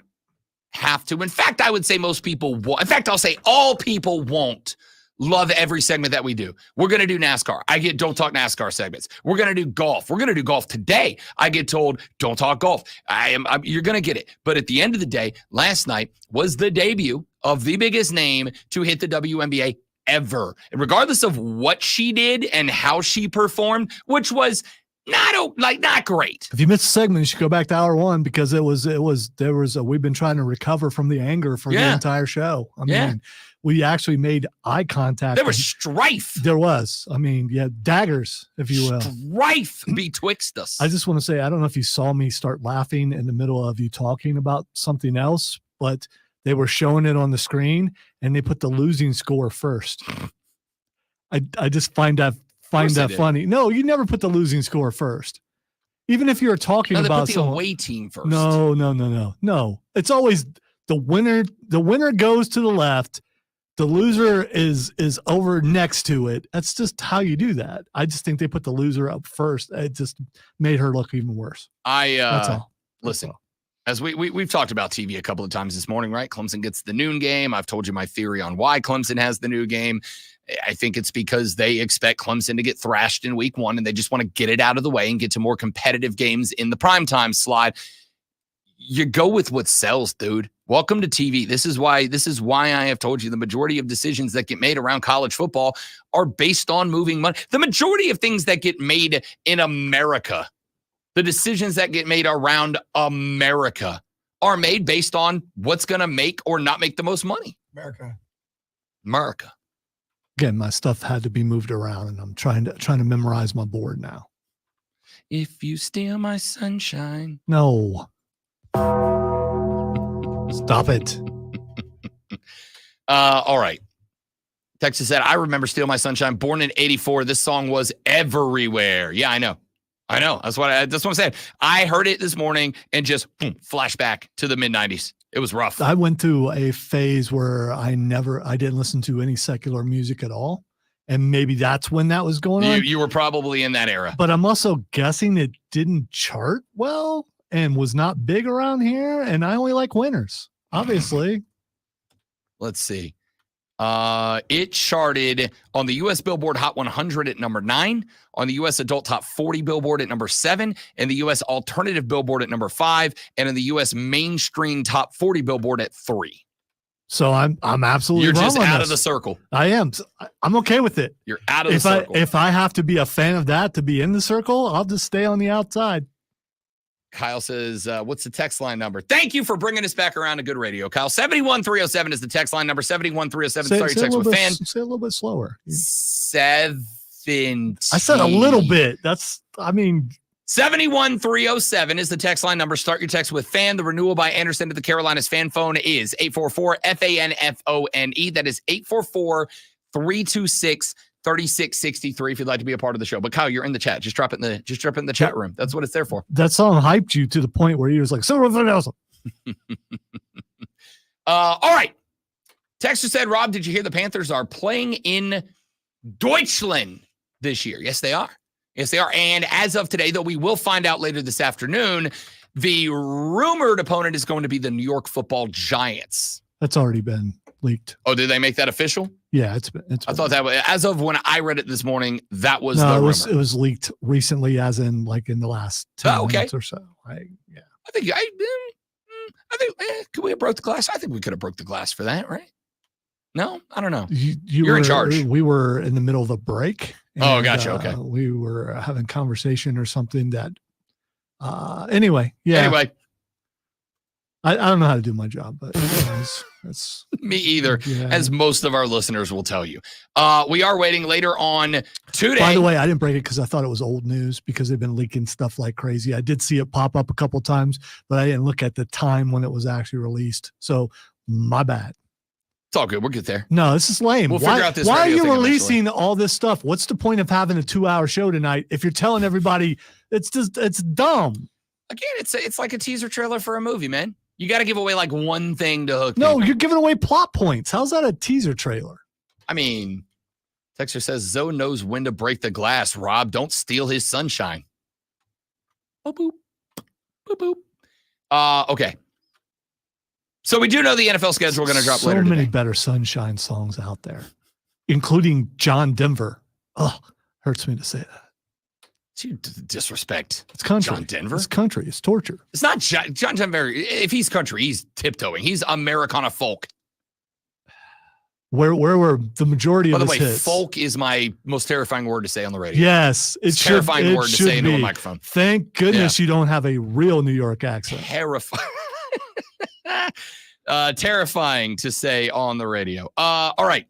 have to. In fact, I would say most people won't. In fact, I'll say all people won't love every segment that we do. We're going to do NASCAR. I get Don't Talk NASCAR segments. We're going to do golf. We're going to do golf today. I get told, don't talk golf. You're going to get it. But at the end of the day, last night was the debut of the biggest name to hit the WNBA ever. And regardless of what she did and how she performed, which was not great. If you missed a segment, you should go back to hour one, because we've been trying to recover from the anger for the entire show. I mean, we actually made eye contact. There was strife. There was. I mean, daggers, if you will. Strife betwixt us. I just want to say, I don't know if you saw me start laughing in the middle of you talking about something else, but they were showing it on the screen and they put the losing score first. I just find that funny. No, you never put the losing score first. Even if you're talking about the away team first. No. It's always the winner. The winner goes to the left. The loser is over next to it. That's just how you do that. I just think they put the loser up first. It just made her look even worse. That's all. Listen, as we've talked about TV a couple of times this morning, right? Clemson gets the noon game. I've told you my theory on why Clemson has the new game. I think it's because they expect Clemson to get thrashed in week one, and they just want to get it out of the way and get to more competitive games in the primetime slot. You go with what sells, dude. Welcome to TV. This is why I have told you the majority of decisions that get made around college football are based on moving money. The majority of things that get made in America, the decisions that get made around America, are made based on what's going to make or not make the most money. America. Again, my stuff had to be moved around, and I'm trying to memorize my board now. If you steal my sunshine. No. Stop it. All right. Texas said, I remember Steal My Sunshine. Born in 84. This song was everywhere. Yeah, I know. That's what I'm saying. I heard it this morning and just flashback to the mid-90s. It was rough. I went through a phase where I didn't listen to any secular music at all. And maybe that's when that was going on. You were probably in that era. But I'm also guessing it didn't chart well and was not big around here. And I only like winners, obviously. Let's see. It charted on the U.S. Billboard Hot 100 at number 9, on the U.S. Adult Top 40 Billboard at number 7, and the U.S. Alternative Billboard at number 5, and in the U.S. Mainstream Top 40 Billboard at 3. So I'm absolutely You're wrong just on out this. of the circle. I am. I'm okay with it. You're out of the circle. If I have to be a fan of that to be in the circle, I'll just stay on the outside. Kyle says, what's the text line number? Thank you for bringing us back around to good radio, Kyle. 71307 is the text line number. 71307. Start your text with fan. Say a little bit slower. 17. I said a little bit. 71307 is the text line number. Start your text with fan. The renewal by Anderson to the Carolinas fan phone is 844-FANFONE. That is 844-326-3663 if you'd like to be a part of the show. But Kyle, you're in the chat. Just drop it in the chat room. That's what it's there for. That song hyped you to the point where you was like, so all right. Texter said, Rob, did you hear the Panthers are playing in Deutschland this year? Yes, they are. Yes, they are. And as of today, though we will find out later this afternoon, the rumored opponent is going to be the New York Football Giants. That's already been leaked. Oh, did they make that official? Yeah, it's been. I thought that was, as of when I read it this morning, that was no, the it rumor. was, it was leaked recently, as in like in the last 10 minutes or so. Yeah. I think could we have broke the glass? I think we could have broke the glass for that, right? No, I don't know. You're in charge. We were in the middle of a break. Oh, gotcha. Okay. We were having conversation or something that. Anyway, yeah. Anyway, I don't know how to do my job, but anyways, that's me either, as most of our listeners will tell you. We are waiting later on today. By the way, I didn't break it because I thought it was old news because they've been leaking stuff like crazy. I did see it pop up a couple times, but I didn't look at the time when it was actually released. So my bad. It's all good. We'll get there. No, this is lame. We'll figure out this. Why are you thing releasing eventually. all this stuff? What's the point of having a 2-hour show tonight if you're telling everybody it's dumb? Again, it's like a teaser trailer for a movie, man. You got to give away like one thing to hook. No, people. you're giving away plot points. How's that a teaser trailer? I mean, Texter says Zoe knows when to break the glass. Rob, don't steal his sunshine. Boop boop boop boop. Okay. So we do know the NFL schedule going to drop later today. So many better sunshine songs out there, including John Denver. Oh, hurts me to say that. You disrespect. It's country. John Denver. It's country. It's torture. It's not John Denver. If he's country, he's tiptoeing. He's Americana folk. Where were the majority of his hits? By the way, folk is my most terrifying word to say on the radio. Yes, it's terrifying word to say into a microphone. Thank goodness you don't have a real New York accent. Terrifying. Terrifying to say on the radio. All right.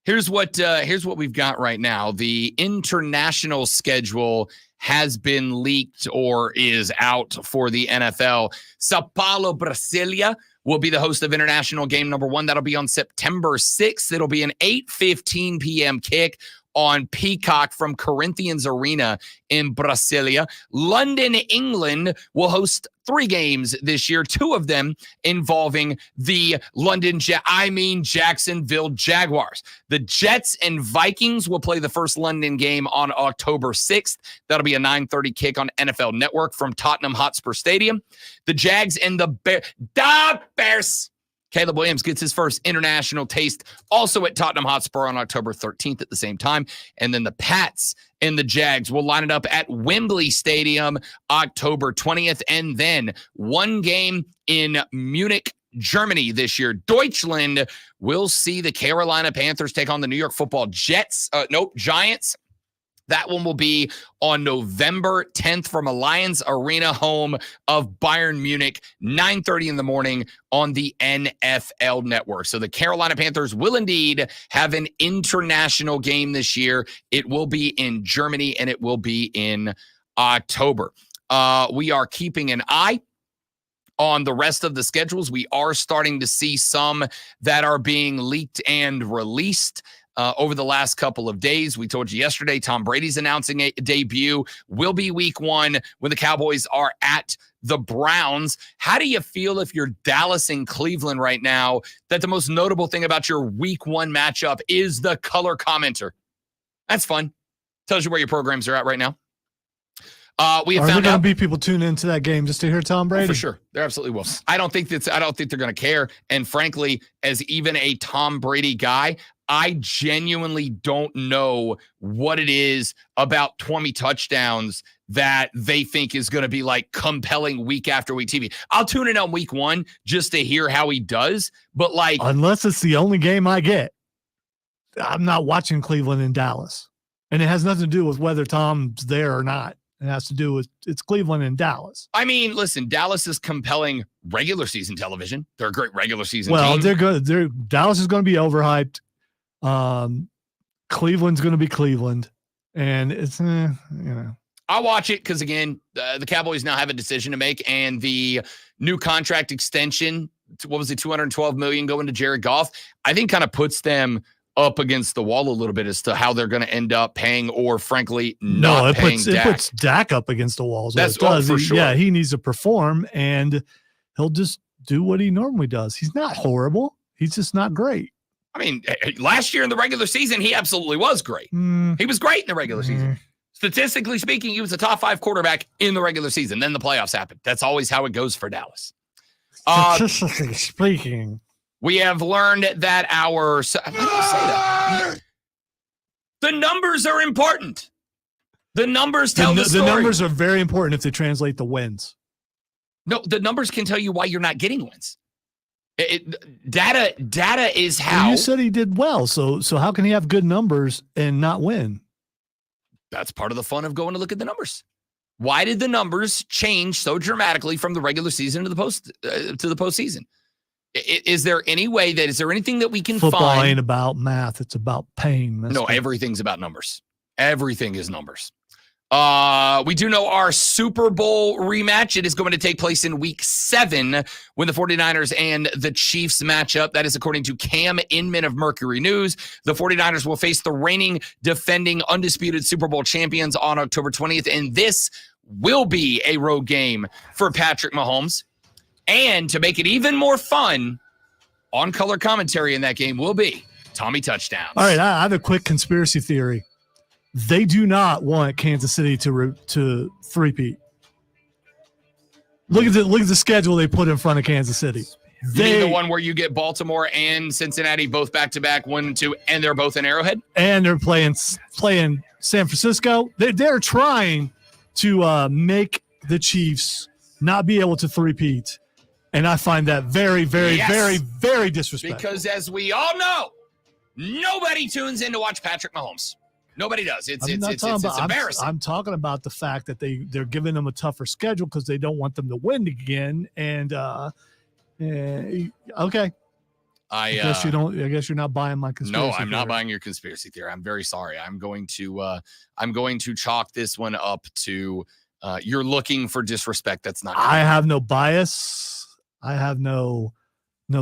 Here's what we've got right now. The international schedule has leaked leaked or is out for the NFL. Sao Paulo, Brasilia will be the host of international game number 1. That'll be on September 6th. It'll be an 8:15 p.m. kick on Peacock from Corinthians Arena in Brasilia. London, England will host 3 games this year, 2 of them involving the Jacksonville Jaguars. The Jets and Vikings will play the first London game on October 6th. That'll be a 9:30 kick on NFL Network from Tottenham Hotspur Stadium. The Jags and the Bears. Caleb Williams gets his first international taste also at Tottenham Hotspur on October 13th at the same time. And then the Pats and the Jags will line it up at Wembley Stadium October 20th. And then 1 game in Munich, Germany this year. Deutschland will see the Carolina Panthers take on the New York Football Giants. That one will be on November 10th from Allianz Arena, home of Bayern Munich, 9:30 in the morning on the NFL Network. So the Carolina Panthers will indeed have an international game this year. It will be in Germany, and it will be in October. We are keeping an eye on the rest of the schedules. We are starting to see some that are being leaked and released over the last couple of days. We told you yesterday, Tom Brady's announcing a debut will be week 1 when the Cowboys are at the Browns. How do you feel if you're Dallas and Cleveland right now, that the most notable thing about your week 1 matchup is the color commenter? That's fun. Tells you where your programs are at right now. We have found out. Going to be people tune into that game just to hear Tom Brady? For sure. There absolutely will. I don't think they're going to care. And frankly, as even a Tom Brady guy, I genuinely don't know what it is about 20 touchdowns that they think is going to be like compelling week after week TV. I'll tune in on week 1 just to hear how he does. But like, unless it's the only game I get, I'm not watching Cleveland and Dallas. And it has nothing to do with whether Tom's there or not. It has to do with it's Cleveland and Dallas. I mean, listen, Dallas is compelling regular season television. They're a great regular season team. Well, they're good. Dallas is going to be overhyped. Cleveland's going to be Cleveland, and it's I'll watch it because again, the Cowboys now have a decision to make, and the new contract extension. What was it? $212 million going to Jared Goff. I think kind of puts them up against the wall a little bit as to how they're going to end up paying, or frankly, not paying Dak. It puts Dak up against the walls. That's for sure. Yeah, he needs to perform, and he'll just do what he normally does. He's not horrible. He's just not great. I mean, last year in the regular season, he absolutely was great. He was great in the regular season. Statistically speaking, he was a top 5 quarterback in the regular season. Then the playoffs happened. That's always how it goes for Dallas. Statistically speaking, we have learned that the numbers are important. The numbers tell the story. The numbers are very important if they translate the wins. No, the numbers can tell you why you're not getting wins. Data is how. Well, you said he did well, so how can he have good numbers and not win? That's part of the fun of going to look at the numbers. Why did the numbers change so dramatically from the regular season to the postseason? Is there any way that is there anything that we can Football find? Football ain't about math; it's about pain. Everything's about numbers. Everything is numbers. We do know our Super Bowl rematch. It is going to take place in week 7 when the 49ers and the Chiefs match up. That is according to Cam Inman of Mercury News. The 49ers will face the reigning, defending, undisputed Super Bowl champions on October 20th, and this will be a road game for Patrick Mahomes. And to make it even more fun, on color commentary in that game will be Tommy Touchdowns. All right, I have a quick conspiracy theory. They do not want Kansas City to three-peat. Look at the schedule they put in front of Kansas City. You mean the one where you get Baltimore and Cincinnati both back-to-back 1 and 2, and they're both in Arrowhead? And they're playing San Francisco. They're trying to make the Chiefs not be able to three-peat. And I find that very, very, very, very disrespectful. Because as we all know, nobody tunes in to watch Patrick Mahomes. Nobody does. It's embarrassing. I'm talking about the fact that they're giving them a tougher schedule because they don't want them to win again. And okay, I guess you don't. I guess you're not buying my conspiracy. No, I'm not theory. buying your conspiracy theory. I'm very sorry. I'm going to chalk this one up to you're looking for disrespect. That's not. I have no bias. I have no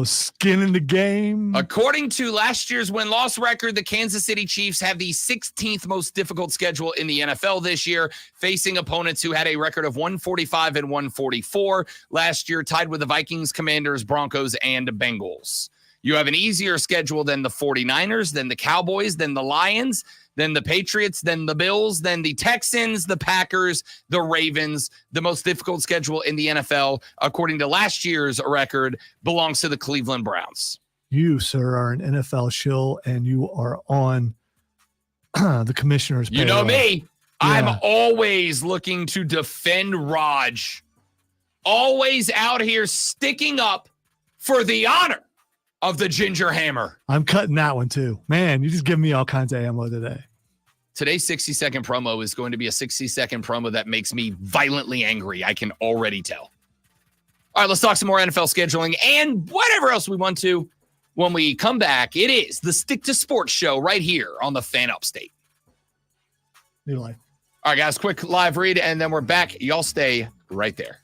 skin in the game. According to last year's win-loss record, the Kansas City Chiefs have the 16th most difficult schedule in the NFL this year, facing opponents who had a record of 145 and 144 last year, tied with the Vikings, Commanders, Broncos, and Bengals. You have an easier schedule than the 49ers, than the Cowboys, than the Lions, than the Patriots, than the Bills, than the Texans, the Packers, the Ravens. The most difficult schedule in the NFL, according to last year's record, belongs to the Cleveland Browns. You, sir, are an NFL shill, and you are on the commissioner's payroll. You know me. Yeah. I'm always looking to defend Raj. Always out here sticking up for the honor of the Ginger Hammer. I'm cutting that one too. Man, you just give me all kinds of ammo today. Today's 60-second promo is going to be a 60-second promo that makes me violently angry. I can already tell. All right, let's talk some more NFL scheduling and whatever else we want to. When we come back, it is the Stick to Sports show right here on the Fan Upstate. New life. All right, guys, quick live read, and then we're back. Y'all stay right there.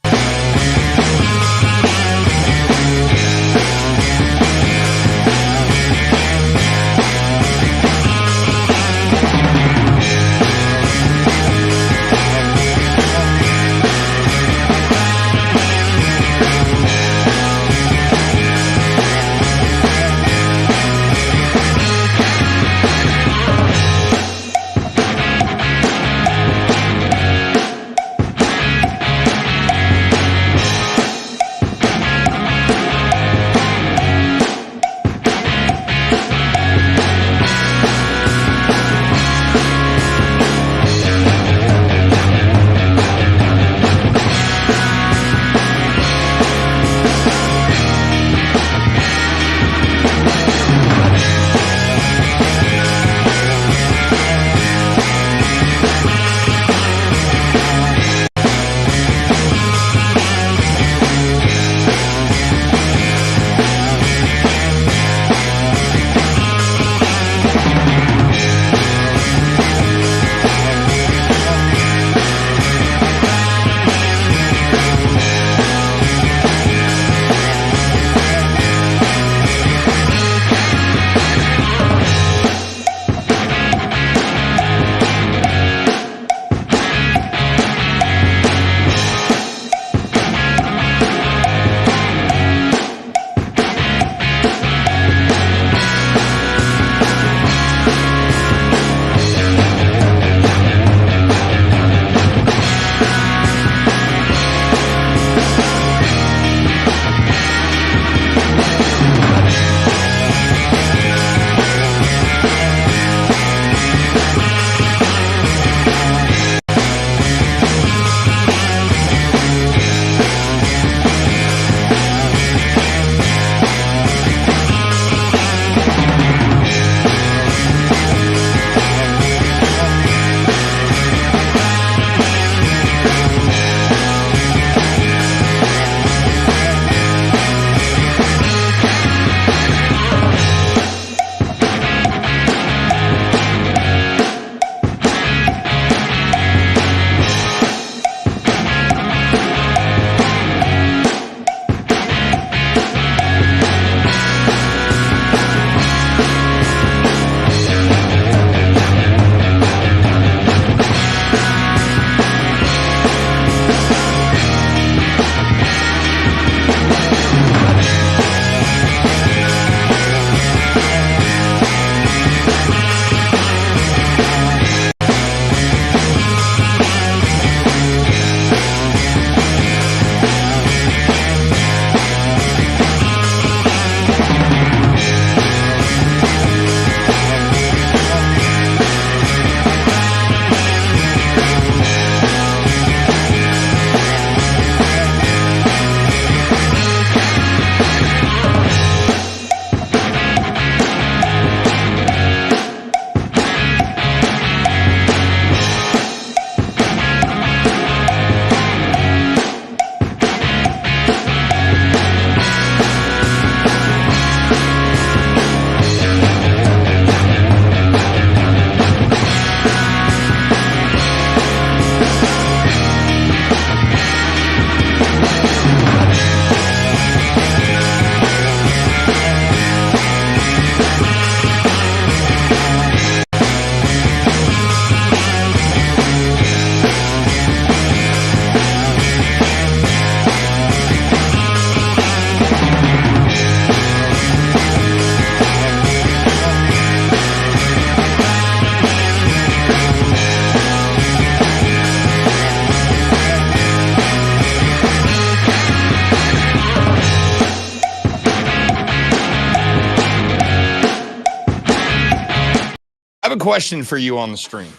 have a question for you on the stream.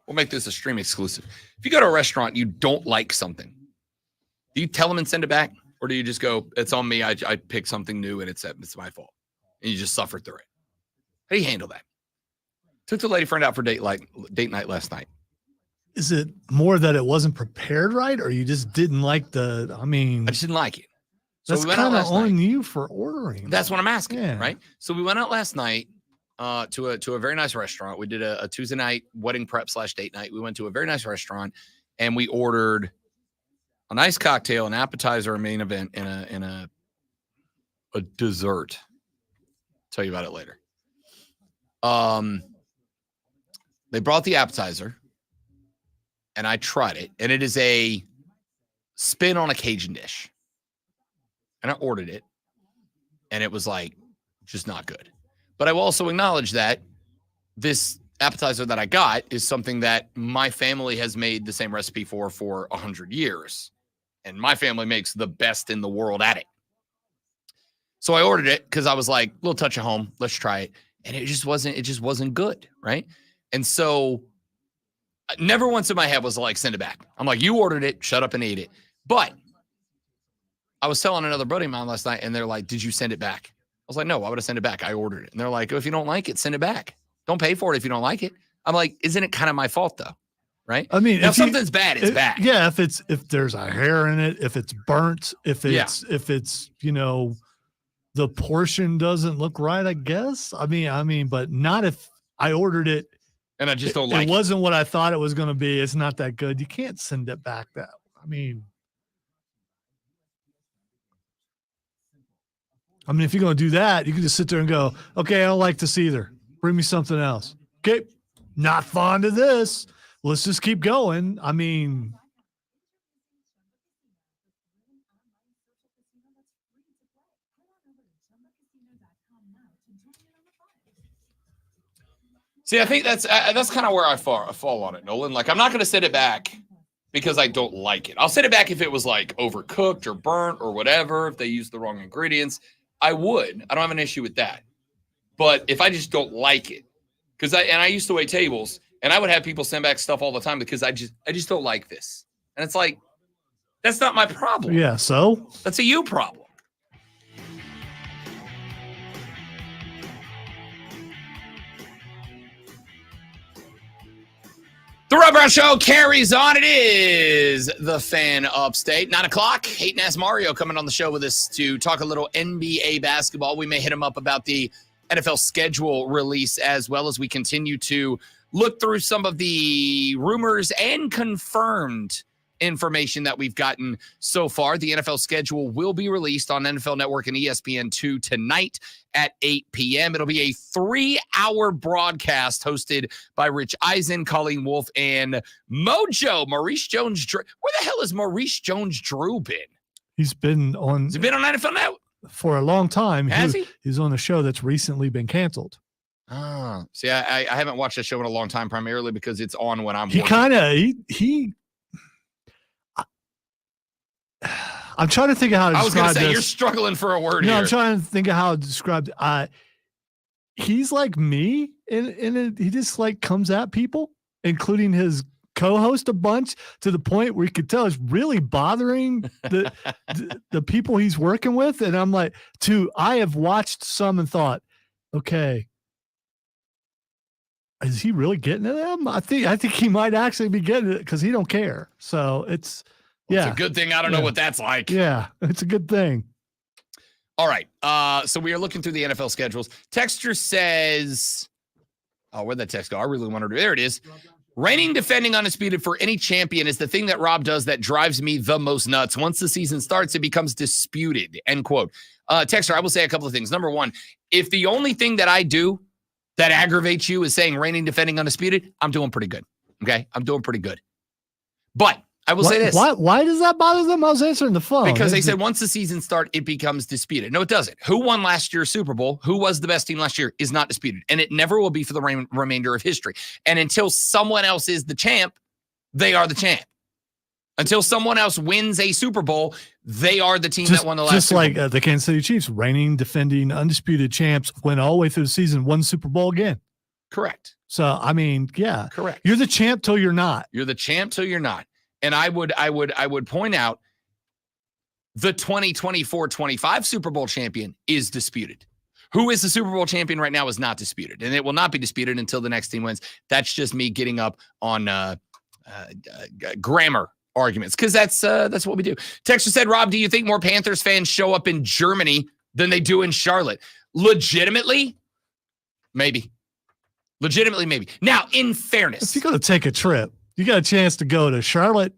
We'll make this a stream exclusive. If you go to a restaurant, you don't like something. Do you tell them and send it back? Or do you just go, it's on me, I picked something new and it's my fault. And you just suffer through it. How do you handle that? Took the lady friend out for date night last night. Is it more that it wasn't prepared right, or you just didn't like I just didn't like it. So that's we went out kind of last on night. you for ordering. That's what I'm asking, Yeah. right? So we went out last night to a very nice restaurant. We did a Tuesday night wedding prep / date night. We went to a very nice restaurant and we ordered a nice cocktail, an appetizer, a main event, and a dessert. I'll tell you about it later. They brought the appetizer and I tried it, and it is a spin on a Cajun dish. And I ordered it, and it was like just not good. But I will also acknowledge that this appetizer that I got is something that my family has made the same recipe for 100 years. And my family makes the best in the world at it. So I ordered it because I was like, little touch of home, let's try it. And it just wasn't good, right? And so never once in my head was like, send it back. I'm like, you ordered it, shut up and eat it. But I was telling another buddy of mine last night, and they're like, did you send it back? I was like, no, why would I send it back? I ordered it. And they're like, oh, if you don't like it, send it back. Don't pay for it if you don't like it. I'm like, isn't it kind of my fault though? Right? I mean, now, if something's bad, it's bad. Yeah, if there's a hair in it, if it's burnt, if it's the portion doesn't look right, I guess. I mean, but not if I ordered it and I just don't like it. It wasn't what I thought it was going to be. It's not that good. You can't send it back. I mean, if you're going to do that, you can just sit there and go, okay, I don't like this either. Bring me something else. Okay, not fond of this. Let's just keep going. I mean, see, I think that's kind of where I fall on it, Nolan. Like, I'm not going to send it back because I don't like it. I'll send it back if it was like overcooked or burnt or whatever. If they used the wrong ingredients, I would. I don't have an issue with that. But if I just don't like it, because I used to wait tables, and I would have people send back stuff all the time because I just don't like this, and it's like, that's not my problem. Yeah, so that's a you problem. The Rob Brown Show carries on. It is the Fan Upstate. 9 o'clock. Hayden Ask Mario coming on the show with us to talk a little NBA basketball. We may hit him up about the NFL schedule release as well as we continue to look through some of the rumors and confirmed information that we've gotten so far. The NFL schedule will be released on NFL Network and ESPN2 tonight at 8 p.m. It'll be a 3-hour broadcast hosted by Rich Eisen, Colleen Wolfe, and Mojo. Maurice Jones-Drew. Where the hell has Maurice Jones-Drew been? He's been on NFL Network for a long time. Has he? He's on a show that's recently been canceled. Oh, see, I haven't watched that show in a long time, primarily because it's on when I'm working. I'm trying to think of how to describe this. I was going to say, you're struggling for a word here. I'm trying to think of how to describe it. He's like me, and he just like comes at people, including his co-host, a bunch, to the point where you could tell it's really bothering the people he's working with. And I'm like, I have watched some and thought, okay, is he really getting to them? I think he might actually be getting it because he don't care. So it's a good thing. I don't know what that's like. Yeah, it's a good thing. All right. So we are looking through the NFL schedules. Texture says, where'd that text go? I really wanted to. There it is. Reigning, defending, undisputed for any champion is the thing that Rob does that drives me the most nuts. Once the season starts, it becomes disputed. End quote. Texture, I will say a couple of things. Number one, if the only thing that I do that aggravates you is saying reigning, defending, undisputed, I'm doing pretty good. Okay? I'm doing pretty good. But I will say this. Why does that bother them? I was answering the phone. Because they said once the season starts, it becomes disputed. No, it doesn't. Who won last year's Super Bowl? Who was the best team last year is not disputed. And it never will be for the remainder of history. And until someone else is the champ, they are the champ. Until someone else wins a Super Bowl, they are the team that won the last Super Bowl. Just like the Kansas City Chiefs, reigning, defending, undisputed champs, went all the way through the season, won Super Bowl again. Correct. So, I mean, yeah, Correct. you're the champ till you're not. You're the champ till you're not. And I would point out the 2024-25 Super Bowl champion is disputed. Who is the Super Bowl champion right now is not disputed, and it will not be disputed until the next team wins. That's just me getting up on grammar arguments, because that's what we do. Texter said, Rob, do you think more Panthers fans show up in Germany than they do in Charlotte? Legitimately, maybe. Legitimately, maybe. Now, in fairness, If you're going to take a trip, you got a chance to go to Charlotte,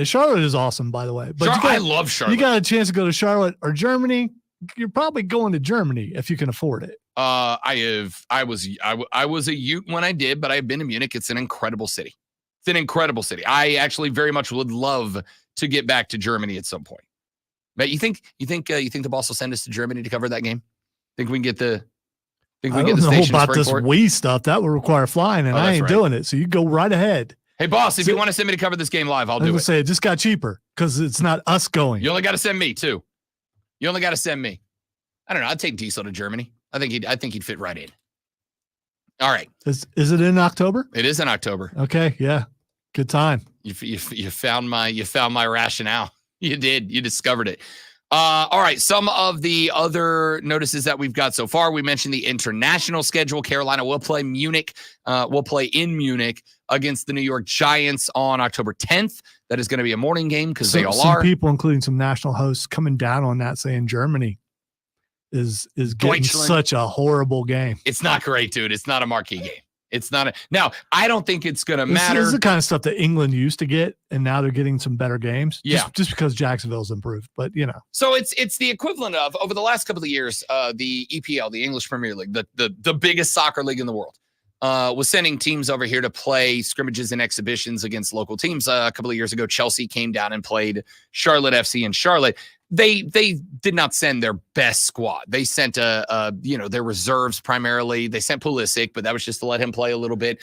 Charlotte is awesome, by the way. But I love Charlotte. You got a chance to go to Charlotte or Germany. You're probably going to Germany if you can afford it. I was a Ute when I did, but I've been to Munich. It's an incredible city. It's an incredible city. I actually very much would love to get back to Germany at some point. But you think the boss will send us to Germany to cover that game? Think we can get the? Think we I can get don't the know station about this Frankfurt? Wii stuff. That would require flying, and I ain't doing it. So you go right ahead. Hey, boss, if you want to send me to cover this game live, I'll do it. Say it just got cheaper because it's not us going. You only got to send me too. You only got to send me. I don't know. I'd take Diesel to Germany. I think he'd fit right in. All right. Is it in October? It is in October. Okay. Yeah. Good time. You found my rationale. You did. You discovered it. All right. Some of the other notices that we've got so far. We mentioned the international schedule. Carolina will play Munich. Will play in Munich against the New York Giants on October 10th. That is going to be a morning game because they all some are. People, including some national hosts, coming down on that, saying Germany is getting such a horrible game. It's not great, dude. It's not a marquee game. It's not now. I don't think it's going to matter. This is the kind of stuff that England used to get, and now they're getting some better games. Yeah, just because Jacksonville's improved, but you know. So it's the equivalent of over the last couple of years, the EPL, the English Premier League, the biggest soccer league in the world, was sending teams over here to play scrimmages and exhibitions against local teams. A couple of years ago, Chelsea came down and played Charlotte FC in Charlotte. They did not send their best squad. They sent their reserves primarily. They sent Pulisic, but that was just to let him play a little bit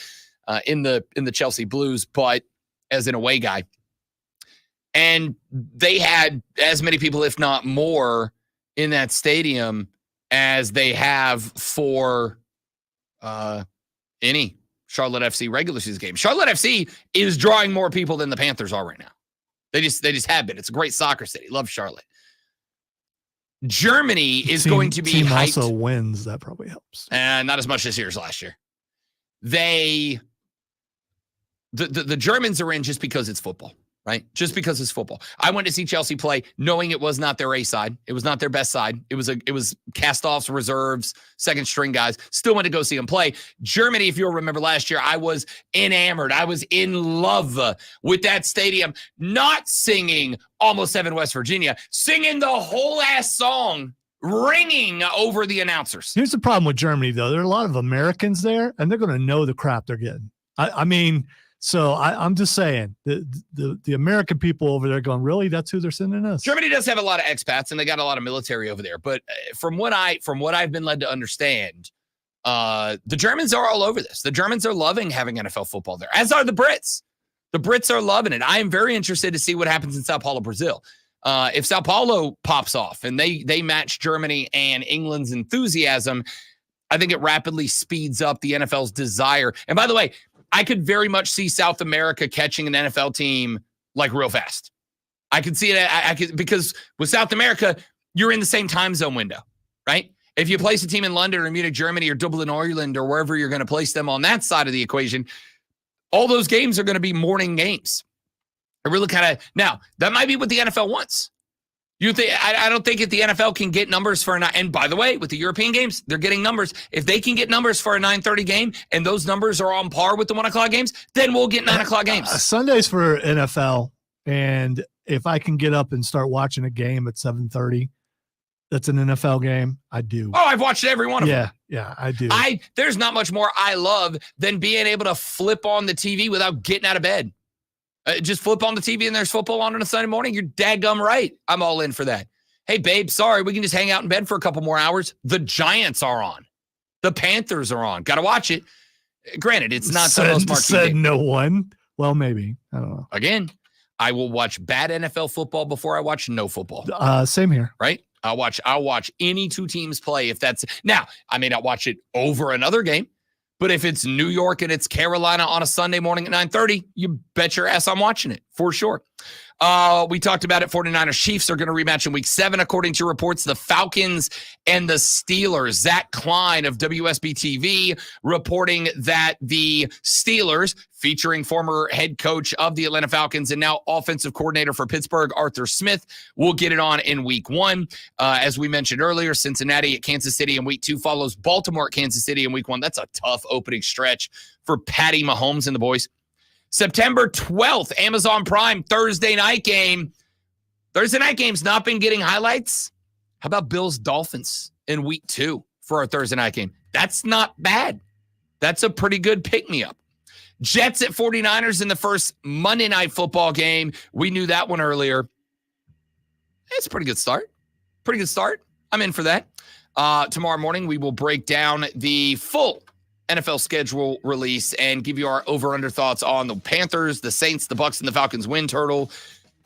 in the Chelsea Blues, but as an away guy. And they had as many people, if not more, in that stadium as they have for any Charlotte FC regular season game. Charlotte FC is drawing more people than the Panthers are right now. They just have been. It's a great soccer city. Love Charlotte. Germany is going to be hyped. Also wins. That probably helps. And not as much this year as last year. The Germans are in just because it's football, right? Just because it's football. I went to see Chelsea play knowing it was not their A side. It was not their best side. It was cast-offs, reserves, second string guys. Still went to go see them play. Germany, if you'll remember last year, I was enamored. I was in love with that stadium, not singing Almost Heaven, West Virginia, singing the whole ass song, ringing over the announcers. Here's the problem with Germany, though. There are a lot of Americans there, and they're going to know the crap they're getting. So I'm just saying the American people over there going, really? That's who they're sending us? Germany does have a lot of expats, and they got a lot of military over there. But from what I've been led to understand, the Germans are all over this. The Germans are loving having NFL football there, as are the Brits. The Brits are loving it. I am very interested to see what happens in Sao Paulo, Brazil. If Sao Paulo pops off and they match Germany and England's enthusiasm, I think it rapidly speeds up the NFL's desire. And by the way, I could very much see South America catching an NFL team like real fast. I could see it. I could, because with South America, you're in the same time zone window, right? If you place a team in London or Munich, Germany, or Dublin, Ireland, or wherever you're going to place them on that side of the equation, all those games are going to be morning games. I really now that might be what the NFL wants. You think? I don't think if the NFL can get numbers for and by the way, with the European games, they're getting numbers. If they can get numbers for a 9:30 game and those numbers are on par with the 1:00 games, then we'll get 9:00 games. Sundays for NFL, and if I can get up and start watching a game at 7:30, that's an NFL game. I do. Oh, I've watched every one of them. Yeah, I do. There's not much more I love than being able to flip on the TV without getting out of bed. Just flip on the TV and there's football on a Sunday morning. You're daggum right. I'm all in for that. Hey, babe, sorry, we can just hang out in bed for a couple more hours. The Giants are on. The Panthers are on. Got to watch it. Granted, it's not the most marquee said game. No one. Well, maybe. I don't know. Again, I will watch bad NFL football before I watch no football. Same here. Right? I'll watch any two teams play if that's now. I may not watch it over another game, But if it's New York and it's Carolina on a Sunday morning at 9:30, you bet your ass I'm watching it for sure. We talked about it. 49ers Chiefs are going to rematch in week 7, according to reports. The Falcons and the Steelers. Zach Klein of WSB TV reporting that the Steelers, featuring former head coach of the Atlanta Falcons and now offensive coordinator for Pittsburgh, Arthur Smith, will get it on in week 1. As we mentioned earlier, Cincinnati at Kansas City in week 2 follows Baltimore at Kansas City in week 1. That's a tough opening stretch for Patty Mahomes and the boys. September 12th, Amazon Prime, Thursday night game. Thursday night game's not been getting highlights. How about Bills Dolphins in week 2 for our Thursday night game? That's not bad. That's a pretty good pick-me-up. Jets at 49ers in the first Monday night football game. We knew that one earlier. It's a pretty good start. Pretty good start. I'm in for that. Tomorrow morning, we will break down the full NFL schedule release and give you our over-under thoughts on the Panthers, the Saints, the Bucks, and the Falcons win total.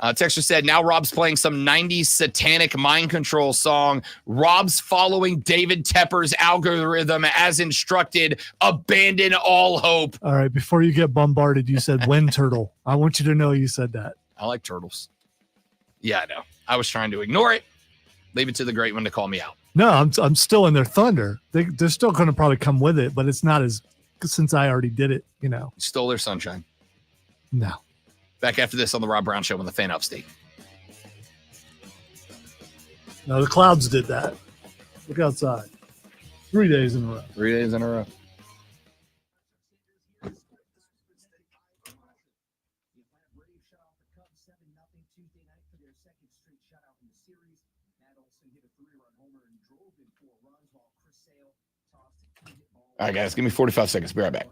Texter said, now Rob's playing some 90s satanic mind control song. Rob's following David Tepper's algorithm as instructed. Abandon all hope. All right, before you get bombarded, you said wind turtle. I want you to know you said that. I like turtles. Yeah, I know. I was trying to ignore it. Leave it to the great one to call me out. No, I'm still in their thunder. They're still going to probably come with it, but it's not as, since I already did it, you know. Stole their sunshine. No. Back after this on the Rob Brown Show on the Fan Upstate. No, the clouds did that. Look outside. 3 days in a row. 3 days in a row. All right, guys, give me 45 seconds. Be right back.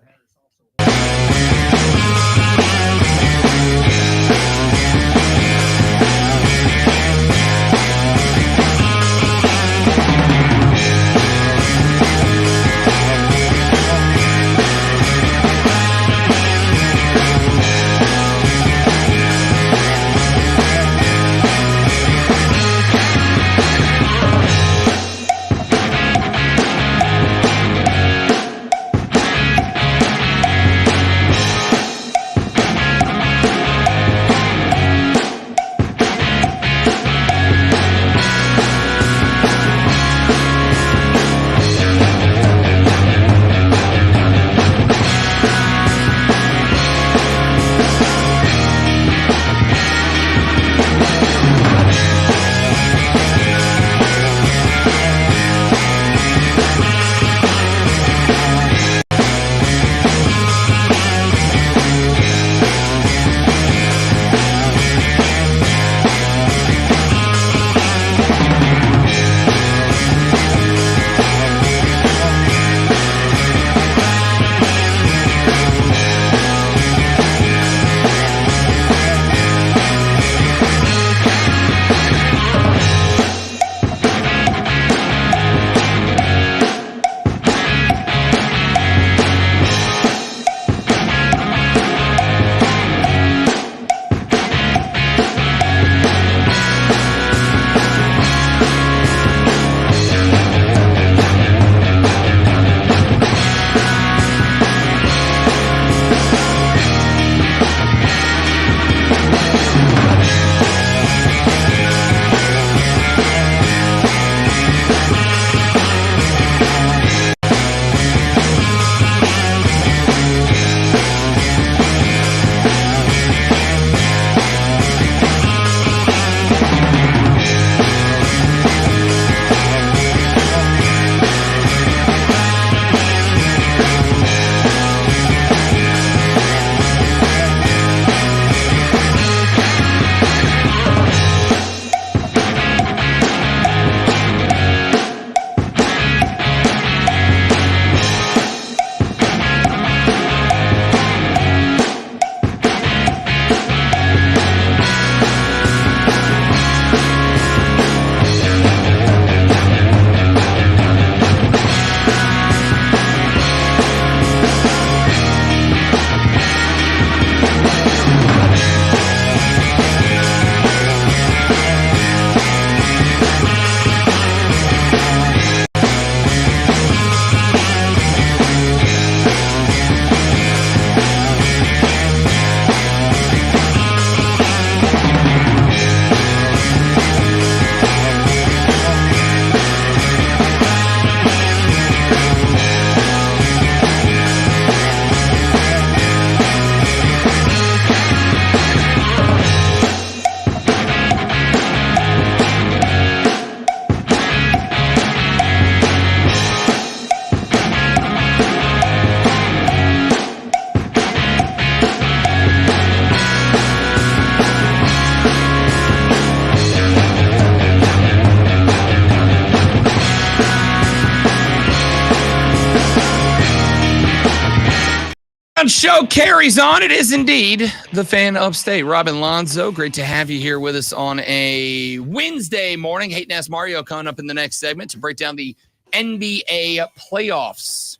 Show carries on. It is indeed the Fan Upstate. Robin Lonzo, great to have you here with us on a Wednesday morning. Hate and Ask Mario coming up in the next segment to break down the NBA playoffs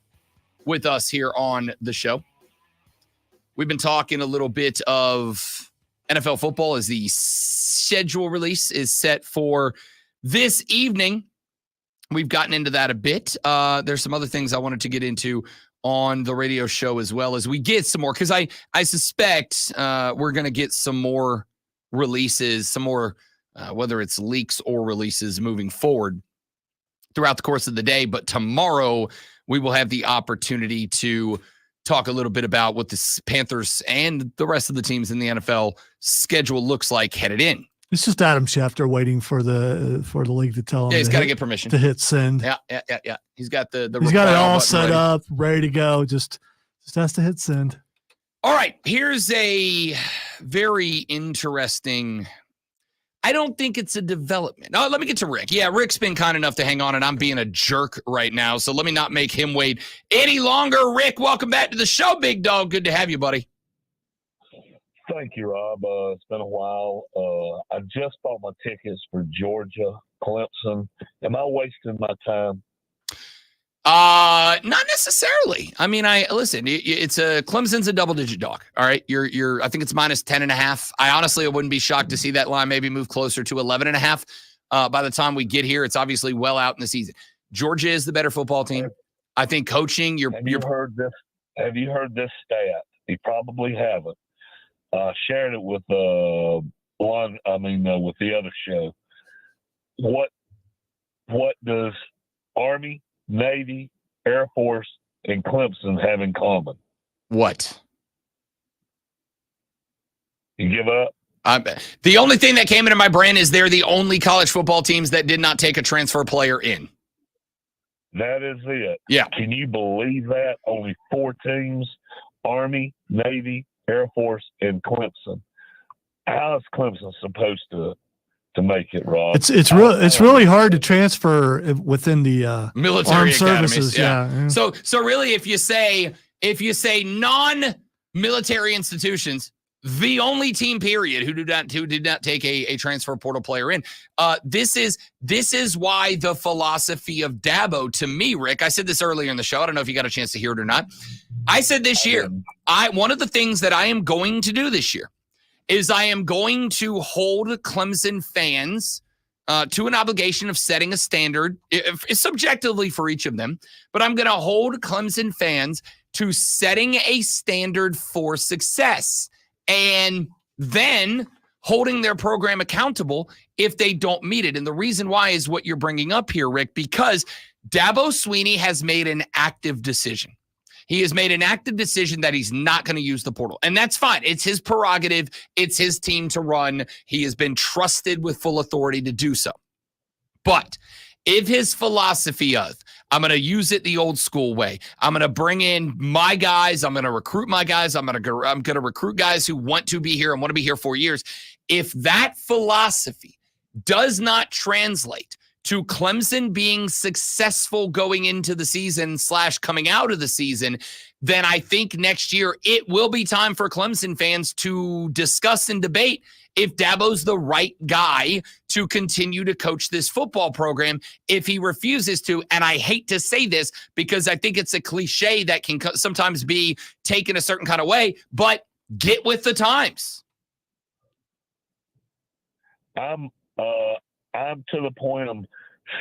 with us here on the show. We've been talking a little bit of NFL football as the schedule release is set for this evening. We've gotten into that a bit. There's some other things I wanted to get into on the radio show as well as we get some more, because I suspect we're going to get some more releases, some more, whether it's leaks or releases moving forward throughout the course of the day. But tomorrow we will have the opportunity to talk a little bit about what the Panthers and the rest of the teams in the NFL schedule looks like headed in. It's just Adam Schefter waiting for the league to tell him. Yeah, he's got to get permission to hit send. Yeah. He's got he's got it all set up, ready to go. Just has to hit send. All right, here's a very interesting. I don't think it's a development. Oh, let me get to Rick. Yeah, Rick's been kind enough to hang on, and I'm being a jerk right now, so let me not make him wait any longer. Rick, welcome back to the show, big dog. Good to have you, buddy. Thank you, Rob. It's been a while. I just bought my tickets for Georgia, Clemson. Am I wasting my time? Not necessarily. I mean, listen. It's Clemson's a double-digit dog. All right, you're. I think it's minus 10.5. I wouldn't be shocked to see that line maybe move closer to 11.5. By the time we get here, it's obviously well out in the season. Georgia is the better football team. I think coaching. Have you heard this? Have you heard this stat? You probably haven't. Shared it with with the other show. What does Army, Navy, Air Force, and Clemson have in common? What? You give up? The only thing that came into my brain is they're the only college football teams that did not take a transfer player in. That is it. Yeah. Can you believe that? Only 4 teams: Army, Navy, Air Force, and Clemson. How is Clemson supposed to make it, Rob? It's really hard to transfer within the military armed academies. services. Yeah. So really, if you say non-military institutions, the only team period who did not take a transfer portal player in. This is why the philosophy of Dabo, to me, Rick, I said this earlier in the show. I don't know if you got a chance to hear it or not. I said this year, one of the things that I am going to do this year is I am going to hold Clemson fans to an obligation of setting a standard, subjectively for each of them, but I'm going to hold Clemson fans to setting a standard for success and then holding their program accountable if they don't meet it. And the reason why is what you're bringing up here, Rick, because Dabo Swinney has made an active decision. He has made an active decision that he's not going to use the portal. And that's fine. It's his prerogative. It's his team to run. He has been trusted with full authority to do so. But if his philosophy of, I'm going to use it the old school way, I'm going to bring in my guys, I'm going to recruit my guys, I'm going to recruit guys who want to be here and want to be here for years. If that philosophy does not translate to Clemson being successful going into the season / coming out of the season, then I think next year it will be time for Clemson fans to discuss and debate if Dabo's the right guy to continue to coach this football program. If he refuses to, and I hate to say this because I think it's a cliche that can sometimes be taken a certain kind of way, but get with the times. I'm to the point I'm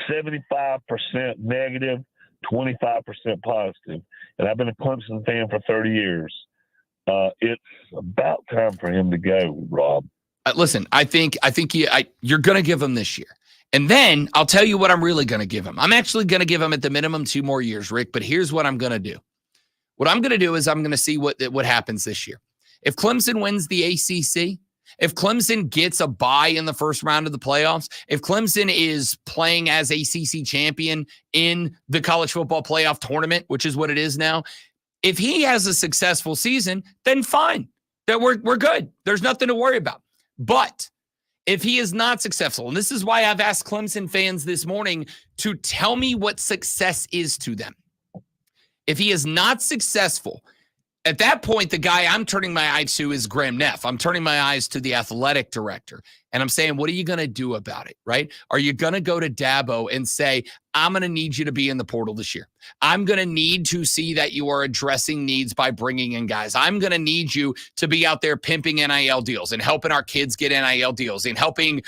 75% negative, 25% positive. And I've been a Clemson fan for 30 years. It's about time for him to go, Rob. Listen, I think you're going to give him this year. And then I'll tell you what I'm really going to give him. I'm actually going to give him at the minimum 2 more years, Rick, but here's what I'm going to do. What I'm going to do is I'm going to see what happens this year. If Clemson wins the ACC, if Clemson gets a bye in the first round of the playoffs, if Clemson is playing as ACC champion in the college football playoff tournament, which is what it is now, if he has a successful season, then fine. That we're good. There's nothing to worry about. But if he is not successful, and this is why I've asked Clemson fans this morning to tell me what success is to them. If he is not successful, At that point, the guy I'm turning my eyes to is Graham Neff. I'm turning my eyes to the athletic director. And I'm saying, what are you going to do about it, right? Are you going to go to Dabo and say, I'm going to need you to be in the portal this year. I'm going to need to see that you are addressing needs by bringing in guys. I'm going to need you to be out there pimping NIL deals and helping our kids get NIL deals and helping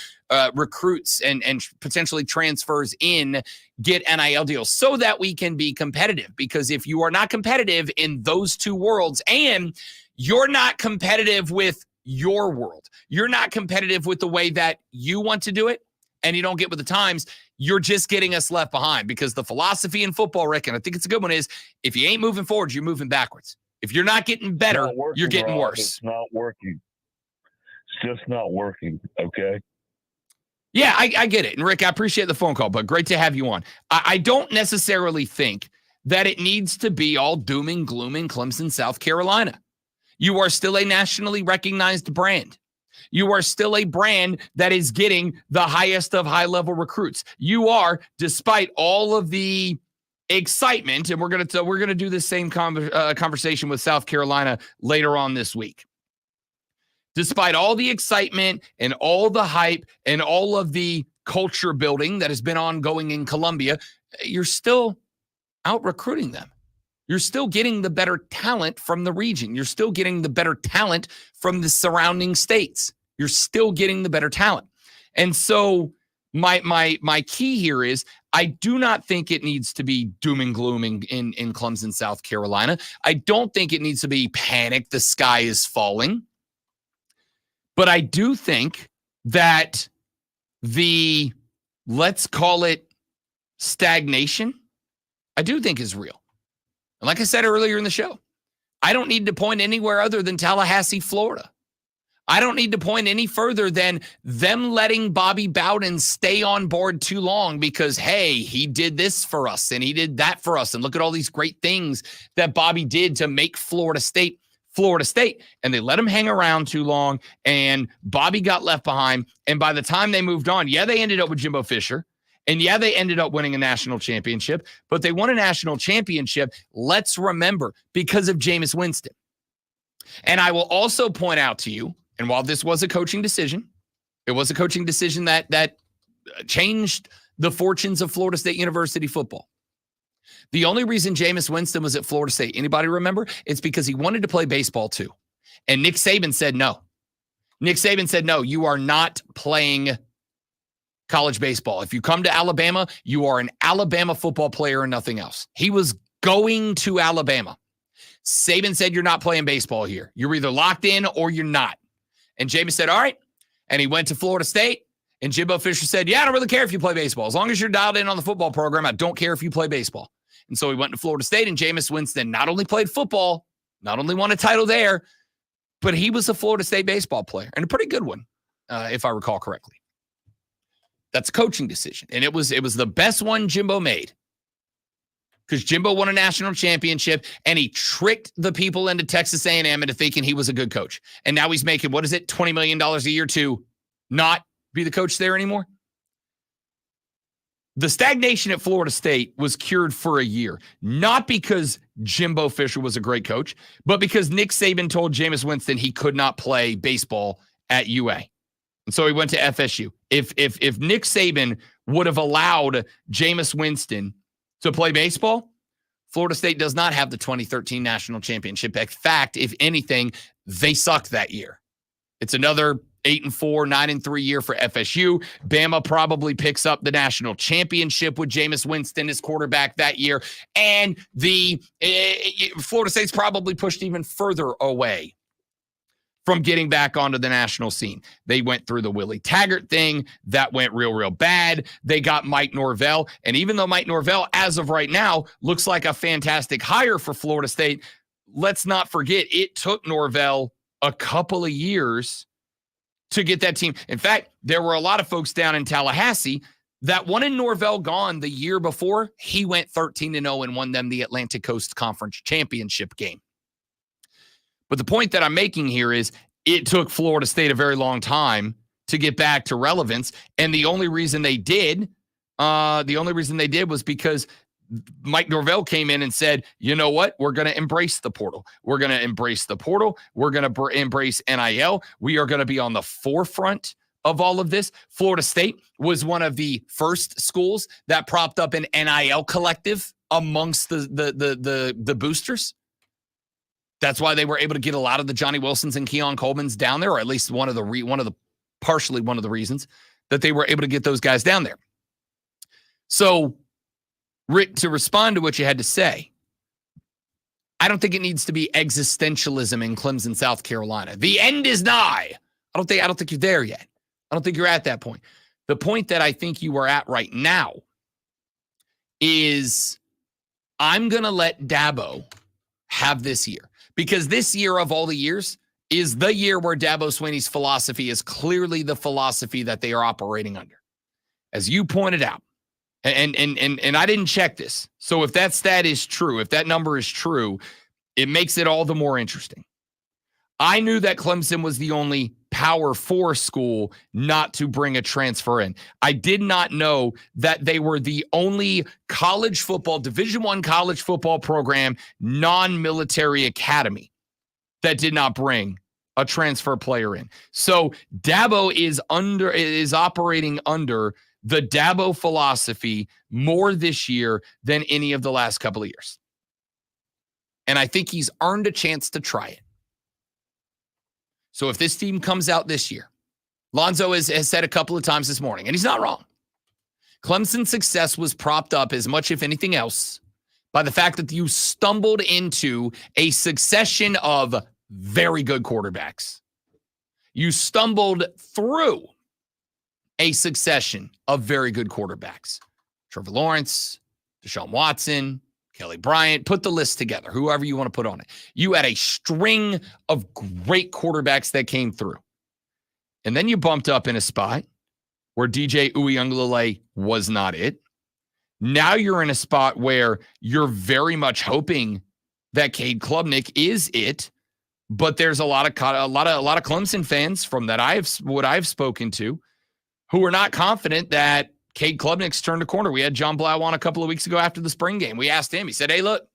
recruits and potentially transfers in get NIL deals so that we can be competitive. Because if you are not competitive in those two worlds and you're not competitive with your world, you're not competitive with the way that you want to do it, and you don't get with the times, you're just getting us left behind. Because the philosophy in football, Rick, and I think it's a good one, is if you ain't moving forward, you're moving backwards. If you're not getting better, you're getting worse. It's not working. It's just not working, okay? Yeah, I get it. And Rick, I appreciate the phone call, but great to have you on. I don't necessarily think that it needs to be all doom and gloom in Clemson, South Carolina. You are still a nationally recognized brand. You are still a brand that is getting the highest of high-level recruits. You are, despite all of the excitement, and we're gonna do the same conversation with South Carolina later on this week. Despite all the excitement and all the hype and all of the culture building that has been ongoing in Columbia, you're still out recruiting them. You're still getting the better talent from the region. You're still getting the better talent from the surrounding states. You're still getting the better talent. And so my key here is I do not think it needs to be doom and gloom in Clemson, South Carolina. I don't think it needs to be panic, the sky is falling. But I do think that the, let's call it stagnation, I do think is real. And like I said earlier in the show, I don't need to point anywhere other than Tallahassee, Florida. I don't need to point any further than them letting Bobby Bowden stay on board too long because, hey, he did this for us and he did that for us. And look at all these great things that Bobby did to make Florida State. And they let him hang around too long, and Bobby got left behind. And by the time they moved on, yeah, they ended up with Jimbo Fisher. And yeah, they ended up winning a national championship, but they won a national championship, let's remember, because of Jameis Winston. And I will also point out to you, and while this was a coaching decision, it was a coaching decision that changed the fortunes of Florida State University football. The only reason Jameis Winston was at Florida State, anybody remember? It's because he wanted to play baseball too. And Nick Saban said no. Nick Saban said, no, you are not playing college baseball. If you come to Alabama, you are an Alabama football player and nothing else. He was going to Alabama. Saban said, you're not playing baseball here. You're either locked in or you're not. And Jameis said, all right. And he went to Florida State. And Jimbo Fisher said, yeah, I don't really care if you play baseball. As long as you're dialed in on the football program, I don't care if you play baseball. And so he went to Florida State, and Jameis Winston not only played football, not only won a title there, but he was a Florida State baseball player, and a pretty good one, if I recall correctly. That's a coaching decision, and it was the best one Jimbo made because Jimbo won a national championship, and he tricked the people into Texas A&M into thinking he was a good coach. And now he's making, what is it, $20 million a year to not be the coach there anymore? The stagnation at Florida State was cured for a year, not because Jimbo Fisher was a great coach, but because Nick Saban told Jameis Winston he could not play baseball at UA. And so he went to FSU. If Nick Saban would have allowed Jameis Winston to play baseball, Florida State does not have the 2013 national championship. In fact, if anything, they sucked that year. It's another 8-4, 9-3 year for FSU. Bama probably picks up the national championship with Jameis Winston as quarterback that year. And the Florida State's probably pushed even further away from getting back onto the national scene. They went through the Willie Taggart thing. That went real bad. They got Mike Norvell. And even though Mike Norvell, as of right now, looks like a fantastic hire for Florida State, let's not forget it took Norvell a couple of years to get that team. In fact, there were a lot of folks down in Tallahassee that wanted Norvell gone the year before he went 13-0 and won them the Atlantic Coast Conference Championship game. But the point that I'm making here is it took Florida State a very long time to get back to relevance. And the only reason they did was because Mike Norvell came in and said, you know what? We're going to embrace the portal. We're going to embrace the portal. We're going to embrace NIL. We are going to be on the forefront of all of this. Florida State was one of the first schools that propped up an NIL collective amongst the boosters. That's why they were able to get a lot of the Johnny Wilsons and Keon Coleman's down there, or at least partially one of the reasons that they were able to get those guys down there. So, Rick, to respond to what you had to say, I don't think it needs to be existentialism in Clemson, South Carolina. The end is nigh. I don't think you're there yet. I don't think you're at that point. The point that I think you are at right now is I'm going to let Dabo have this year, because this year of all the years is the year where Dabo Swinney's philosophy is clearly the philosophy that they are operating under. As you pointed out, and I didn't check this. So if that stat is true, if that number is true, it makes it all the more interesting. I knew that Clemson was the only Power 4 school not to bring a transfer in. I did not know that they were the only college football, Division I college football program, non-military academy that did not bring a transfer player in. So Dabo is operating under the Dabo philosophy more this year than any of the last couple of years. And I think he's earned a chance to try it. So if this team comes out this year, Lonzo has said a couple of times this morning, and he's not wrong, Clemson's success was propped up as much, if anything else, by the fact that you stumbled into a succession of very good quarterbacks. You stumbled through a succession of very good quarterbacks. Trevor Lawrence, Deshaun Watson, Kelly Bryant, put the list together, whoever you want to put on it. You had a string of great quarterbacks that came through. And then you bumped up in a spot where DJ Uiagalelei was not it. Now you're in a spot where you're very much hoping that Cade Klubnik is it, but there's a lot of Clemson fans from what I've spoken to who are not confident that Cade Klubnik's turned a corner. We had John Blau on a couple of weeks ago after the spring game. We asked him. He said, hey, look,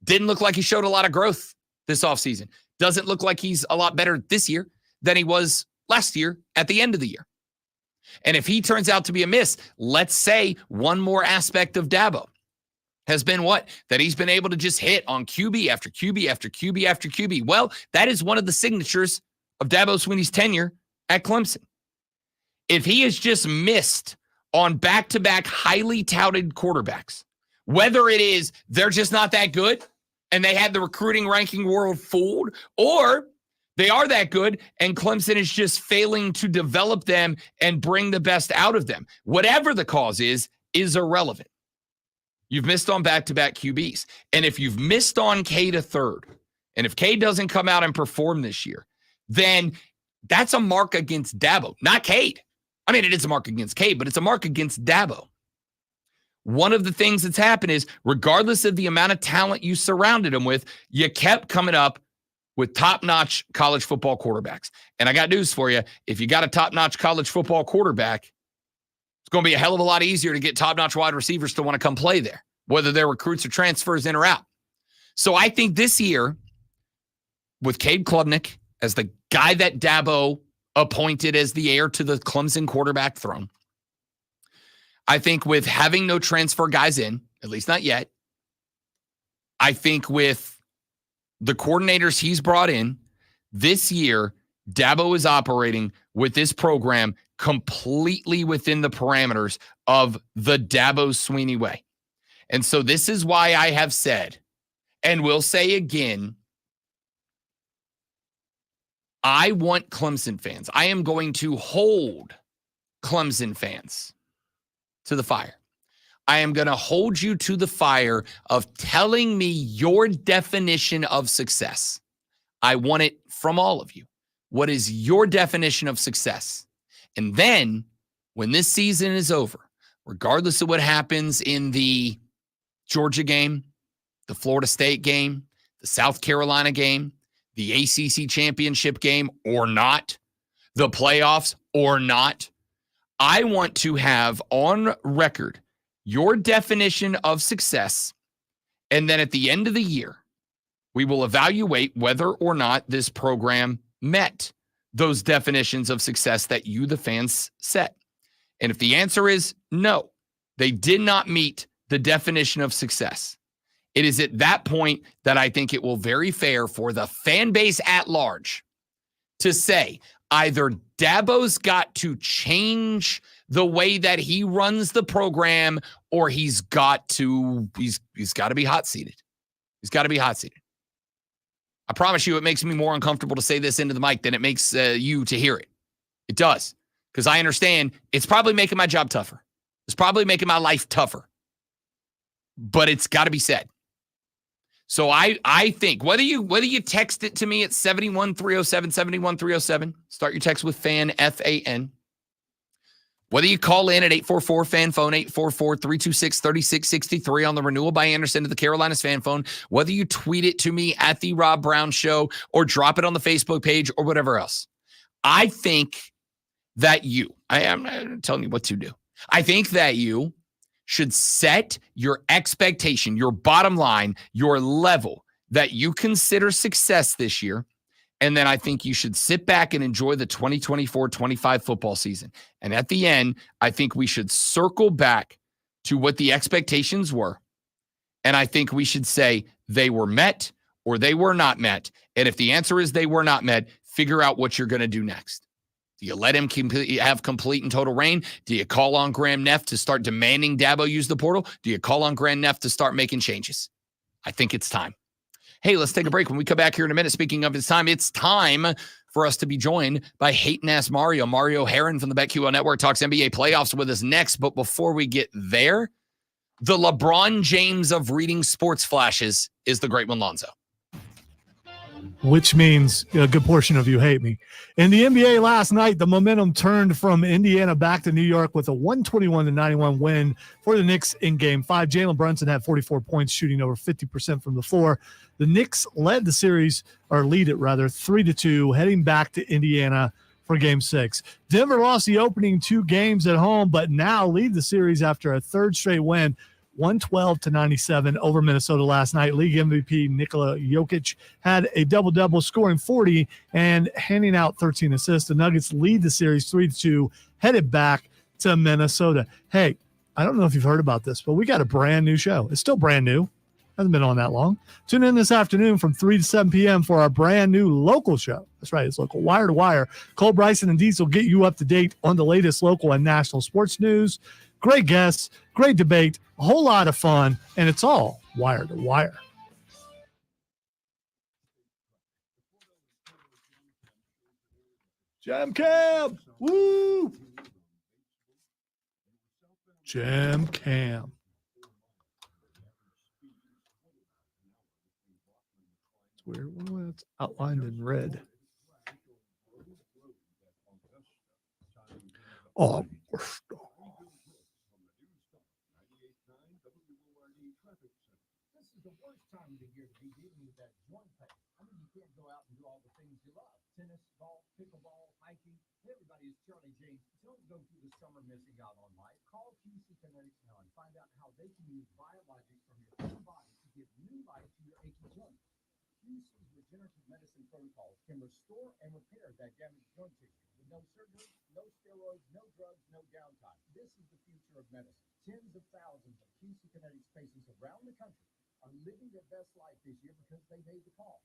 didn't look like he showed a lot of growth this offseason. Doesn't look like he's a lot better this year than he was last year at the end of the year. And if he turns out to be a miss, let's say one more aspect of Dabo has been what? That he's been able to just hit on QB after QB after QB after QB. Well, that is one of the signatures of Dabo Swinney's tenure at Clemson. If he has just missed on back-to-back highly touted quarterbacks, whether it is they're just not that good and they had the recruiting ranking world fooled, or they are that good and Clemson is just failing to develop them and bring the best out of them. Whatever the cause is irrelevant. You've missed on back-to-back QBs. And if you've missed on Cade a third, and if Cade doesn't come out and perform this year, then that's a mark against Dabo, not Cade. I mean, it is a mark against Cade, but it's a mark against Dabo. One of the things that's happened is, regardless of the amount of talent you surrounded him with, you kept coming up with top-notch college football quarterbacks. And I got news for you. If you got a top-notch college football quarterback, it's going to be a hell of a lot easier to get top-notch wide receivers to want to come play there, whether they're recruits or transfers in or out. So I think this year, with Cade Klubnik as the guy that Dabo appointed as the heir to the Clemson quarterback throne, I think with having no transfer guys in, at least not yet, I think with the coordinators he's brought in this year, Dabo is operating with this program completely within the parameters of the Dabo Swinney way. And so this is why I have said, and will say again, I want Clemson fans. I am going to hold Clemson fans to the fire. I am going to hold you to the fire of telling me your definition of success. I want it from all of you. What is your definition of success? And then when this season is over, regardless of what happens in the Georgia game, the Florida State game, the South Carolina game, the ACC championship game or not, the playoffs or not, I want to have on record your definition of success, and then at the end of the year, we will evaluate whether or not this program met those definitions of success that you, the fans, set. And if the answer is no, they did not meet the definition of success, it is at that point that I think it will very fair for the fan base at large to say either Dabo's got to change the way that he runs the program, or he's got to be hot seated. He's got to be hot seated. I promise you, it makes me more uncomfortable to say this into the mic than it makes you to hear it. It does, because I understand it's probably making my job tougher. It's probably making my life tougher. But it's got to be said. So I think whether you text it to me at 71307, 71307, start your text with FAN, FAN. Whether you call in at 844-FAN phone, 844-326-3663 on the Renewal by Anderson to the Carolinas fan phone, whether you tweet it to me at The Rob Brown Show or drop it on the Facebook page or whatever else, I think that I'm telling you what to do. I think that you should set your expectation, your bottom line, your level that you consider success this year. And then I think you should sit back and enjoy the 2024-25 football season. And at the end, I think we should circle back to what the expectations were. And I think we should say they were met or they were not met. And if the answer is they were not met, figure out what you're going to do next. Do you let him have complete and total reign? Do you call on Graham Neff to start demanding Dabo use the portal? Do you call on Graham Neff to start making changes? I think it's time. Hey, let's take a break. When we come back here in a minute, speaking of it's time for us to be joined by Hating-Ass Mario Herron from the BetQL Network talks NBA playoffs with us next. But before we get there, the LeBron James of reading sports flashes is the great one, Lonzo. Which means a good portion of you hate me. In the NBA last night, the momentum turned from Indiana back to New York with a 121-91 win for the Knicks in Game 5. Jalen Brunson had 44 points, shooting over 50% from the floor. The Knicks led the series, or lead it rather, 3-2, heading back to Indiana for Game 6. Denver lost the opening 2 games at home, but now lead the series after a third straight win, 112-97 over Minnesota last night. League MVP Nikola Jokic had a double-double, scoring 40 and handing out 13 assists. The Nuggets lead the series 3-2, headed back to Minnesota. Hey, I don't know if you've heard about this, but we got a brand new show. It's still brand new. Hasn't been on that long. Tune in this afternoon from 3 to 7 p.m. for our brand new local show. That's right. It's local, wire to wire. Cole, Bryson, and Diesel get you up to date on the latest local and national sports news. Great guests, great debate, a whole lot of fun, and it's all wire to wire. Jam Cam! Woo! Jam Cam. It's weird. Well, it's outlined in red. Oh, tennis, golf, pickleball, hiking. Everybody is Charlie James. Don't go through the summer missing out on life. Call QC Kinetics now and find out how they can use biologics from your own body to give new life to your aching joints. QC's regenerative medicine protocols can restore and repair that damaged joint tissue with no surgery, no steroids, no drugs, no downtime. This is the future of medicine. Tens of thousands of QC Kinetics patients around the country are living their best life this year because they made the call.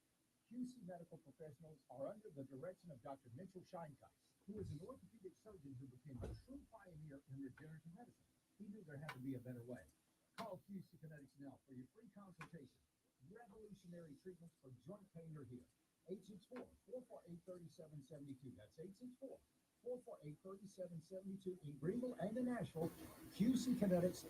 QC medical professionals are under the direction of Dr. Mitchell Scheinkeis, who is an orthopedic surgeon who became a true pioneer in regenerative medicine. He knew there had to be a better way. Call QC Kinetics now for your free consultation. Revolutionary treatments for joint pain are here. 864-448-3772. That's 864-448-3772 in Greenville and in Nashville. QC Kinetics,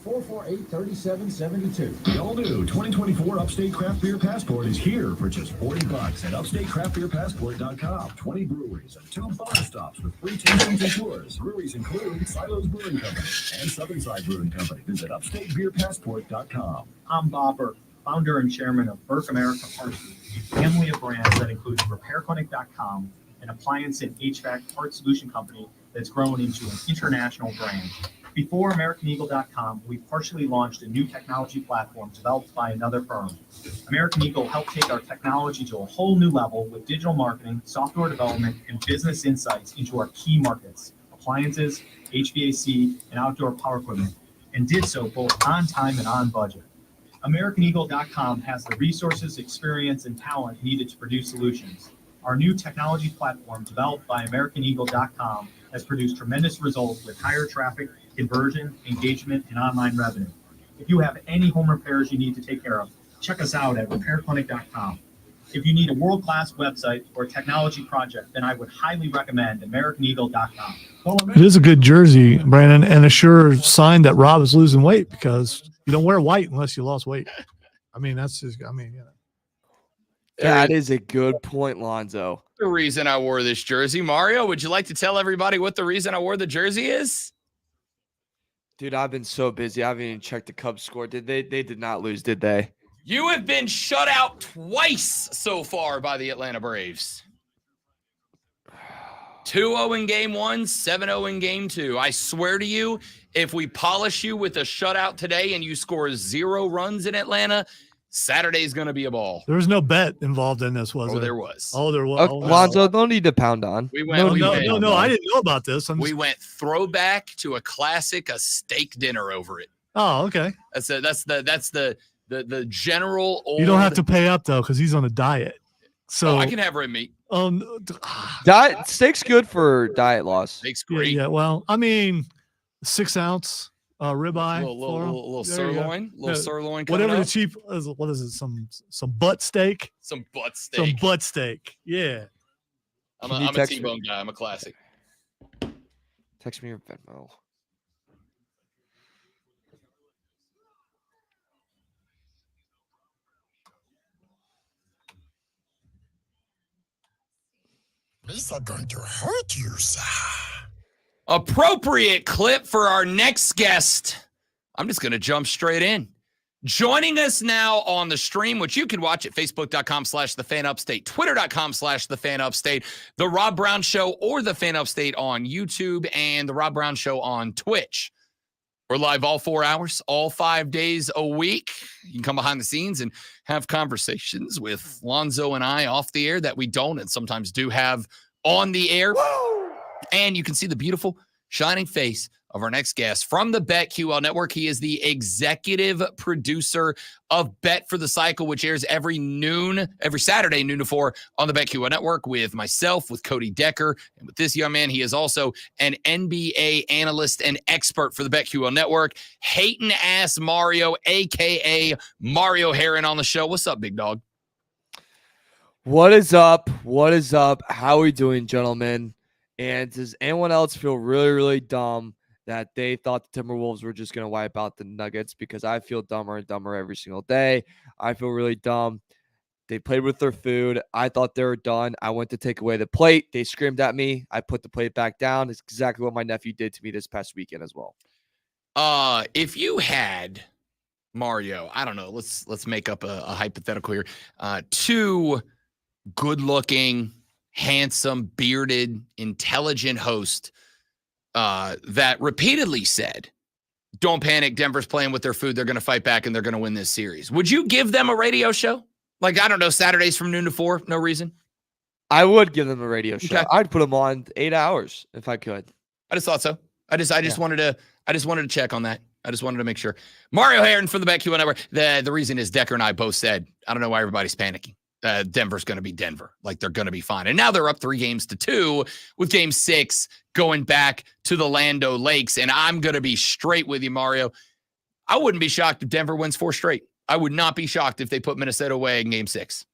864-448-3772. The all-new 2024 Upstate Craft Beer Passport is here for just $40 at upstatecraftbeerpassport.com. 20 breweries and 2 bar stops with free tastings and tours. Breweries include Silos Brewing Company and Southern Side Brewing Company. Visit upstatebeerpassport.com. I'm Bob Burke, founder and chairman of Burke America Parts, a family of brands that includes RepairClinic.com, an appliance and HVAC part solution company that's grown into an international brand. Before AmericanEagle.com, we partially launched a new technology platform developed by another firm. American Eagle helped take our technology to a whole new level with digital marketing, software development, and business insights into our key markets, appliances, HVAC, and outdoor power equipment, and did so both on time and on budget. AmericanEagle.com has the resources, experience, and talent needed to produce solutions. Our new technology platform, developed by AmericanEagle.com, has produced tremendous results with higher traffic, conversion, engagement, and online revenue. If you have any home repairs you need to take care of, check us out at RepairClinic.com. If you need a world-class website or a technology project, then I would highly recommend AmericanEagle.com. It is a good jersey, Brandon, and a sure sign that Rob is losing weight because you don't wear white unless you lost weight. I mean, that's just, I mean, you know. That is a good point, Lonzo. The reason I wore this jersey. Mario, would you like to tell everybody what the reason I wore the jersey is? Dude, I've been so busy. I haven't even checked the Cubs score. Did they did not lose, did they? You have been shut out twice so far by the Atlanta Braves. 2-0 in game 1, 7-0 in game 2. I swear to you, if we polish you with a shutout today and you score 0 runs in Atlanta, Saturday's going to be a ball. There was no bet involved in this, was Oh, it? there was. Oh, there was. Okay, Lonzo, don't need to pound on. We went. No, we went, I didn't know about this. We went throwback to a classic, a steak dinner over it. Oh, okay. That's the general old. You don't have to pay up though, because he's on a diet. So I can have red meat. Diet steak's good for diet loss. Steak's great. Yeah, well, I mean, 6 ounce ribeye, little sirloin, sirloin. Whatever coming the up. cheap. What is it? Some butt steak. Some butt steak. Some butt steak. Yeah. I'm a T-bone guy. I'm a classic. Text me your Venmo. These are going to hurt you, sir. Appropriate clip for our next guest. I'm just going to jump straight in. Joining us now on the stream, which you can watch at facebook.com/thefanupstate, twitter.com/thefanupstate, The Rob Brown Show or The Fan Upstate on YouTube, and The Rob Brown Show on Twitch. We're live all 4 hours, all 5 days a week. You can come behind the scenes and have conversations with Lonzo and I off the air that we don't and sometimes do have on the air. Woo! And you can see the beautiful, shining face of our next guest from the BetQL Network. He is the executive producer of Bet for the Cycle, which airs every Saturday, noon to 4 on the BetQL Network with myself, with Cody Decker, and with this young man. He is also an NBA analyst and expert for the BetQL Network. Hating ass Mario, a.k.a. Mario Heron on the show. What's up, big dog? What is up? What is up? How are we doing, gentlemen? And does anyone else feel really, really dumb that they thought the Timberwolves were just going to wipe out the Nuggets? Because I feel dumber and dumber every single day. I feel really dumb. They played with their food. I thought they were done. I went to take away the plate. They screamed at me. I put the plate back down. It's exactly what my nephew did to me this past weekend as well. If you had, Mario, I don't know, let's make up a hypothetical here. 2 good-looking, handsome, bearded, intelligent host that repeatedly said, don't panic, Denver's playing with their food, they're going to fight back and they're going to win this series. Would you give them a radio show? Like, I don't know, Saturdays from noon to 4, no reason? I would give them a radio show. Okay. I'd put them on 8 hours if I could. I just thought so. I just wanted to check on that. I just wanted to make sure. Mario Heron for the BetQL Network. The reason is Decker and I both said, I don't know why everybody's panicking. Denver's going to be Denver. Like, they're going to be fine. And now they're up 3-2 with game 6 going back to the Lando Lakes. And I'm going to be straight with you, Mario. I wouldn't be shocked if Denver wins 4 straight. I would not be shocked if they put Minnesota away in game 6.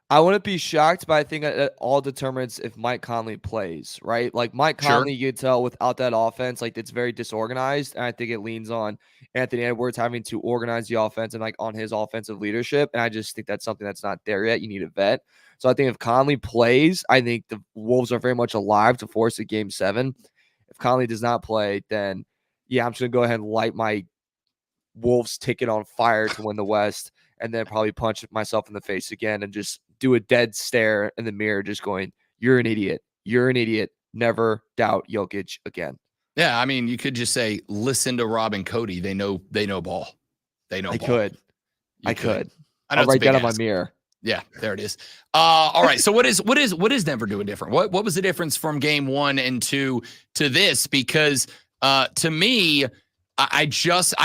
I wouldn't be shocked, but I think it all determines if Mike Conley plays, right? Like, Mike Conley, you can tell without that offense, like, it's very disorganized. And I think it leans on Anthony Edwards having to organize the offense and, like, on his offensive leadership. And I just think that's something that's not there yet. You need a vet. So I think if Conley plays, I think the Wolves are very much alive to force a game 7. If Conley does not play, then, yeah, I'm just going to go ahead and light my Wolves ticket on fire to win the West, and then probably punch myself in the face again and just do a dead stare in the mirror, just going, you're an idiot. You're an idiot. never doubt Jokic again. Yeah, I mean, you could just say, listen to Rob and Cody. They know ball. They know I ball. could. You I could. I know I'll it's a write big that on my ask. mirror. Yeah, there it is. All right. So what is Denver doing different? What was the difference from game 1 and 2 to this? Because to me, I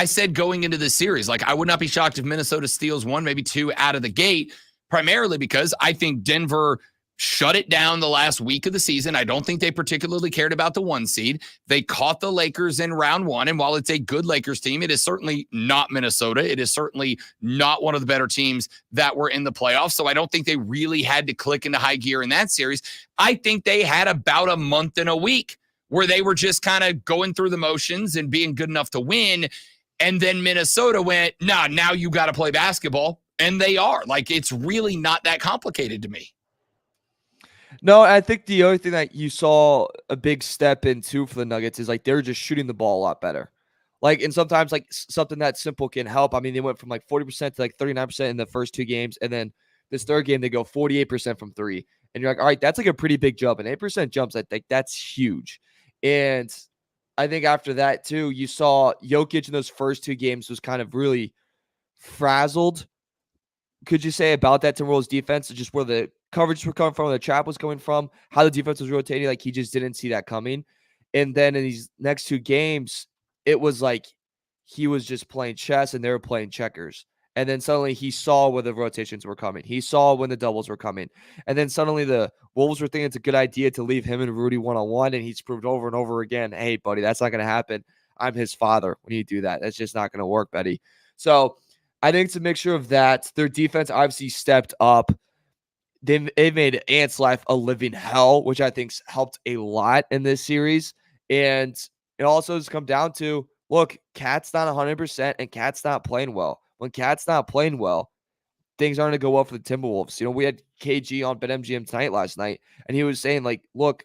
said going into this series, like I would not be shocked if Minnesota steals 1, maybe 2 out of the gate, primarily because I think Denver shut it down the last week of the season. I don't think they particularly cared about the 1 seed. They caught the Lakers in round 1. And while it's a good Lakers team, it is certainly not Minnesota. It is certainly not one of the better teams that were in the playoffs. So I don't think they really had to click into high gear in that series. I think they had about a month and a week where they were just kind of going through the motions and being good enough to win. And then Minnesota went, nah, now you got to play basketball. And they are. Like, it's really not that complicated to me. No, I think the other thing that you saw a big step into for the Nuggets is like they're just shooting the ball a lot better. Like, and sometimes like something that simple can help. I mean, they went from like 40% to like 39% in the first 2 games. And then this third game, they go 48% from 3. And you're like, all right, that's like a pretty big jump. And 8% jumps, I think that's huge. And I think after that too, you saw Jokic in those first 2 games was kind of really frazzled. Could you say about that Timberwolves defense, just where the coverage were coming from, where the trap was coming from, how the defense was rotating? Like he just didn't see that coming. And then in these next 2 games, it was like he was just playing chess and they were playing checkers. And then suddenly he saw where the rotations were coming. He saw when the doubles were coming. And then suddenly the Wolves were thinking it's a good idea to leave him and Rudy one-on-one. And he's proved over and over again, hey, buddy, that's not going to happen. I'm his father when you do that. That's just not going to work, Betty. So I think it's a mixture of that. Their defense obviously stepped up. They've made Ant's life a living hell, which I think's helped a lot in this series. And it also has come down to, look, Cat's not 100% and Cat's not playing well. When Cat's not playing well, things aren't going to go well for the Timberwolves. You know, we had KG on BetMGM tonight last night, and he was saying, like, look,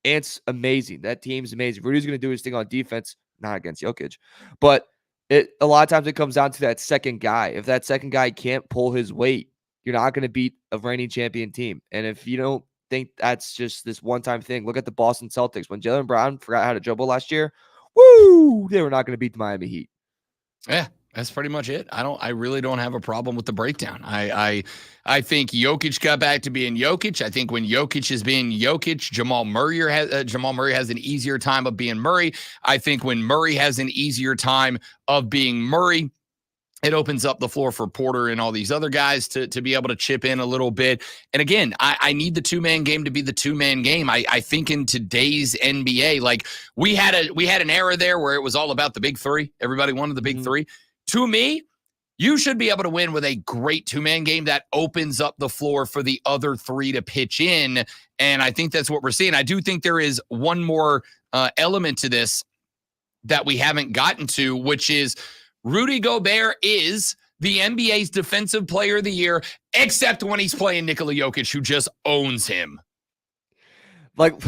Ant's amazing. That team's amazing. Rudy's going to do his thing on defense, not against Jokic. But a lot of times it comes down to that second guy. If that second guy can't pull his weight, you're not going to beat a reigning champion team. And if you don't think that's just this one-time thing, look at the Boston Celtics. When Jaylen Brown forgot how to dribble last year, woo, they were not going to beat the Miami Heat. Yeah, that's pretty much it. I really don't have a problem with the breakdown. I think Jokic got back to being Jokic. I think when Jokic is being Jokic, Jamal Murray has an easier time of being Murray. I think when Murray has an easier time of being Murray, it opens up the floor for Porter and all these other guys to be able to chip in a little bit. And again, I need the 2-man game to be the 2-man game. I think in today's NBA, like we had an era there where it was all about the big 3. Everybody wanted the big 3. To me, you should be able to win with a great 2-man game that opens up the floor for the other 3 to pitch in. And I think that's what we're seeing. I do think there is one more element to this that we haven't gotten to, which is Rudy Gobert is the NBA's Defensive Player of the Year, except when he's playing Nikola Jokic, who just owns him. Like,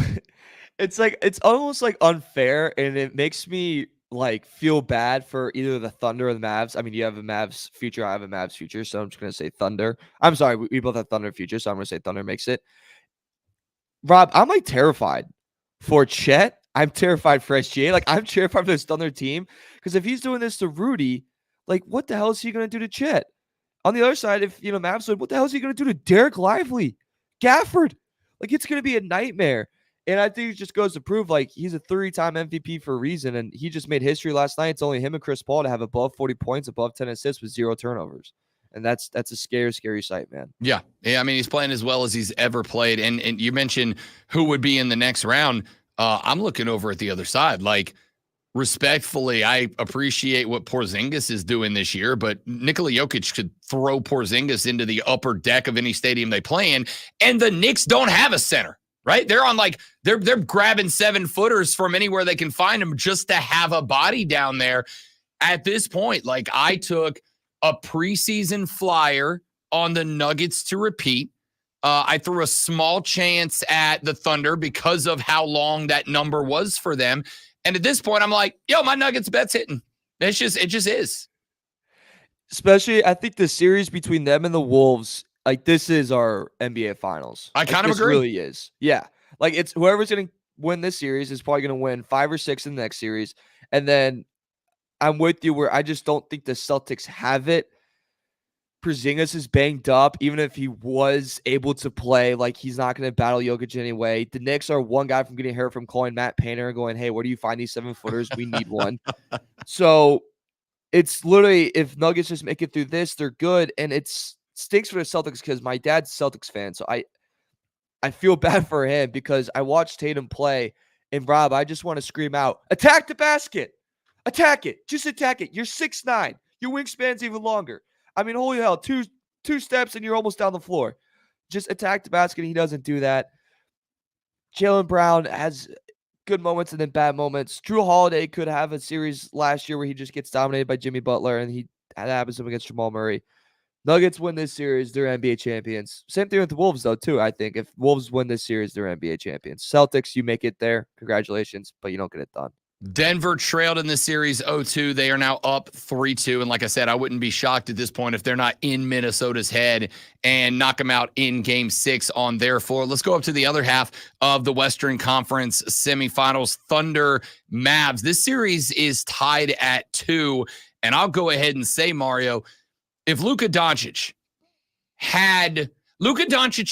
it's almost like unfair, and it makes me like feel bad for either the Thunder or the Mavs. I mean, you have a Mavs future, I have a Mavs future, so I'm just gonna say Thunder. I'm sorry, we both have Thunder future, so I'm gonna say Thunder makes it. Rob, I'm like terrified for Chet. I'm terrified for SGA. Like, I'm terrified for this Thunder team because if he's doing this to Rudy, like, what the hell is he going to do to Chet? On the other side, if, you know, Mavs said, what the hell is he going to do to Derek Lively? Gafford? Like, it's going to be a nightmare. And I think it just goes to prove, like, he's a 3-time MVP for a reason, and he just made history last night. It's only him and Chris Paul to have above 40 points, above 10 assists with 0 turnovers. And that's a scary sight, man. Yeah. I mean, he's playing as well as he's ever played. And you mentioned who would be in the next round. I'm looking over at the other side. Like, respectfully, I appreciate what Porzingis is doing this year, but Nikola Jokic could throw Porzingis into the upper deck of any stadium they play in, and the Knicks don't have a center, right? They're on like they're grabbing 7-footers from anywhere they can find them just to have a body down there. At this point, like, I took a preseason flyer on the Nuggets to repeat. I threw a small chance at the Thunder because of how long that number was for them. And at this point, I'm like, yo, my Nuggets bet's hitting. It just is. Especially, I think the series between them and the Wolves, like, this is our NBA Finals. I kind of agree. This really is. Yeah. Like, it's whoever's going to win this series. Is probably going to win 5 or 6 in the next series. And then I'm with you where I just don't think the Celtics have it. Porzingis is banged up. Even if he was able to play, like, he's not going to battle Jokic anyway. The Knicks are one guy from getting hurt from calling Matt Painter and going, hey, where do you find these 7-footers? We need one. So it's literally, if Nuggets just make it through this, they're good. And it stinks for the Celtics because my dad's a Celtics fan. So I feel bad for him because I watched Tatum play. And Rob, I just want to scream out, attack the basket. Attack it. Just attack it. You're 6'9". Your wingspan's even longer. I mean, holy hell, two steps and you're almost down the floor. Just attack the basket. He doesn't do that. Jaylen Brown has good moments and then bad moments. Drew Holiday could have a series last year where he just gets dominated by Jimmy Butler, and that happens to him against Jamal Murray. Nuggets win this series, they're NBA champions. Same thing with the Wolves, though, too, I think. If Wolves win this series, they're NBA champions. Celtics, you make it there. Congratulations, but you don't get it done. Denver trailed in this series 0-2. They are now up 3-2. And like I said, I wouldn't be shocked at this point if they're not in Minnesota's head and knock them out in Game 6 on their floor. Let's go up to the other half of the Western Conference semifinals. Thunder, Mavs. This series is tied at 2. And I'll go ahead and say, Mario, if Luka Doncic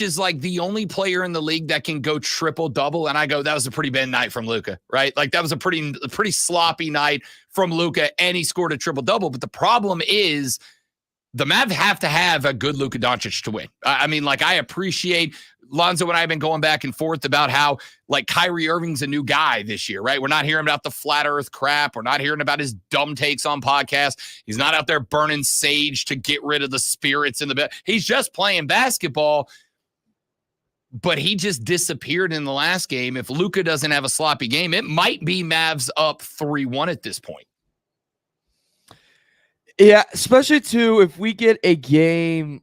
is like the only player in the league that can go triple-double, and I go, that was a pretty bad night from Luka, right? Like, that was a pretty sloppy night from Luka, and he scored a triple-double. But the problem is the Mavs have to have a good Luka Doncic to win. I mean, like, I appreciate Lonzo and I have been going back and forth about how, like, Kyrie Irving's a new guy this year, right? We're not hearing about the flat earth crap. We're not hearing about his dumb takes on podcasts. He's not out there burning sage to get rid of the spirits in the bed. He's just playing basketball, but he just disappeared in the last game. If Luka doesn't have a sloppy game, it might be Mavs up 3-1 at this point. Yeah, especially, too, if we get a game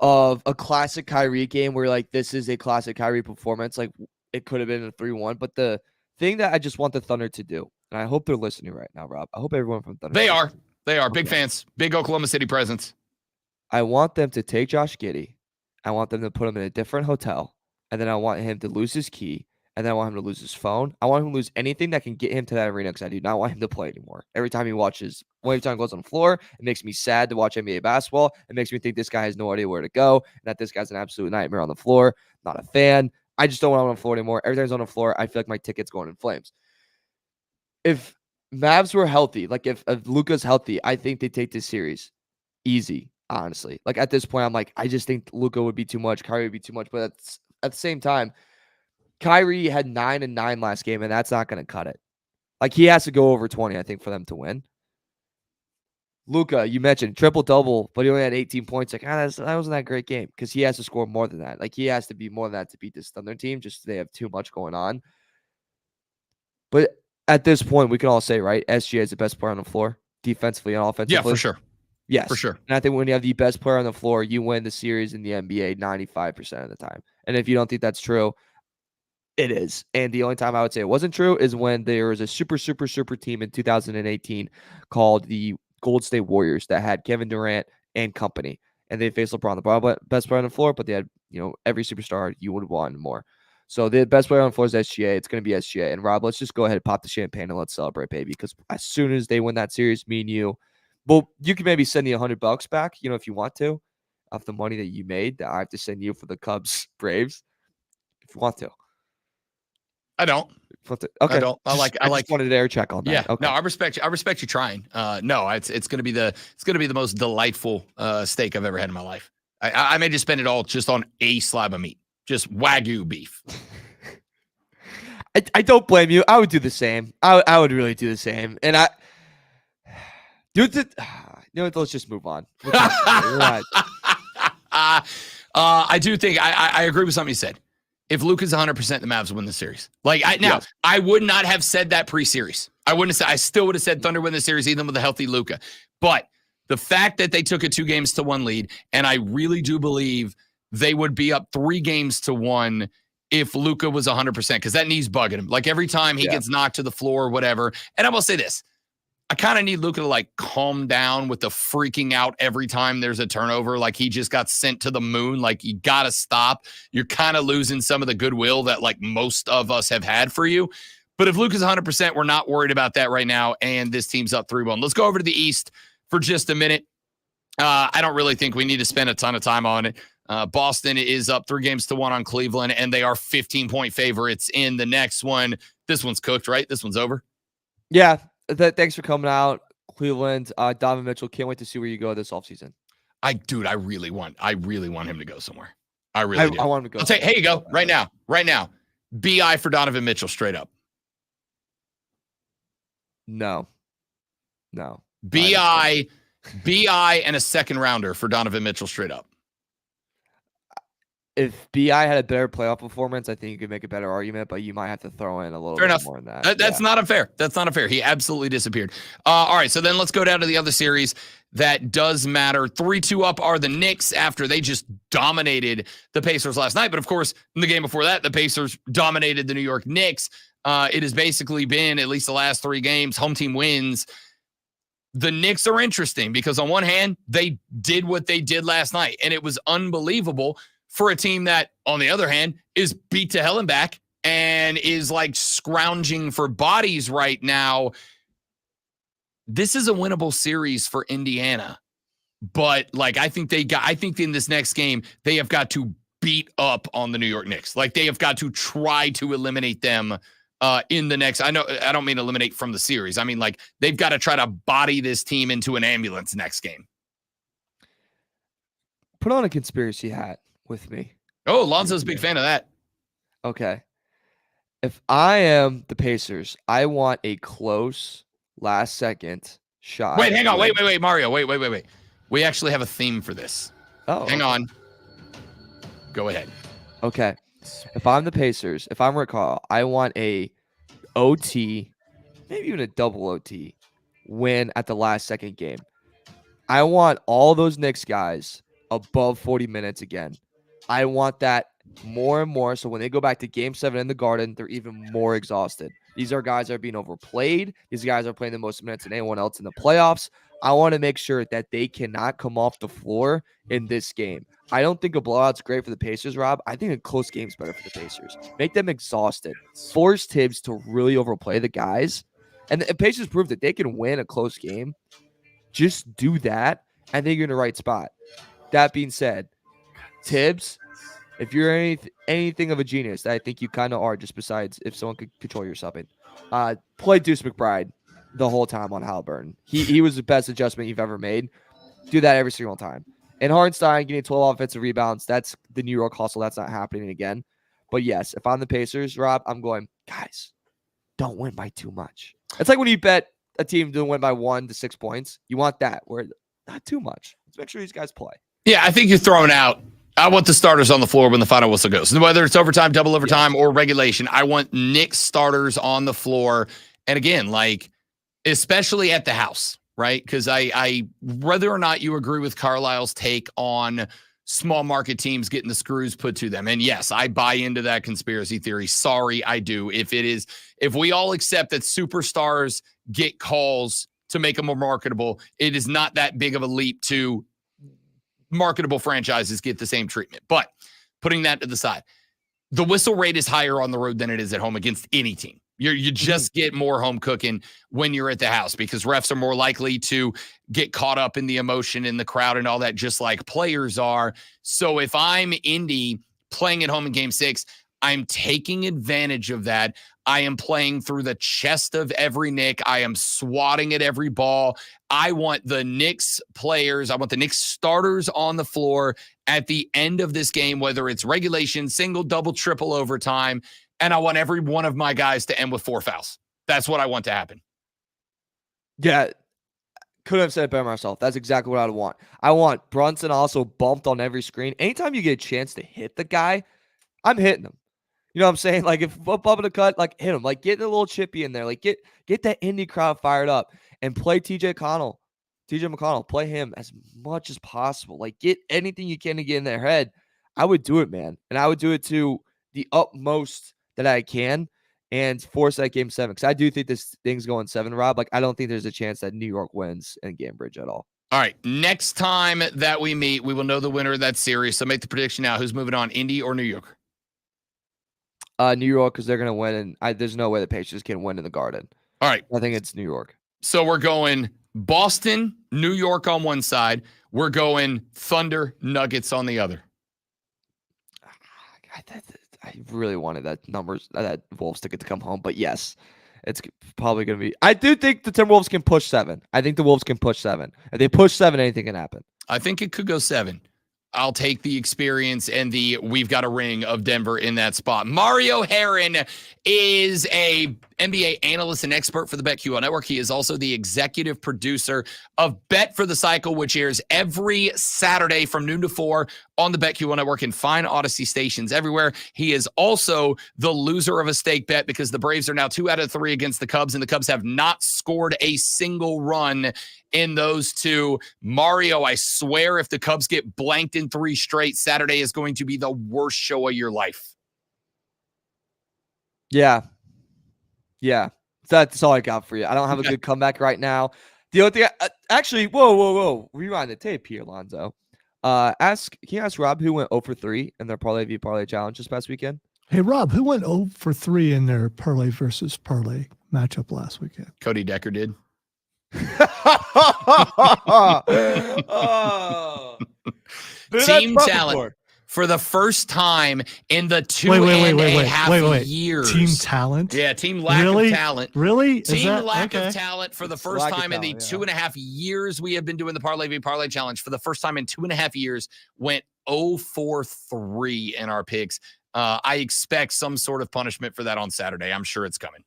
of a classic Kyrie game where, like, this is a classic Kyrie performance, like, it could have been a 3-1. But the thing that I just want the Thunder to do, and I hope they're listening right now, Rob. I hope everyone from Thunder. They are. Okay. Big fans. Big Oklahoma City presence. I want them to take Josh Giddey. I want them to put him in a different hotel. And then I want him to lose his key. And then I want him to lose his phone. I want him to lose anything that can get him to that arena because I do not want him to play anymore. Every time he goes on the floor, it makes me sad to watch NBA basketball. It makes me think this guy has no idea where to go and that this guy's an absolute nightmare on the floor. Not a fan. I just don't want him on the floor anymore. Every time he's on the floor, I feel like my ticket's going in flames. If Mavs were healthy, like if Luka's healthy, I think they take this series easy, honestly. Like at this point, I'm like, I just think Luka would be too much. Kyrie would be too much. But at the same time, Kyrie had 9 and 9 last game, and that's not going to cut it. Like, he has to go over 20, I think, for them to win. Luka, you mentioned triple-double, but he only had 18 points. Like, that wasn't that great game because he has to score more than that. Like, he has to be more than that to beat this Thunder team, just they have too much going on. But at this point, we can all say, right, SGA is the best player on the floor, defensively and offensively. Yeah, for sure. Yes. For sure. And I think when you have the best player on the floor, you win the series in the NBA 95% of the time. And if you don't think that's true, it is. And the only time I would say it wasn't true is when there was a super team in 2018 called the Golden State Warriors that had Kevin Durant and company. And they faced LeBron, the best player on the floor, but they had, every superstar you would want more. So the best player on the floor is SGA. It's going to be SGA. And Rob, let's just go ahead and pop the champagne and let's celebrate, baby. Because as soon as they win that series, me and you, well, you can maybe send me $100 back, if you want to, of the money that you made that I have to send you for the Cubs Braves, if you want to. I don't. Okay. I don't. I just wanted to air check on that. Yeah. Okay. No, I respect you. I respect you trying. No, it's gonna be the most delightful steak I've ever had in my life. I may just spend it all just on a slab of meat, just Wagyu beef. I don't blame you. I would do the same. I would really do the same. And let's just move on. I do think I agree with something you said. If Luka's 100%, the Mavs win the series. I would not have said that pre-series. I still would have said Thunder win the series even with a healthy Luka. But the fact that they took a 2-1 lead, and I really do believe they would be up 3-1 if Luka was 100%, because that knee's bugging him. Like every time he gets knocked to the floor or whatever. And I will say this. I kind of need Luka to like calm down with the freaking out every time there's a turnover. Like he just got sent to the moon. Like you got to stop. You're kind of losing some of the goodwill that like most of us have had for you. But if Luka's 100%, we're not worried about that right now. And this team's up 3-1. Let's go over to the East for just a minute. I don't really think we need to spend a ton of time on it. Boston is up 3-1 on Cleveland, and they are 15-point favorites in the next one. This one's cooked, right? This one's over. Yeah. Thanks for coming out, Cleveland. Donovan Mitchell, can't wait to see where you go this offseason. I really want him to go somewhere. I really do. I want him to go. I'll say, here you go, right now. BI for Donovan Mitchell, straight up. No. BI and a second rounder for Donovan Mitchell, straight up. If BI had a better playoff performance, I think you could make a better argument, but you might have to throw in a little bit more than that. That's not unfair. That's not unfair. He absolutely disappeared. All right, so then let's go down to the other series that does matter. 3-2 up are the Knicks after they just dominated the Pacers last night. But, of course, in the game before that, the Pacers dominated the New York Knicks. It has basically been, at least the last 3 games, home team wins. The Knicks are interesting because, on one hand, they did what they did last night, and it was unbelievable for a team that, on the other hand, is beat to hell and back and is like scrounging for bodies right now. This is a winnable series for Indiana, but like I think in this next game they have got to beat up on the New York Knicks. Like they have got to try to eliminate them in the next. I know I don't mean eliminate from the series. I mean like they've got to try to body this team into an ambulance next game. Put on a conspiracy hat with me. Oh, Lonzo's a big fan of that. Okay. If I am the Pacers, I want a close last second shot. Wait, hang on. Wait, Mario. Wait. We actually have a theme for this. Oh. Hang on. Go ahead. Okay. If I'm the Pacers, if I'm Rick Carl, I want a OT, maybe even a double OT win at the last second game. I want all those Knicks guys above 40 minutes again. I want that more and more. So when they go back to game 7 in the Garden, they're even more exhausted. These are guys that are being overplayed. These guys are playing the most minutes than anyone else in the playoffs. I want to make sure that they cannot come off the floor in this game. I don't think a blowout's great for the Pacers, Rob. I think a close game's better for the Pacers. Make them exhausted. Force Tibbs to really overplay the guys. And the Pacers prove that they can win a close game. Just do that, and then you're in the right spot. That being said, Tibbs, if you're anything of a genius, that I think you kind of are, just besides if someone could control your subbing, play Deuce McBride the whole time on Halliburton. He was the best adjustment you've ever made. Do that every single time. And Hartenstein getting 12 offensive rebounds, that's the New York hustle. That's not happening again. But yes, if I'm the Pacers, Rob, I'm going, guys, don't win by too much. It's like when you bet a team to win by 1 to 6 points. You want that, where not too much. Let's make sure these guys play. Yeah, I think you're throwing out. I want the starters on the floor when the final whistle goes. Whether it's overtime, double overtime, or regulation, I want Knicks starters on the floor. And again, like, especially at the house, right? Because I whether or not you agree with Carlisle's take on small market teams getting the screws put to them. And yes, I buy into that conspiracy theory. Sorry, I do. If we all accept that superstars get calls to make them more marketable, it is not that big of a leap to marketable franchises get the same treatment. But putting that to the side, the whistle rate is higher on the road than it is at home against any team. You just get more home cooking when you're at the house because refs are more likely to get caught up in the emotion in the crowd and all that, just like players are. So if I'm Indy playing at home in game 6, I'm taking advantage of that. I am playing through the chest of every Knick. I am swatting at every ball. I want the Knicks players, I want the Knicks starters on the floor at the end of this game, whether it's regulation, single, double, triple overtime. And I want every one of my guys to end with 4 fouls. That's what I want to happen. Yeah, couldn't have said it better myself. That's exactly what I want. I want Brunson also bumped on every screen. Anytime you get a chance to hit the guy, I'm hitting him. You know what I'm saying? Like, if bumping a cut, like, hit him. Like, get a little chippy in there. Like, get that Indy crowd fired up and play TJ McConnell. Play him as much as possible. Like, get anything you can to get in their head. I would do it, man. And I would do it to the utmost that I can. and force that game 7. Because I do think this thing's going 7, Rob. Like, I don't think there's a chance that New York wins in Gainbridge at all. All right. Next time that we meet, we will know the winner of that series. So make the prediction now. Who's moving on, Indy or New York? New York, because they're going to win. And there's no way the Patriots can win in the Garden. All right. I think it's New York. So we're going Boston, New York on one side. We're going Thunder, Nuggets on the other. I really wanted that Wolves ticket to come home, but yes, it's probably going to be. I do think the Timberwolves can push 7. I think the Wolves can push 7. If they push 7, anything can happen. I think it could go 7. I'll take the experience and the we've got a ring of Denver in that spot. Mario Herron is a NBA analyst and expert for the BetQL Network. He is also the executive producer of Bet for the Cycle, which airs every Saturday from noon to 4 on the BetQL Network and fine Odyssey stations everywhere. He is also the loser of a stake bet because the Braves are now 2 out of 3 against the Cubs, and the Cubs have not scored a single run in those 2. Mario, I swear if the Cubs get blanked in 3 straight, Saturday is going to be the worst show of your life. Yeah. That's all I got for you. I don't have a good comeback right now. The other thing, actually, whoa. Rewind the tape here, Lonzo. Can you ask Rob who went 0 for 3 in their Parlay v Parlay challenge this past weekend? Hey, Rob, who went 0 for 3 in their Parlay versus Parlay matchup last weekend? Cody Decker did. Team talent for the first time in the 2.5 years. Team talent? Yeah, team lack of talent. Really? Team lack of talent for the first time in the 2.5 years we have been doing the Parlay v Parlay Challenge. For the first time in 2.5 years, went 0 for 3 in our picks. I expect some sort of punishment for that on Saturday. I'm sure it's coming.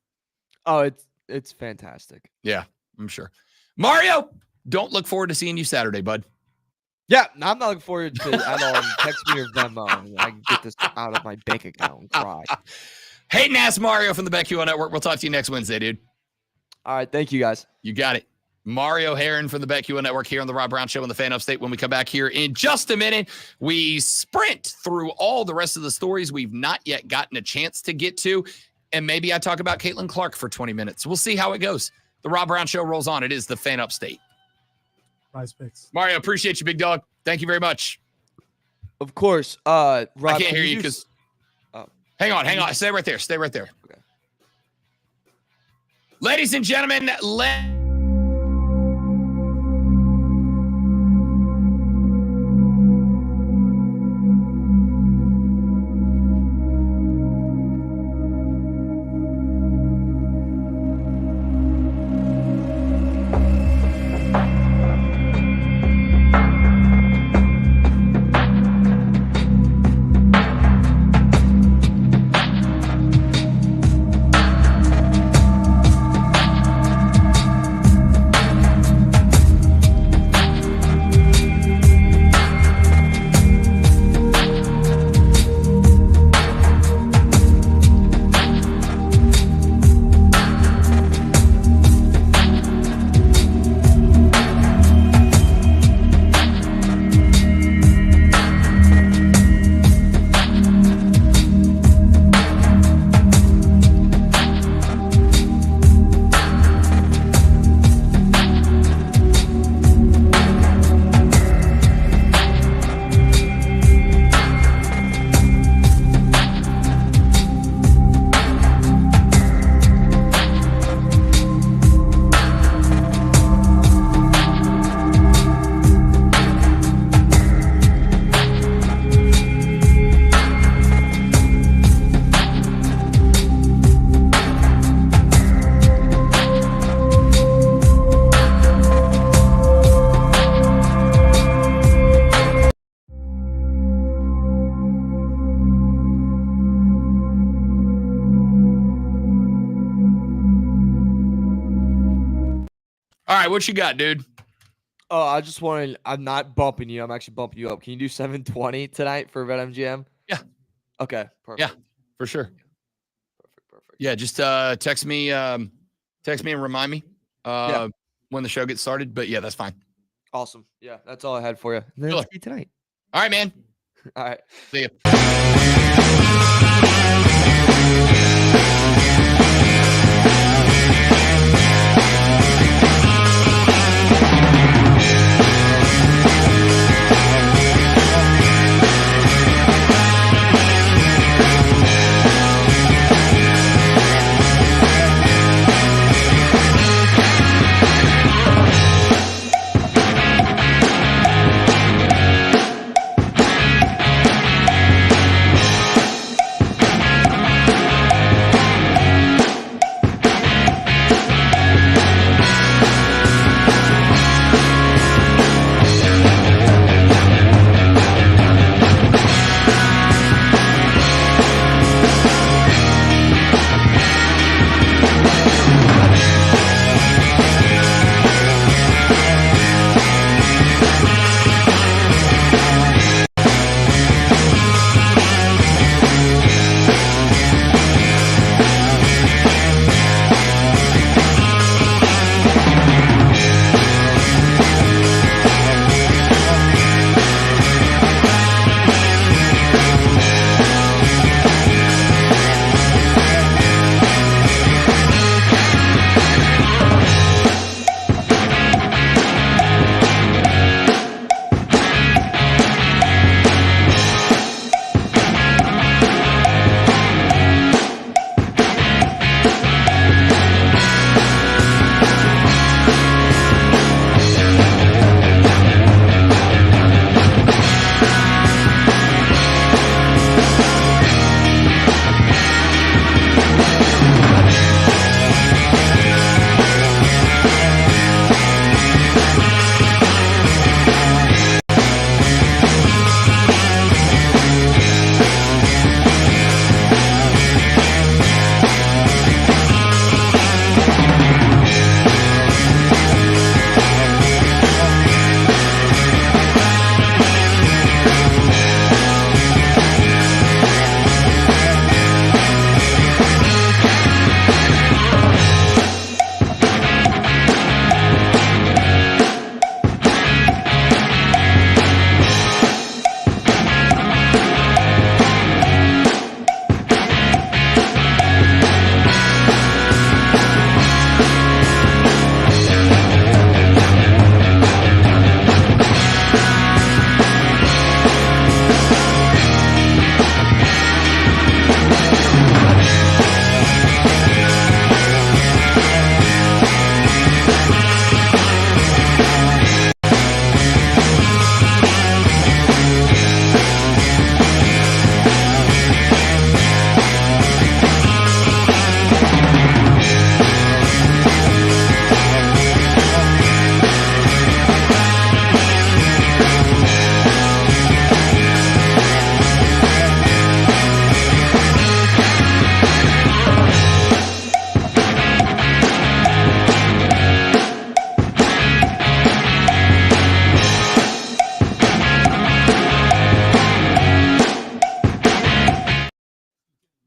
Oh, it's fantastic. Yeah, I'm sure. Mario, don't look forward to seeing you Saturday, bud. Yeah, I'm not looking forward to it at all. Text me your Venmo and I can get this out of my bank account and cry. Hayden ass Mario from the BetQL Network. We'll talk to you next Wednesday, dude. All right, thank you, guys. You got it. Mario Herron from the BetQL Network here on the Rob Brown Show on the Fan Upstate. When we come back here in just a minute, we sprint through all the rest of the stories we've not yet gotten a chance to get to, and maybe I talk about Caitlin Clark for 20 minutes. We'll see how it goes. The Rob Brown Show rolls on. It is the Fan Upstate. Prize picks. Mario, appreciate you, big dog. Thank you very much. Of course. Rob, I can't hear you because. Hang on. Stay right there. Okay. Ladies and gentlemen, all right, what you got, dude? Oh, I just wanted. I'm not bumping you. I'm actually bumping you up. Can you do 720 tonight for BetMGM? Yeah. Okay. Perfect. Yeah, for sure. Perfect. Yeah, just text me and remind me when the show gets started. But yeah, that's fine. Awesome. Yeah, that's all I had for you. Sure. Let's see tonight. All right, man. All right. See ya.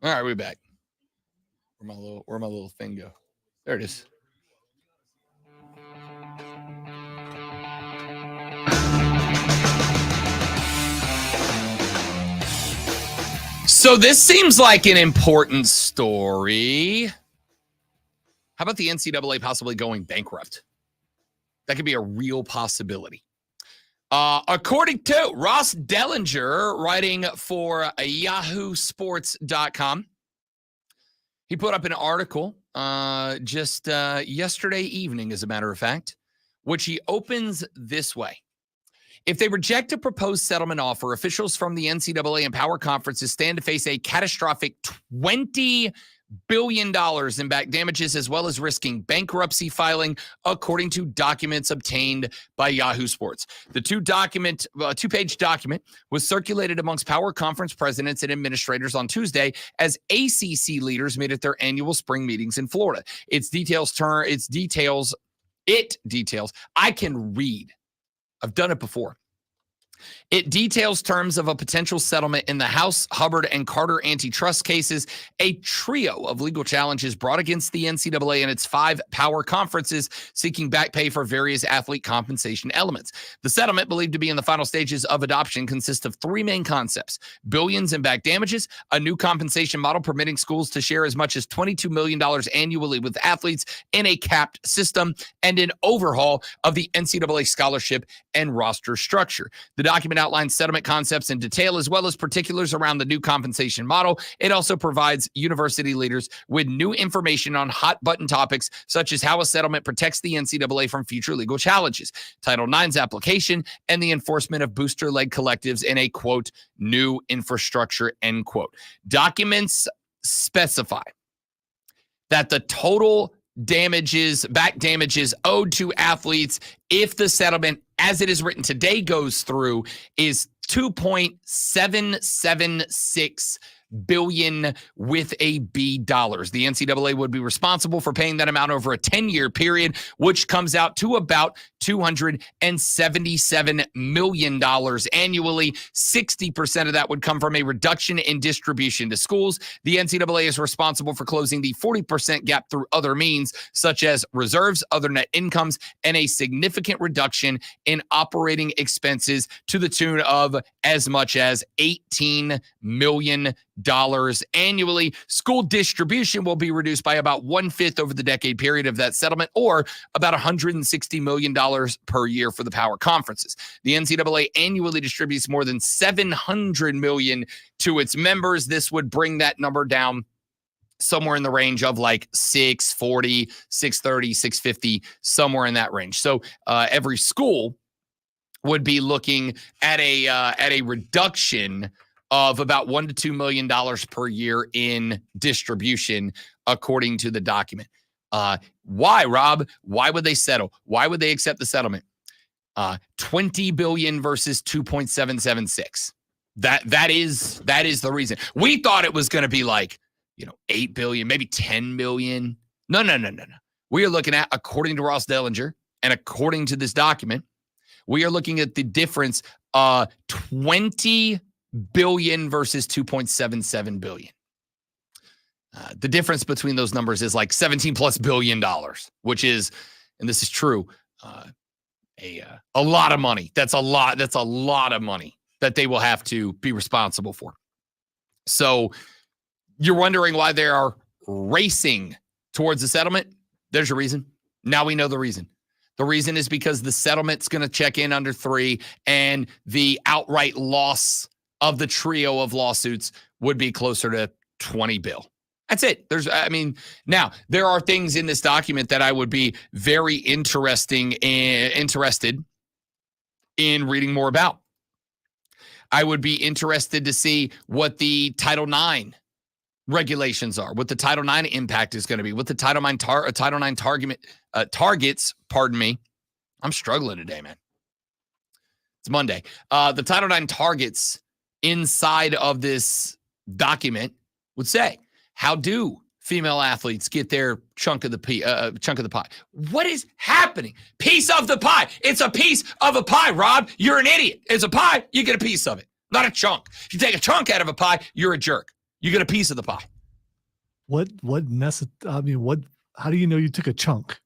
All right, we're back. Where'd my little thing go? There it is. So this seems like an important story. How about the NCAA possibly going bankrupt? That could be a real possibility. According to Ross Dellinger, writing for yahoosports.com, he put up an article just yesterday evening, as a matter of fact, which he opens this way. If they reject a proposed settlement offer, officials from the NCAA and power conferences stand to face a catastrophic $20 billion in back damages, as well as risking bankruptcy filing, according to documents obtained by Yahoo Sports. The two-page document was circulated amongst power conference presidents and administrators on Tuesday as ACC leaders meet at their annual spring meetings in Florida. It details. I can read. I've done it before. It details terms of a potential settlement in the House, Hubbard, and Carter antitrust cases, a trio of legal challenges brought against the NCAA and its 5 power conferences seeking back pay for various athlete compensation elements. The settlement, believed to be in the final stages of adoption, consists of 3 main concepts: billions in back damages, a new compensation model permitting schools to share as much as $22 million annually with athletes in a capped system, and an overhaul of the NCAA scholarship and roster structure. The document outlines settlement concepts in detail, as well as particulars around the new compensation model. It also provides university leaders with new information on hot button topics, such as how a settlement protects the NCAA from future legal challenges, Title IX's application, and the enforcement of booster-led collectives in a, quote, new infrastructure, end quote. Documents specify that the total back damages owed to athletes, if the settlement as it is written today goes through, is $2.776 billion with a B dollars. The NCAA would be responsible for paying that amount over a 10-year period, which comes out to about $277 million annually. 60% of that would come from a reduction in distribution to schools. The NCAA is responsible for closing the 40% gap through other means, such as reserves, other net incomes, and a significant reduction in operating expenses to the tune of as much as $18 million annually. School distribution will be reduced by about 1/5 over the decade period of that settlement, or about $160 million per year for the power conferences. The NCAA annually distributes more than $700 million to its members. This would bring that number down somewhere in the range of like 640, 630, 650, somewhere in that range. So every school would be looking at a reduction of about $1 to $2 million per year in distribution, according to the document. Why, Rob? Why would they settle? Why would they accept the settlement? $20 billion versus 2.776. That is the reason. We thought it was going to be like, $8 billion, maybe $10 million. No. We are looking at, according to Ross Dellinger and according to this document, we are looking at the difference, $20 billion versus 2.77 billion. The difference between those numbers is like $17+ billion, which is, and this is true, a lot of money. That's a lot of money that they will have to be responsible for. So you're wondering why they are racing towards the settlement? There's your reason. Now we know the reason. The reason is because the settlement's going to check in under 3, and the outright loss of the trio of lawsuits would be closer to 20 bill. That's it. Now there are things in this document that I would be very interested in reading more about. I would be interested to see what the Title IX regulations are, what the Title IX impact is going to be, what the Title IX targets, pardon me. I'm struggling today, man. It's Monday. The Title IX targets inside of this document would say, how do female athletes get their chunk of the pie? What is happening? Piece of the pie. It's a piece of a pie, Rob. You're an idiot. It's a pie. You get a piece of it, not a chunk. If you take a chunk out of a pie, you're a jerk. You get a piece of the pie. How do you know you took a chunk?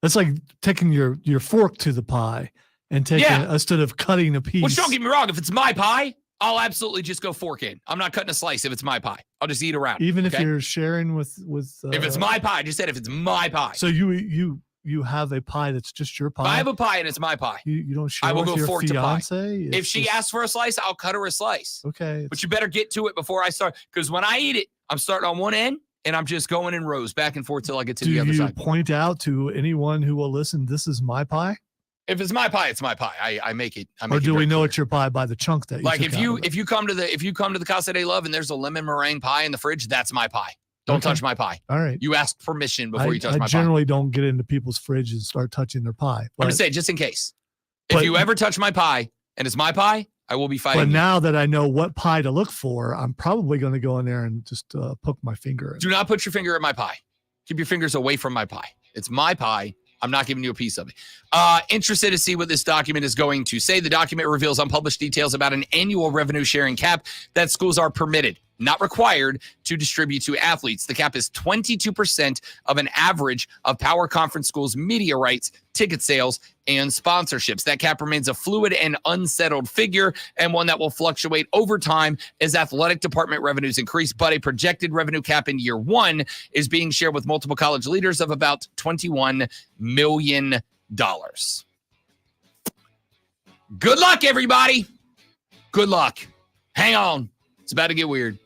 That's like taking your fork to the pie and taking instead of cutting a piece. Which, don't get me wrong, if it's my pie, I'll absolutely just go fork in. I'm not cutting a slice if it's my pie. I'll just eat around. Even if you're sharing with if it's my pie, I just said if it's my pie. So you have a pie that's just your pie. If I have a pie and it's my pie. You don't share I will with go your fork fiance? to pie. If she asks for a slice, I'll cut her a slice. Okay. But you better get to it before I start, because when I eat it, I'm starting on one end and I'm just going in rows back and forth till I get to the other side. Do you point out to anyone who will listen, this is my pie? If it's my pie, it's my pie. I make it. Or do we know it's your pie by the chunk that you like took if you come to the Casa de Love and there's a lemon meringue pie in the fridge, that's my pie. Don't touch my pie. All right. You ask permission before you touch my pie. I generally don't get into people's fridges and start touching their pie. I'm just saying, just in case. If you ever touch my pie and it's my pie, I will be fighting. But now that I know what pie to look for, I'm probably going to go in there and just poke my finger in. Do not put your finger in my pie. Keep your fingers away from my pie. It's my pie. I'm not giving you a piece of it. Interested to see what this document is going to say. The document reveals unpublished details about an annual revenue sharing cap that schools are permitted, not required, to distribute to athletes. The cap is 22% of an average of power conference schools' media rights, ticket sales, and sponsorships. That cap remains a fluid and unsettled figure, and one that will fluctuate over time as athletic department revenues increase. But a projected revenue cap in year 1 is being shared with multiple college leaders of about $21 million. Good luck, everybody. Good luck. Hang on. It's about to get weird.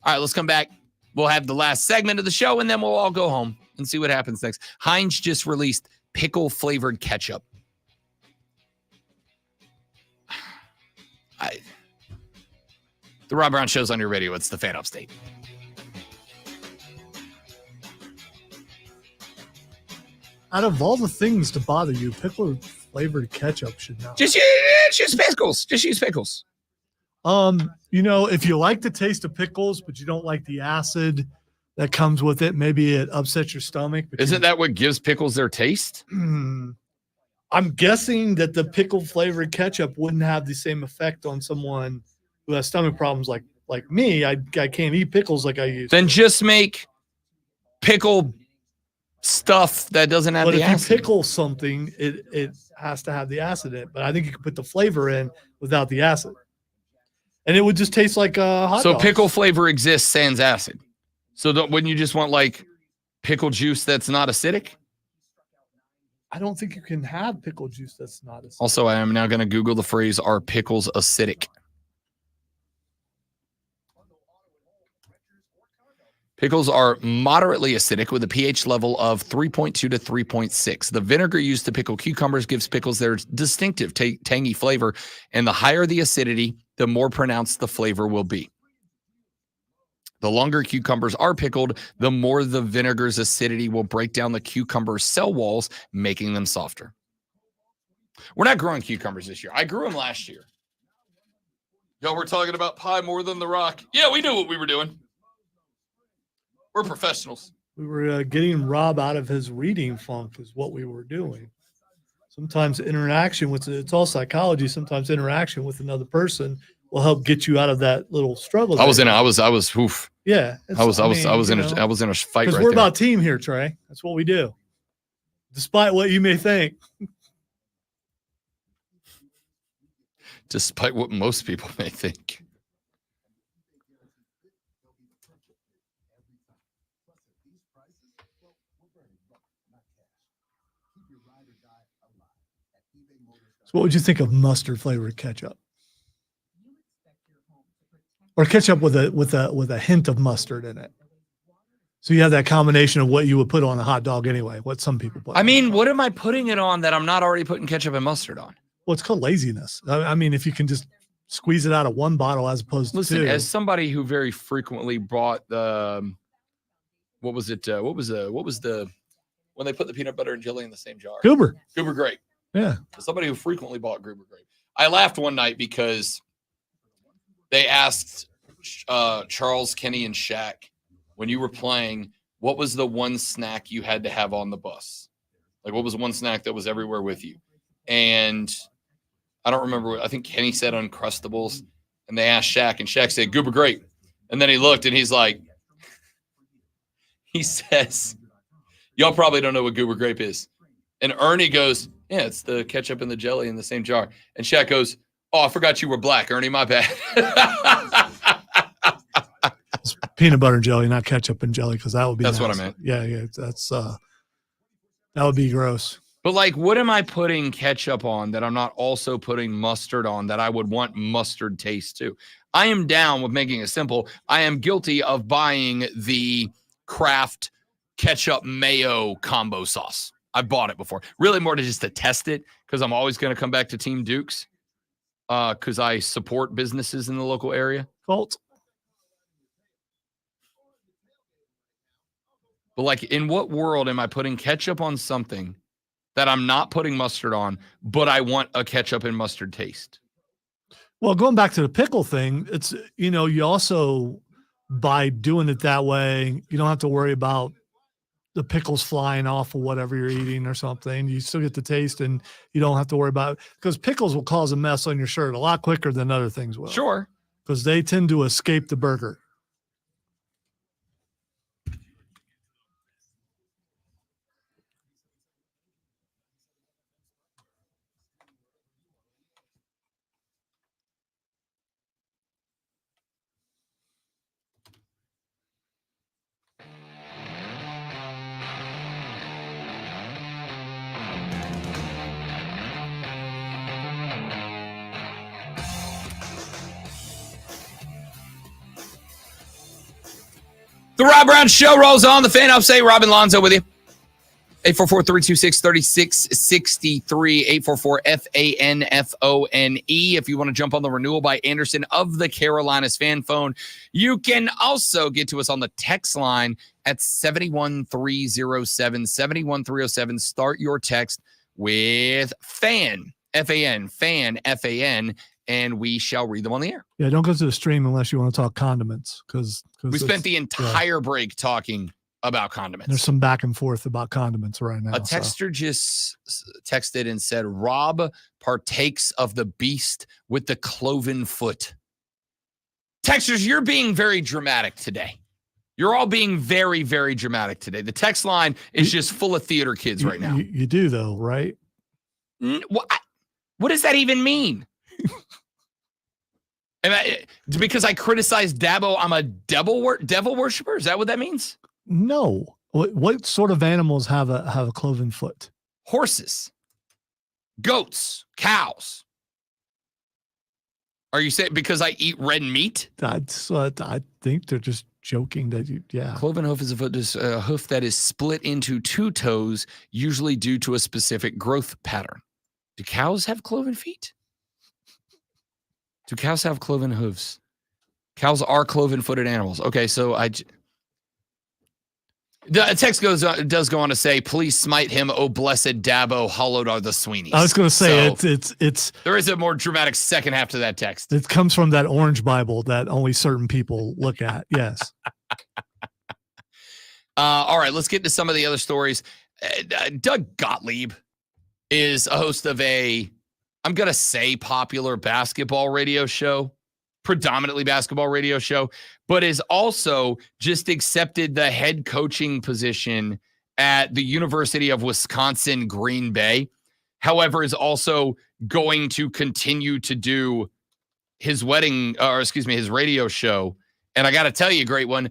All right, let's come back. We'll have the last segment of the show, and then we'll all go home and see what happens next. Heinz just released pickle-flavored ketchup. The Rob Brown Show's on your radio. It's the Fan Upstate. Out of all the things to bother you, pickle-flavored ketchup should not. Just use pickles. Just use pickles. If you like the taste of pickles, but you don't like the acid that comes with it, maybe it upsets your stomach. Isn't that what gives pickles their taste? I'm guessing that the pickle flavored ketchup wouldn't have the same effect on someone who has stomach problems like me. I can't eat pickles like I used Then to. just make pickle stuff that doesn't have But the if acid. you pickle something, it has to have the acid in it. But I think you can put the flavor in without the acid. And it would just taste like hot So dogs. pickle flavor exists sans acid. So wouldn't you just want like pickle juice that's not acidic? I don't think you can have pickle juice that's not acidic. Also, I am now going to Google the phrase, are pickles acidic? Pickles are moderately acidic with a pH level of 3.2 to 3.6. The vinegar used to pickle cucumbers gives pickles their distinctive tangy flavor, and the higher the acidity, the more pronounced the flavor will be. The longer cucumbers are pickled, the more the vinegar's acidity will break down the cucumber cell walls, making them softer. We're not growing cucumbers this year. I grew them last year. Y'all were talking about pie more than the rock. Yeah, we knew what we were doing. We're professionals. We were getting Rob out of his reading funk is what we were doing. Sometimes interaction with it's all psychology. Sometimes interaction with another person will help get you out of that little struggle. I was oof. Yeah. I was in a fight because right we're there. about team here, Trey. That's what we do. Despite what you may think. Despite what most people may think. So what would you think of mustard flavored ketchup? Or ketchup with a hint of mustard in it. So you have that combination of what you would put on a hot dog anyway, what some people put. I mean, what am I putting it on that I'm not already putting ketchup and mustard on? Well, it's called laziness. I mean, if you can just squeeze it out of one bottle as opposed to two. As somebody who very frequently bought the what was the when they put the peanut butter and jelly in the same jar? Goober Grape. Yeah. As somebody who frequently bought Goober Grape. I laughed one night because they asked Charles, Kenny, and Shaq when you were playing, what was the one snack you had to have on the bus? Like, what was the one snack that was everywhere with you? And I don't remember. I think Kenny said Uncrustables, and they asked Shaq, and Shaq said Goober Grape. And then he looked, and he says, y'all probably don't know what Goober Grape is. And Ernie goes, yeah, it's the ketchup and the jelly in the same jar. And Shaq goes, oh, I forgot you were black, Ernie, my bad. It's peanut butter and jelly, not ketchup and jelly, because that would be That's nasty. what I meant. Yeah, that's that would be gross. But like, what am I putting ketchup on that I'm not also putting mustard on that I would want mustard taste too? I am down with making it simple. I am guilty of buying the Kraft ketchup mayo combo sauce. I bought it before. Really more to just to test it because I'm always going to come back to Team Dukes because I support businesses in the local area. Colt. But like, in what world am I putting ketchup on something that I'm not putting mustard on, but I want a ketchup and mustard taste? Well, going back to the pickle thing, it's, you also, by doing it that way, you don't have to worry about the pickles flying off of whatever you're eating or something. You still get the taste and you don't have to worry about it because pickles will cause a mess on your shirt a lot quicker than other things will. Sure. Because they tend to escape the burger. The Rob Brown Show rolls on. The Fan Upstate. Robin Lonzo with you. 844-326-3663. 844-FANFONE. If you want to jump on the renewal by Anderson of the Carolinas fan phone, you can also get to us on the text line at 71307. 71307. Start your text with FAN. FAN, fan, FAN, and we shall read them on the air. Yeah, don't go to the stream unless you want to talk condiments, because We spent the entire break talking about condiments. There's some back and forth about condiments right now. A texter just texted and said, Rob partakes of the beast with the cloven foot. Texters, you're being very dramatic today. You're all being very, very dramatic today. The text line is just full of theater kids right now. You do, though, right? What does that even mean? Because I criticized Dabo, I'm a devil worshiper? Is that what that means? No. What sort of animals have a cloven foot? Horses, goats, cows. Are you saying because I eat red meat? That's what I think. They're just joking that yeah. Cloven hoof is a hoof that is split into two toes, usually due to a specific growth pattern. Do cows have cloven feet? Do cows have cloven hooves? Cows are cloven-footed animals. Okay, so the text does go on to say, "Please smite him, O blessed Dabo. Hallowed are the Sweeneys." I was going to say so, it's. There is a more dramatic second half to that text. It comes from that orange Bible that only certain people look at. Yes. All right, let's get to some of the other stories. Doug Gottlieb is a host of I'm going to say popular basketball radio show, predominantly basketball radio show, but is also just accepted the head coaching position at the University of Wisconsin, Green Bay. However, is also going to continue to do his his radio show. And I got to tell you, great one,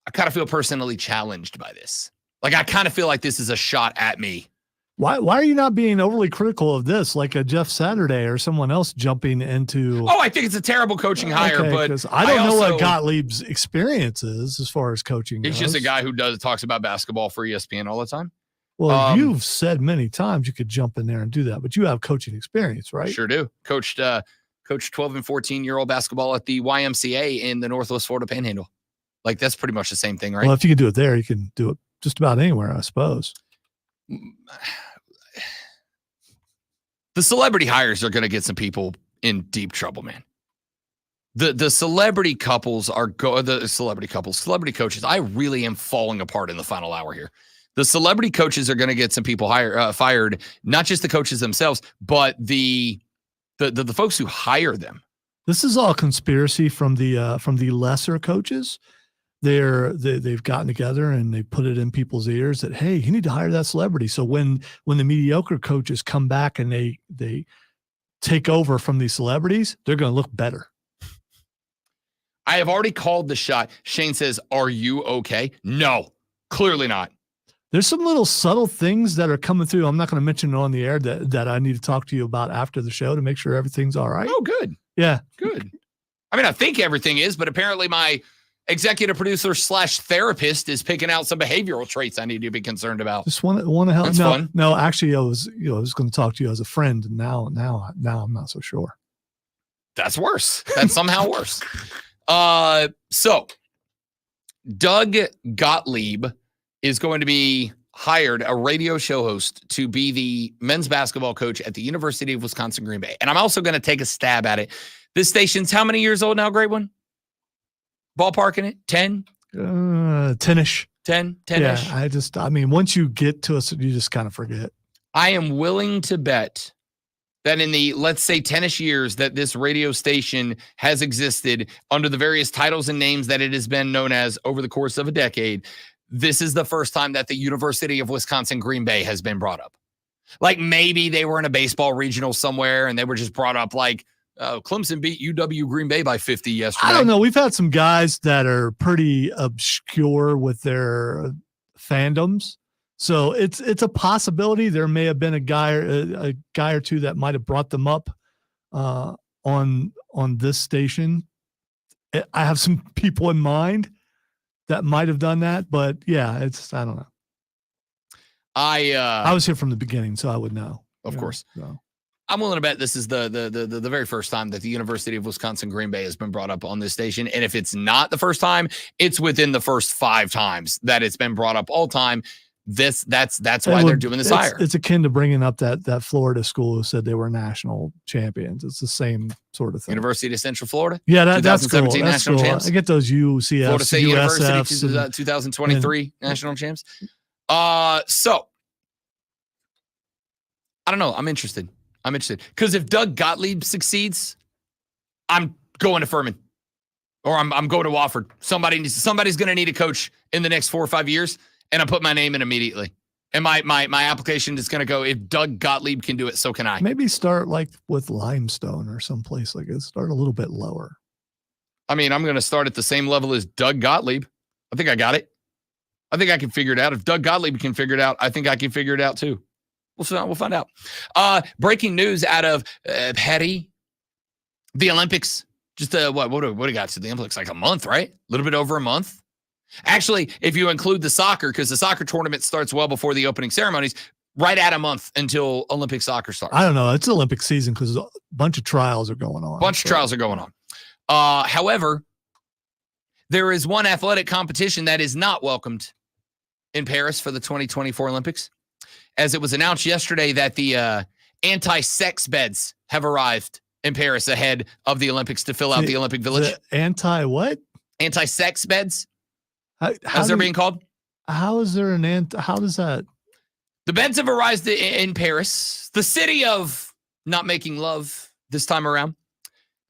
I kind of feel personally challenged by this. Like, I kind of feel like this is a shot at me. Why are you not being overly critical of this, like a Jeff Saturday or someone else jumping into? Oh, I think it's a terrible coaching hire, but I don't know what Gottlieb's experience is as far as coaching goes. He's just a guy who talks about basketball for ESPN all the time. Well, you've said many times you could jump in there and do that, but you have coaching experience, right? Sure do. Coached 12 and 14-year-old basketball at the YMCA in the Northwest Florida Panhandle. Like, that's pretty much the same thing, right? Well, if you can do it there, you can do it just about anywhere, I suppose. The celebrity hires are going to get some people in deep trouble, man. The celebrity couples celebrity coaches. I really am falling apart in the final hour here. The celebrity coaches are going to get some people fired, not just the coaches themselves, but the folks who hire them. This is all conspiracy from the lesser coaches. They've gotten together and they put it in people's ears that, hey, you need to hire that celebrity. So when the mediocre coaches come back and they take over from these celebrities, they're going to look better. I have already called the shot. Shane says, "Are you okay?" No, clearly not. There's some little subtle things that are coming through. I'm not going to mention it on the air that I need to talk to you about after the show to make sure everything's all right. Oh, good. Yeah. Good. I mean, I think everything is, but apparently my executive producer / therapist is picking out some behavioral traits I need to be concerned about. Just want to help. That's fun. No, actually, I was going to talk to you as a friend, and now I'm not so sure. That's worse. That's somehow worse. So Doug Gottlieb is going to be hired, a radio show host, to be the men's basketball coach at the University of Wisconsin, Green Bay. And I'm also going to take a stab at it. This station's how many years old now, great one? Ballparking it? 10? 10-ish. 10-ish? Yeah, once you get to us, you just kind of forget. I am willing to bet that in the, let's say, 10-ish years that this radio station has existed under the various titles and names that it has been known as over the course of a decade, this is the first time that the University of Wisconsin Green Bay has been brought up. Like, maybe they were in a baseball regional somewhere and they were just brought up like, Clemson beat UW Green Bay by 50 yesterday. I don't know. We've had some guys that are pretty obscure with their fandoms. So it's a possibility. There may have been a guy or two that might have brought them up on this station. I have some people in mind that might have done that, but yeah, I don't know. I was here from the beginning, so I would know. Of course. So. I'm willing to bet this is the very first time that the University of Wisconsin Green Bay has been brought up on this station. And if it's not the first time, it's within the first 5 times that it's been brought up all time. that's why they're doing this hire. It's akin to bringing up that Florida school who said they were national champions. It's the same sort of thing. University of Central Florida. Yeah, that's cool. 2017 national champs. I get those UCFs, Florida State USFs, University 2023 national champs. So I don't know. I'm interested because if Doug Gottlieb succeeds, I'm going to Furman, or I'm going to Wofford. Somebody's going to need a coach in the next 4 or 5 years, and I put my name in immediately. And my application is going to go, if Doug Gottlieb can do it, so can I. Maybe start like with Limestone or someplace like it. Start a little bit lower. I mean, I'm going to start at the same level as Doug Gottlieb. I think I got it. I think I can figure it out. If Doug Gottlieb can figure it out, I think I can figure it out too. We'll find out. Breaking news out of Petty. The Olympics. Just what do we got to the Olympics? Like a month, right? A little bit over a month. Actually, if you include the soccer, because the soccer tournament starts well before the opening ceremonies, right at a month until Olympic soccer starts. I don't know. It's Olympic season because a bunch of trials are going on. Trials are going on. However, there is one athletic competition that is not welcomed in Paris for the 2024 Olympics, as it was announced yesterday that the anti-sex beds have arrived in Paris ahead of the Olympics to fill out the Olympic Village. Anti-what? Anti-sex beds. How's they're being called? How is there how does that? The beds have arrived in Paris, the city of not making love this time around.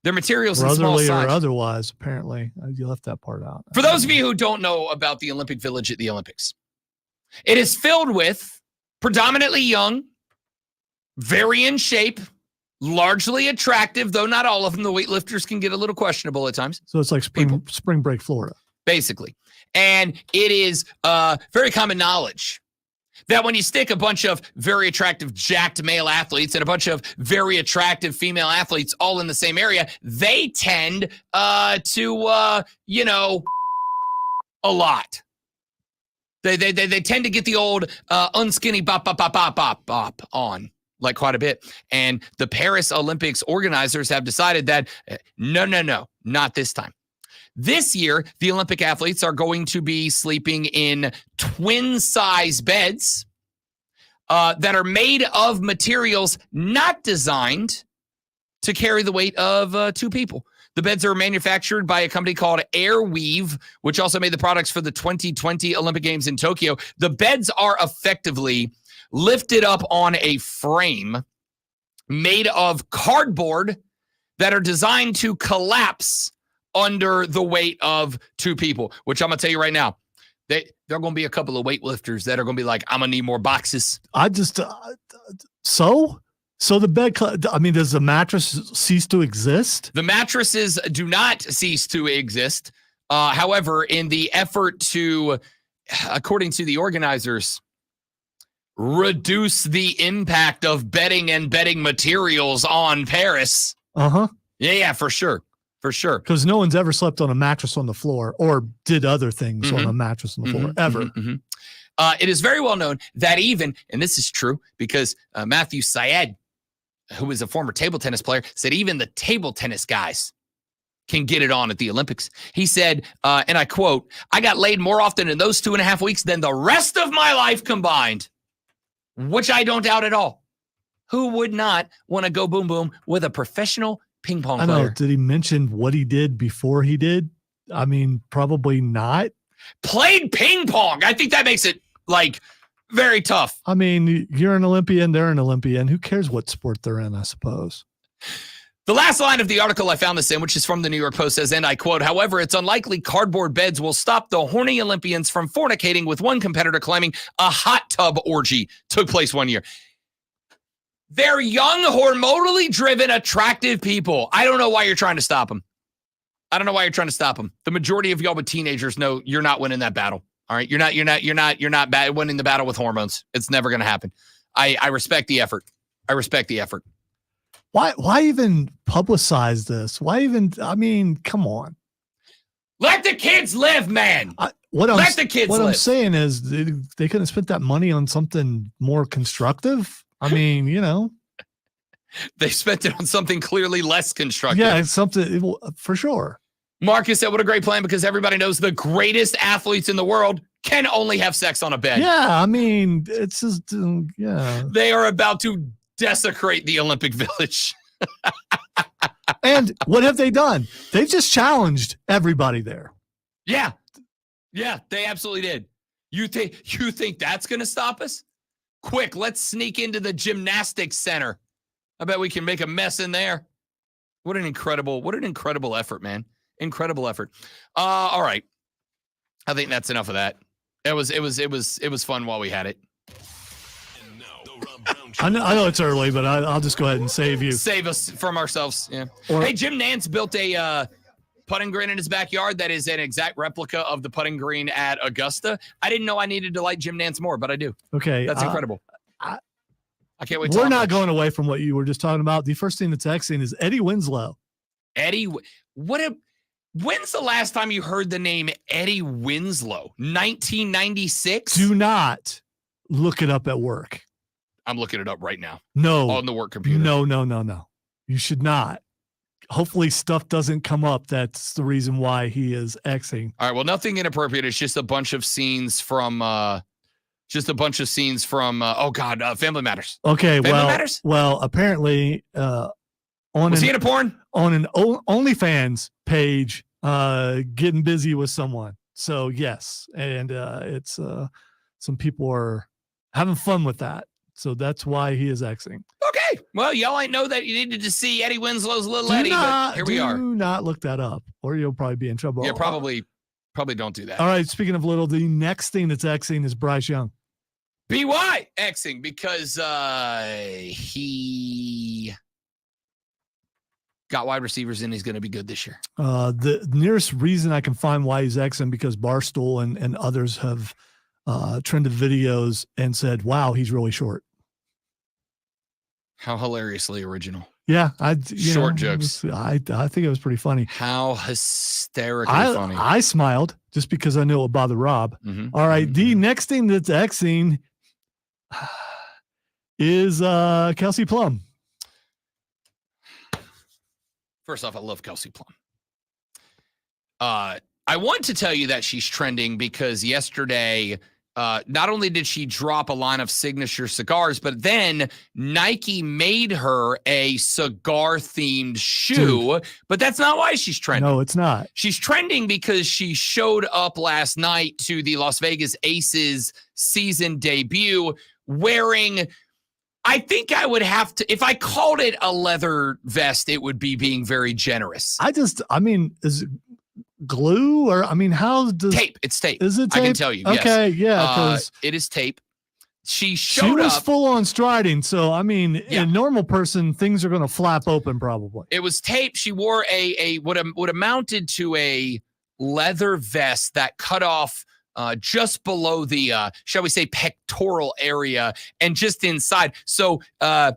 Their materials in small size. Or otherwise, apparently. You left that part out. For those of you who don't know about the Olympic Village at the Olympics, it is filled with predominantly young, very in shape, largely attractive, though not all of them. The weightlifters can get a little questionable at times. So it's like spring break Florida. Basically. And it is very common knowledge that when you stick a bunch of very attractive, jacked male athletes and a bunch of very attractive female athletes all in the same area, they tend to, a lot. They tend to get the old unskinny bop on like quite a bit. And the Paris Olympics organizers have decided that no, not this time. This year, the Olympic athletes are going to be sleeping in twin-size beds that are made of materials not designed to carry the weight of 2 people. The beds are manufactured by a company called Airweave, which also made the products for the 2020 Olympic Games in Tokyo. The beds are effectively lifted up on a frame made of cardboard that are designed to collapse under the weight of 2 people, which I'm going to tell you right now, there are going to be a couple of weightlifters that are going to be like, I'm going to need more boxes. I just, so the bed, I mean, does the mattress cease to exist? The mattresses do not cease to exist. However, in the effort to, according to the organizers, reduce the impact of bedding and bedding materials on Paris. Uh-huh. Yeah, for sure. For sure. Because no one's ever slept on a mattress on the floor or did other things on a mattress on the floor, ever. It is very well known that even, and this is true because Matthew Syed, who is a former table tennis player, said even the table tennis guys can get it on at the Olympics. He said, and I quote, "I got laid more often in those 2.5 weeks than the rest of my life combined," which I don't doubt at all. Who would not want to go boom boom with a professional ping pong player? I know. Did he mention what he did before he did? I mean, probably not. Played ping pong. I think that makes it like very tough. I mean, you're an Olympian, they're an Olympian. Who cares what sport they're in, I suppose. The last line of the article I found this in, which is from the New York Post, says, and I quote, "However, it's unlikely cardboard beds will stop the horny Olympians from fornicating, with one competitor claiming a hot tub orgy took place one year." They're young, hormonally driven, attractive people. I don't know why you're trying to stop them. The majority of y'all with teenagers know you're not winning that battle. All right. You're not winning the battle with hormones. It's never going to happen. I respect the effort. Why even publicize this? I mean, come on. Let the kids live, man. What live. I'm saying is they could have spent that money on something more constructive. I mean, they spent it on something clearly less constructive. Yeah, it's something for sure. Marcus said, "What a great plan, because everybody knows the greatest athletes in the world can only have sex on a bed. Yeah, I mean, it's just yeah. They are about to desecrate the Olympic Village. And what have they done? They've just challenged everybody there. Yeah. Yeah, they absolutely did. You think that's going to stop us? Quick, let's sneak into the gymnastics center. I bet we can make a mess in there. What an incredible effort, man. Incredible effort. All right. I think that's enough of that. It was fun while we had it. I know it's early, but I'll just go ahead and save you. Save us from ourselves. Yeah. Or- Hey, Jim Nantz built a putting green in his backyard that is an exact replica of the putting green at Augusta. I didn't know I needed to like Jim Nantz more, but I do. Okay. That's incredible. I can't wait. We're not going away from what you were just talking about. The first thing that's texting is Eddie Winslow. When's the last time you heard the name Eddie Winslow? 1996? Do not look it up at work. I'm looking it up right now. No. On the work computer. No. You should not. Hopefully stuff doesn't come up. That's the reason why he is Xing. All right. Well, nothing inappropriate. It's just a bunch of scenes from oh God, Family Matters. Okay. Family Matters? Well, apparently, was he into porn? On an OnlyFans page, getting busy with someone. So yes. And, it's, some people are having fun with that. So that's why he is Xing. Okay. Well, y'all ain't know that you needed to see Eddie Winslow's little Eddie, but here we are. Do not look that up, or you'll probably be in trouble. Yeah, probably don't do that. All right. Speaking of little, the next thing that's Xing is Bryce Young. BY Xing because he got wide receivers and he's going to be good this year. The nearest reason I can find why he's Xing because Barstool and others have trended videos and said, wow, he's really short. How hilariously original. Yeah. Short jokes. I think it was pretty funny. How hysterically funny. I smiled just because I knew it would bother Rob. Mm-hmm. All right. The next thing that's Xing is Kelsey Plum. First off, I love Kelsey Plum. I want to tell you that she's trending because yesterday, not only did she drop a line of signature cigars, but then Nike made her a cigar-themed shoe. But that's not why she's trending. No, it's not. She's trending because she showed up last night to the Las Vegas Aces season debut wearing, I think I would have to, if I called it a leather vest, it would be being very generous. Is it glue or how does tape? It's tape. Is it tape? I can tell you. Okay, yes. yeah. It is tape. She was up full on striding. So a normal person, things are going to flap open probably. It was tape. She wore a what amounted to a leather vest that cut off just below the shall we say pectoral area and just inside. So the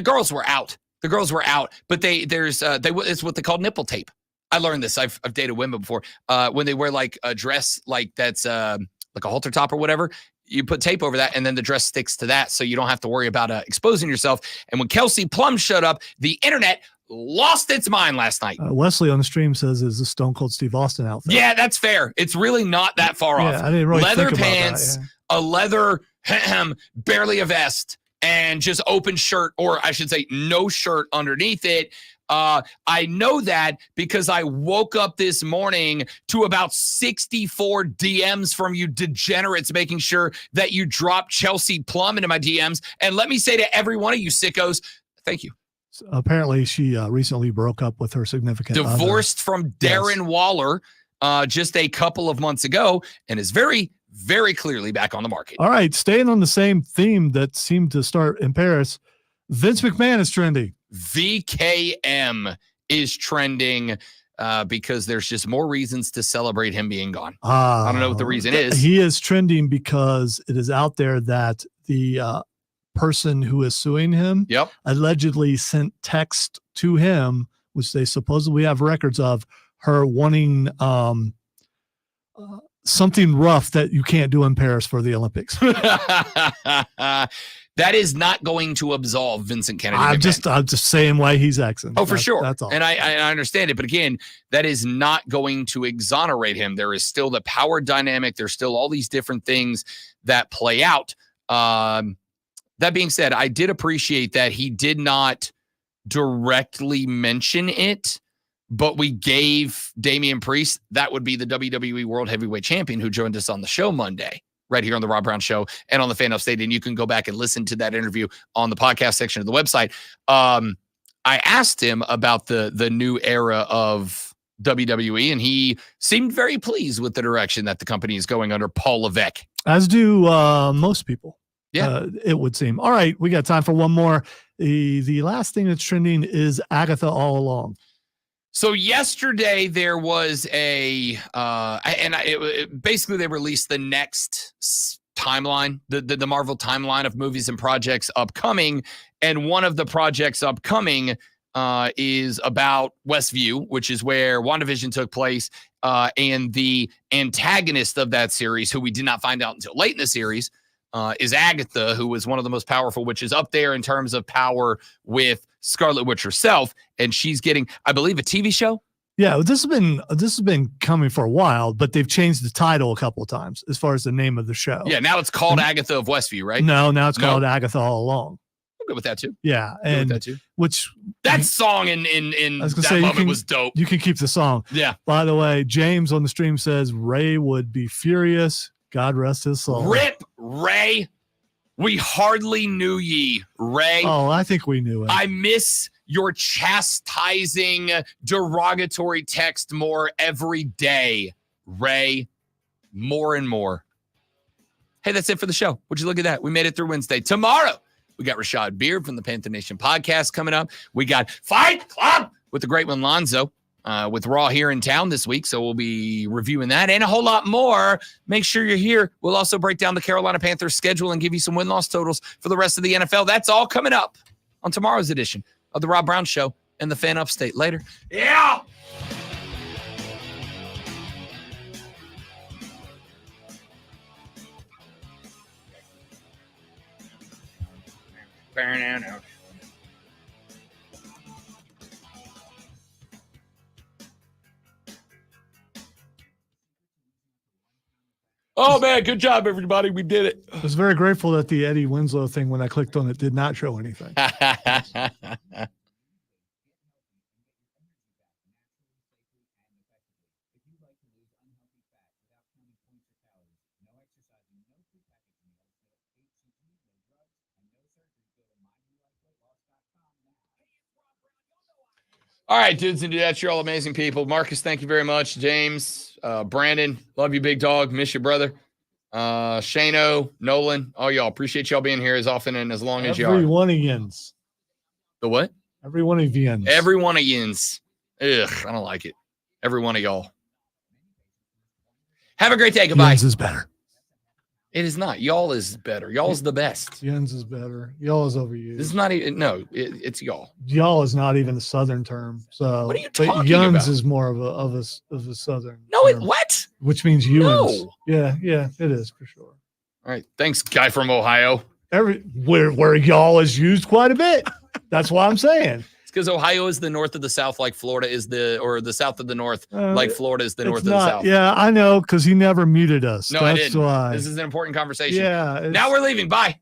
girls were out. The girls were out, but it's what they call nipple tape. I learned this. I've dated women before. When they wear like a dress like that's like a halter top or whatever, you put tape over that and then the dress sticks to that, so you don't have to worry about exposing yourself. And when Kelsey Plum showed up, the internet lost its mind last night. Wesley on the stream says is a Stone Cold Steve Austin outfit. Yeah, that's fair. It's really not that far off. I didn't really leather think about pants, that, yeah. a leather, barely a vest, and just open shirt, or I should say no shirt underneath it. I know that because I woke up this morning to about 64 DMs from you degenerates making sure that you drop Chelsea Plum into my DMs. And let me say to every one of you sickos, thank you. So apparently she recently broke up with her significant divorced from Darren Waller just a couple of months ago and is very, very clearly back on the market. All right. Staying on the same theme that seemed to start in Paris, Vince McMahon is trending. VKM is trending because there's just more reasons to celebrate him being gone. I don't know what the reason is. He is trending because it is out there that the person who is suing him allegedly sent text to him, which they supposedly have records of, her wanting something rough that you can't do in Paris for the Olympics. That is not going to absolve Vincent Kennedy. I'm McMahon. just saying why he's Xing. Oh, for sure. That's all. And I understand it. But again, that is not going to exonerate him. There is still the power dynamic. There's still all these different things that play out. That being said, I did appreciate that he did not directly mention it, but we gave Damian Priest, that would be the WWE World Heavyweight Champion who joined us on the show Monday, right here on the Rob Brown Show and on the Fan Upstate. And you can go back and listen to that interview on the podcast section of the website. I asked him about the new era of WWE, and he seemed very pleased with the direction that the company is going under Paul Levesque. As do most people. Yeah. It would seem. All right, we got time for one more. The last thing that's trending is Agatha All Along. So yesterday there was basically they released the next timeline, the Marvel timeline of movies and projects upcoming, and one of the projects upcoming is about Westview, which is where WandaVision took place, and the antagonist of that series, who we did not find out until late in the series, is Agatha, who was one of the most powerful witches up there in terms of power with Scarlet Witch herself, and she's getting, I believe, a TV show. Yeah, this has been coming for a while, but they've changed the title a couple of times as far as the name of the show. Yeah, now it's called Agatha of Westview, right? No, now it's called Agatha All Along. I'm good with that too. Yeah, I'm good and with that too. That song in I was gonna that say, moment was dope. You can keep the song. Yeah. By the way, James on the stream says Ray would be furious. God rest his soul. Rip Ray. We hardly knew ye, Ray. Oh, I think we knew it. I miss your chastising, derogatory text more every day, Ray. More and more. Hey, that's it for the show. Would you look at that? We made it through Wednesday. Tomorrow, we got Rashad Beard from the Panther Nation podcast coming up. We got Fight Club with the great one Lonzo with Raw here in town this week. So we'll be reviewing that and a whole lot more. Make sure you're here. We'll also break down the Carolina Panthers schedule and give you some win-loss totals for the rest of the NFL. That's all coming up on tomorrow's edition of the Rob Brown Show and the Fan Upstate. Later. Yeah. Oh, man, good job, everybody. We did it. I was very grateful that the Eddie Winslow thing, when I clicked on it, did not show anything. All right, dudes and dudettes, you're all amazing people. Marcus, thank you very much. James, Brandon, love you, big dog. Miss you, brother. Shano, Nolan, all y'all. Appreciate y'all being here as often and as long as you are. Every one of yins. The what? Every one of yins. Every one of yins. Ugh, I don't like it. Every one of y'all. Have a great day. Goodbye. Yins is better. It is not. Y'all is better. Y'all's the best. Yins is better. Y'all is overused. This is not even, no, it's y'all. Y'all is not even a Southern term. So, what are you but talking Yuns about? is more of a Southern. No, term, what? Which means Ewans. No. Yeah, it is for sure. All right. Thanks, guy from Ohio. Where y'all is used quite a bit. That's why I'm saying. It's because Ohio is the north of the South, like Florida is or the south of the north, like Florida is the north of the South. Yeah, I know, because he never muted us. No, That's I didn't. why. This is an important conversation. Yeah. Now we're leaving. Bye.